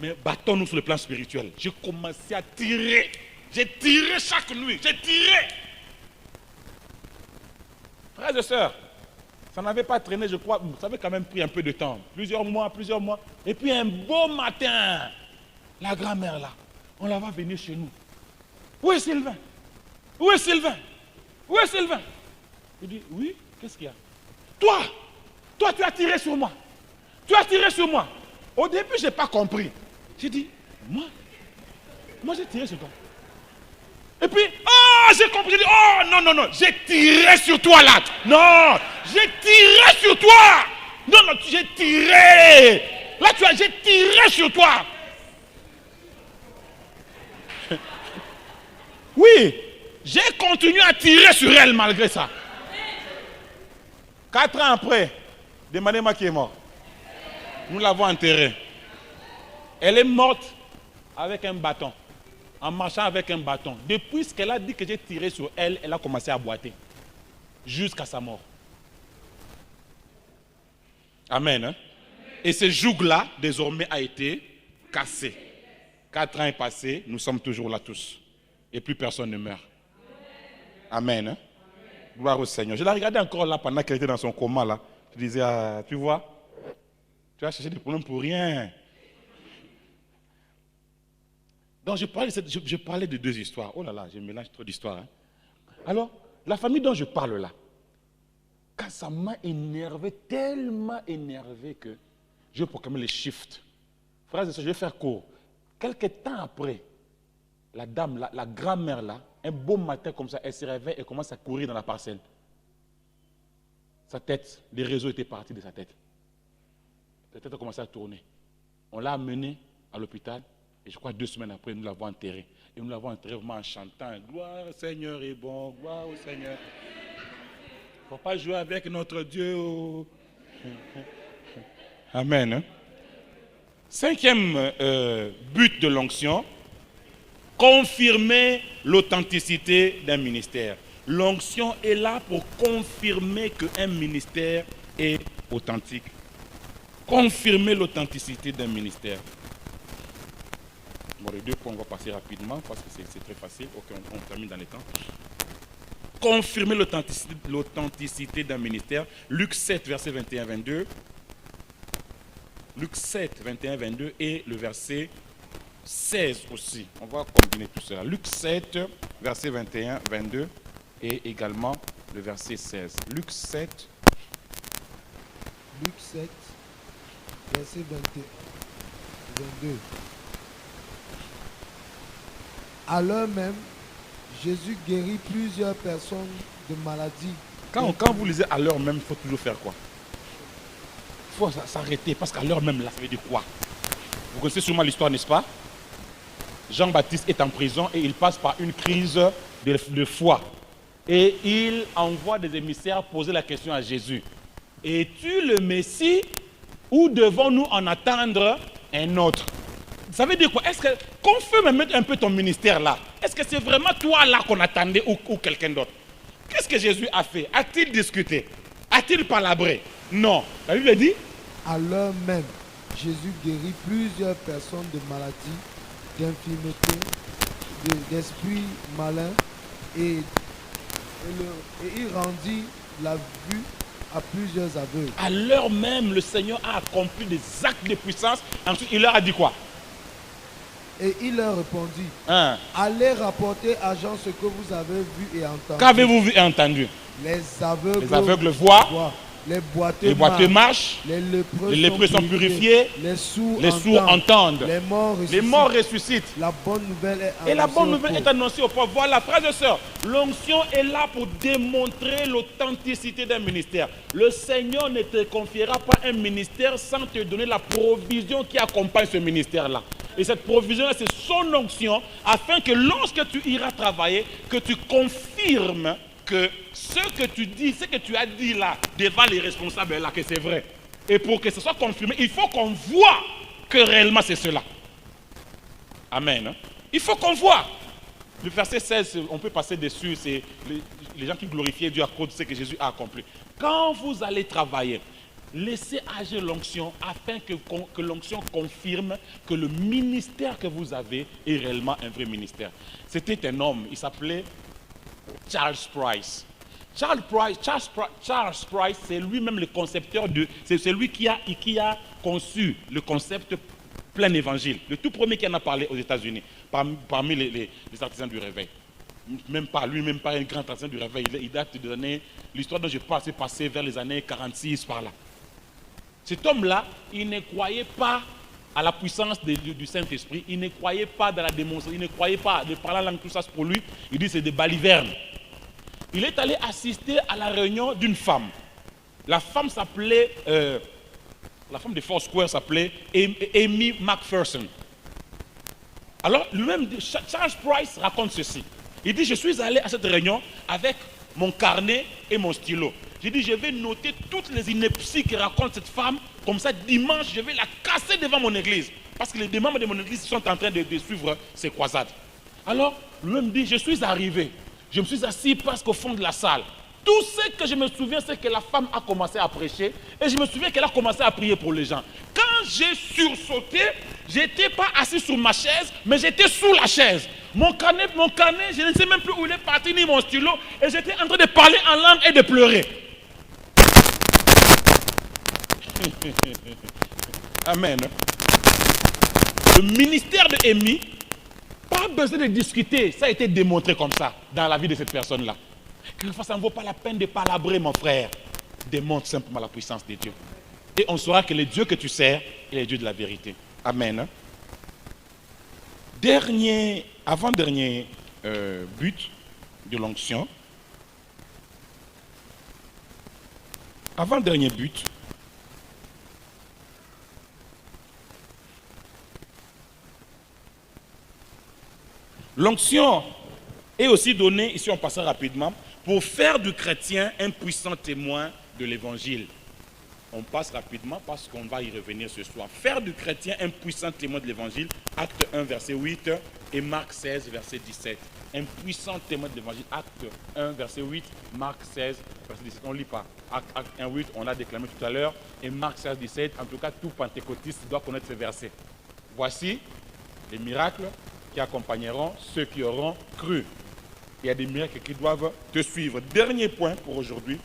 Mais battons-nous sur le plan spirituel. J'ai commencé à tirer. J'ai tiré chaque nuit. J'ai tiré. Frères et sœurs, ça n'avait pas traîné, je crois. Ça avait quand même pris un peu de temps. Plusieurs mois. Et puis un beau matin, la grand-mère là, on la va venir chez nous. Où est Sylvain? Où est Sylvain? Où est Sylvain? Il dit, oui, qu'est-ce qu'il y a? Toi, tu as tiré sur moi. Tu as tiré sur moi. Au début, je n'ai pas compris. J'ai dit, moi j'ai tiré sur toi. Et puis, oh, j'ai compris. J'ai dit, oh, non, j'ai tiré sur toi là. Non, j'ai tiré sur toi. Non, j'ai tiré. Là, j'ai tiré sur toi. Oui, j'ai continué à tirer sur elle malgré ça. 4 ans après, demandez-moi qui est mort. Nous l'avons enterrée. Elle est morte avec un bâton, en marchant avec un bâton. Depuis ce qu'elle a dit que j'ai tiré sur elle, elle a commencé à boiter. Jusqu'à sa mort. Amen. Hein? Et ce joug-là, désormais, a été cassé. 4 ans est passé, nous sommes toujours là tous. Et plus personne ne meurt. Amen. Hein? Gloire au Seigneur. Je l'ai regardé encore là pendant qu'elle était dans son coma là. Je disais, ah, tu vois, tu vas chercher des problèmes pour rien. Donc je parlais de deux histoires. Oh là là, je mélange trop d'histoires. Hein. Alors, la famille dont je parle là, quand ça m'a énervé, tellement énervé que je vais proclamer les shifts. Frères et sœurs, je vais faire court. Quelques temps après, la dame, la grand-mère là, un beau matin comme ça, elle se réveille et commence à courir dans la parcelle. Sa tête, les réseaux étaient partis de sa tête. Sa tête a commencé à tourner. On l'a amenée à l'hôpital et je crois 2 semaines après, nous l'avons enterrée. Et nous l'avons enterrée vraiment en chantant « Gloire au Seigneur est bon, gloire au Seigneur ». Il ne faut pas jouer avec notre Dieu. Oh. Amen. Hein? 5e but de l'onction, confirmer l'authenticité d'un ministère. L'onction est là pour confirmer qu'un ministère est authentique. Confirmer l'authenticité d'un ministère. Bon, les 2 points, on va passer rapidement parce que c'est très facile. Ok, on termine dans les temps. Confirmer l'authenticité d'un ministère. Luc 7, verset 21-22. Luc 7, 21-22 et le verset 16 aussi. On va combiner tout cela. Luc 7, verset 21-22 et également le verset 16. Luc 7, verset 22. À l'heure même, Jésus guérit plusieurs personnes de maladies. Quand vous lisez à l'heure même, il faut toujours faire quoi? Il faut s'arrêter parce qu'à l'heure même, là, ça veut dire quoi? Vous connaissez sûrement l'histoire, n'est-ce pas? Jean-Baptiste est en prison et il passe par une crise de foi. Et il envoie des émissaires poser la question à Jésus. Es-tu le Messie ou devons-nous en attendre un autre? Ça veut dire quoi? Est-ce que, confirme un peu ton ministère là. Est-ce que c'est vraiment toi là qu'on attendait ou quelqu'un d'autre? Qu'est-ce que Jésus a fait? A-t-il discuté? A-t-il palabré? Non. La Bible dit? À l'heure même, Jésus guérit plusieurs personnes de maladies, d'infirmités, d'esprits malins et il rendit la vue à plusieurs aveugles. À l'heure même, le Seigneur a accompli des actes de puissance. Ensuite, il leur a dit quoi? Et il leur répondit, allez rapporter à Jean ce que vous avez vu et entendu. Qu'avez-vous vu et entendu? Les aveugles voient, les boiteux marchent, les lépreux sont purifiés, les sourds entendent, les morts ressuscitent. La bonne nouvelle est annoncée, et la bonne nouvelle est annoncée aux pauvres. Voilà, frères et sœurs, l'onction est là pour démontrer l'authenticité d'un ministère. Le Seigneur ne te confiera pas un ministère sans te donner la provision qui accompagne ce ministère-là. Et cette provision-là, c'est son onction, afin que lorsque tu iras travailler, que tu confirmes que ce que tu dis, ce que tu as dit là, devant les responsables là, que c'est vrai. Et pour que ce soit confirmé, il faut qu'on voit que réellement c'est cela. Amen. Il faut qu'on voit. Le verset 16, on peut passer dessus, c'est les gens qui glorifient Dieu à cause de ce que Jésus a accompli. Quand vous allez travailler, laissez agir l'onction afin que l'onction confirme que le ministère que vous avez est réellement un vrai ministère. C'était un homme, il s'appelait Charles Price. Charles Price, c'est lui-même le concepteur c'est lui qui a conçu le concept plein évangile. Le tout premier qui en a parlé aux États-Unis, parmi les artisans du réveil. Même pas un grand artisan du réveil. Il date de l'année, l'histoire dont je parle, c'est passé vers les années 46 par là. Cet homme-là, il ne croyait pas à la puissance du Saint-Esprit, il ne croyait pas dans la démonstration, il ne croyait pas de parler en langue, tout ça pour lui, il dit c'est des balivernes. Il est allé assister à la réunion d'une femme. La femme s'appelait, la femme de Foursquare s'appelait Amy McPherson. Alors, lui-même, Charles Price raconte ceci. Il dit, je suis allé à cette réunion avec mon carnet et mon stylo. J'ai dit, je vais noter toutes les inepties que raconte cette femme. Comme ça, dimanche, je vais la casser devant mon église. Parce que les membres de mon église sont en train de suivre ces croisades. Alors, lui-même dit, je suis arrivé. Je me suis assis presque au fond de la salle. Tout ce que je me souviens, c'est que la femme a commencé à prêcher. Et je me souviens qu'elle a commencé à prier pour les gens. Quand j'ai sursauté, je n'étais pas assis sur ma chaise, mais j'étais sous la chaise. Mon carnet, je ne sais même plus où il est parti, ni mon stylo. Et j'étais en train de parler en langue et de pleurer. Amen. Le ministère de Amy Pas besoin de discuter. Ça a été démontré comme ça dans la vie de cette personne-là. Quelquefois, ça ne vaut pas la peine de palabrer, mon frère. Démontre simplement la puissance de Dieu. Et on saura que le Dieu que tu sers est le Dieu de la vérité. Amen. Avant-dernier but de l'onction. Avant-dernier but. L'onction est aussi donnée, ici on passera rapidement, pour faire du chrétien un puissant témoin de l'évangile. On passe rapidement parce qu'on va y revenir ce soir. Faire du chrétien un puissant témoin de l'évangile, acte 1, verset 8 et Marc 16, verset 17. Un puissant témoin de l'évangile, acte 1, verset 8, Marc 16, verset 17. On ne lit pas. Acte 1, 8, on l'a déclamé tout à l'heure. Et Marc 16, 17, en tout cas, tout pentecôtiste doit connaître ces versets. Voici les miracles qui accompagneront ceux qui auront cru. Il y a des miracles qui doivent te suivre. Dernier point pour aujourd'hui.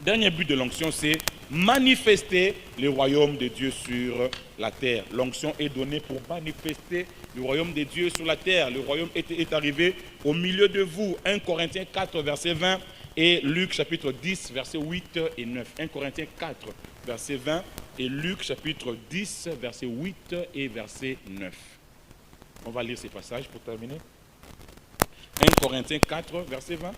Dernier but de l'onction, c'est manifester le royaume de Dieu sur la terre. L'onction est donnée pour manifester le royaume de Dieu sur la terre. Le royaume est arrivé au milieu de vous. 1 Corinthiens 4, verset 20 et Luc chapitre 10, verset 8 et 9. 1 Corinthiens 4, verset 20 et Luc chapitre 10, verset 8 et verset 9. On va lire ces passages pour terminer. 1 Corinthiens 4, verset 20.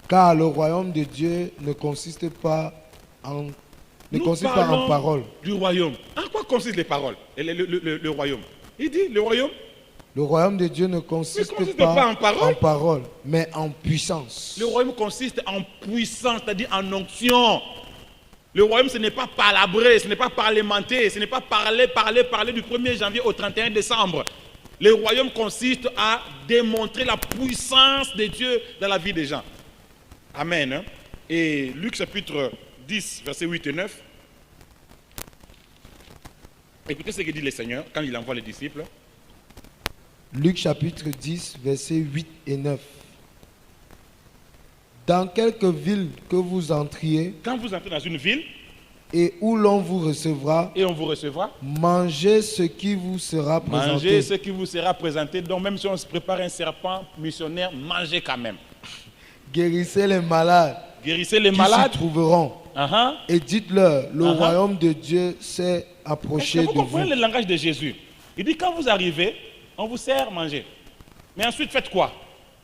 Car le royaume de Dieu ne consiste pas en paroles. Du royaume. En quoi consistent les paroles, le royaume? Il dit, le royaume. Le royaume de Dieu ne consiste pas en paroles, mais en puissance. Le royaume consiste en puissance, c'est-à-dire en onction. Le royaume, ce n'est pas palabrer, ce n'est pas parlementer, ce n'est pas parler du 1er janvier au 31 décembre. Le royaume consiste à démontrer la puissance de Dieu dans la vie des gens. Amen. Et Luc chapitre 10, versets 8 et 9. Écoutez ce que dit le Seigneur quand il envoie les disciples. Luc chapitre 10, versets 8 et 9. Dans quelque ville que vous entriez, quand vous entrez dans une ville, et où l'on vous recevra, et on vous recevra, mangez ce qui vous sera présenté. Mangez ce qui vous sera présenté. Donc même si on se prépare un serpent missionnaire, mangez quand même. Guérissez les malades. Guérissez les malades. Qui s'y trouveront. Et dites-leur, le royaume de Dieu s'est approché de vous. Vous comprenez le langage de Jésus. Il dit, quand vous arrivez, on vous sert manger. Mais ensuite, faites quoi?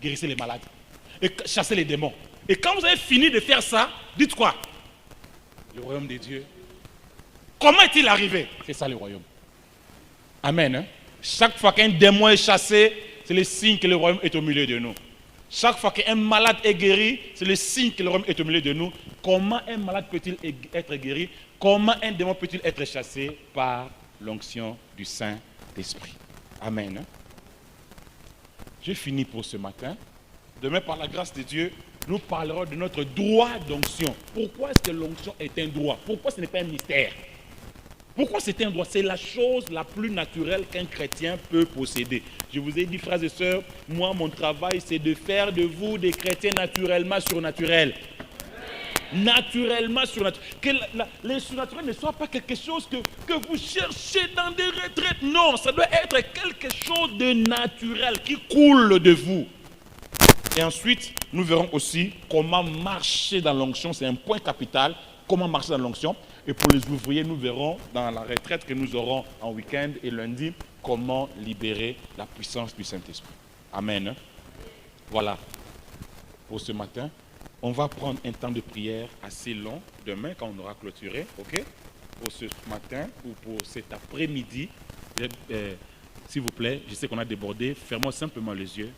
Guérissez les malades. Et chassez les démons. Et quand vous avez fini de faire ça, dites quoi? Le royaume de Dieu. Comment est-il arrivé? C'est ça le royaume. Amen. Chaque fois qu'un démon est chassé, c'est le signe que le royaume est au milieu de nous. Chaque fois qu'un malade est guéri, c'est le signe que le royaume est au milieu de nous. Comment un malade peut-il être guéri? Comment un démon peut-il être chassé? Par l'onction du Saint-Esprit. Amen. J'ai fini pour ce matin. Demain, par la grâce de Dieu, nous parlerons de notre droit d'onction. Pourquoi est-ce que l'onction est un droit? Pourquoi ce n'est pas un mystère? Pourquoi c'est un droit? C'est la chose la plus naturelle qu'un chrétien peut posséder. Je vous ai dit, frères et sœurs, moi, mon travail, c'est de faire de vous des chrétiens naturellement surnaturels. Naturellement surnaturel. Que les surnaturels ne soient pas quelque chose que vous cherchez dans des retraites. Non, ça doit être quelque chose de naturel qui coule de vous. Et ensuite, nous verrons aussi comment marcher dans l'onction. C'est un point capital. Comment marcher dans l'onction. Et pour les ouvriers, nous verrons dans la retraite que nous aurons en week-end et lundi, comment libérer la puissance du Saint-Esprit. Amen. Voilà. Pour ce matin, on va prendre un temps de prière assez long demain quand on aura clôturé. Ok? Pour ce matin ou pour cet après-midi, s'il vous plaît, je sais qu'on a débordé, fermons simplement les yeux.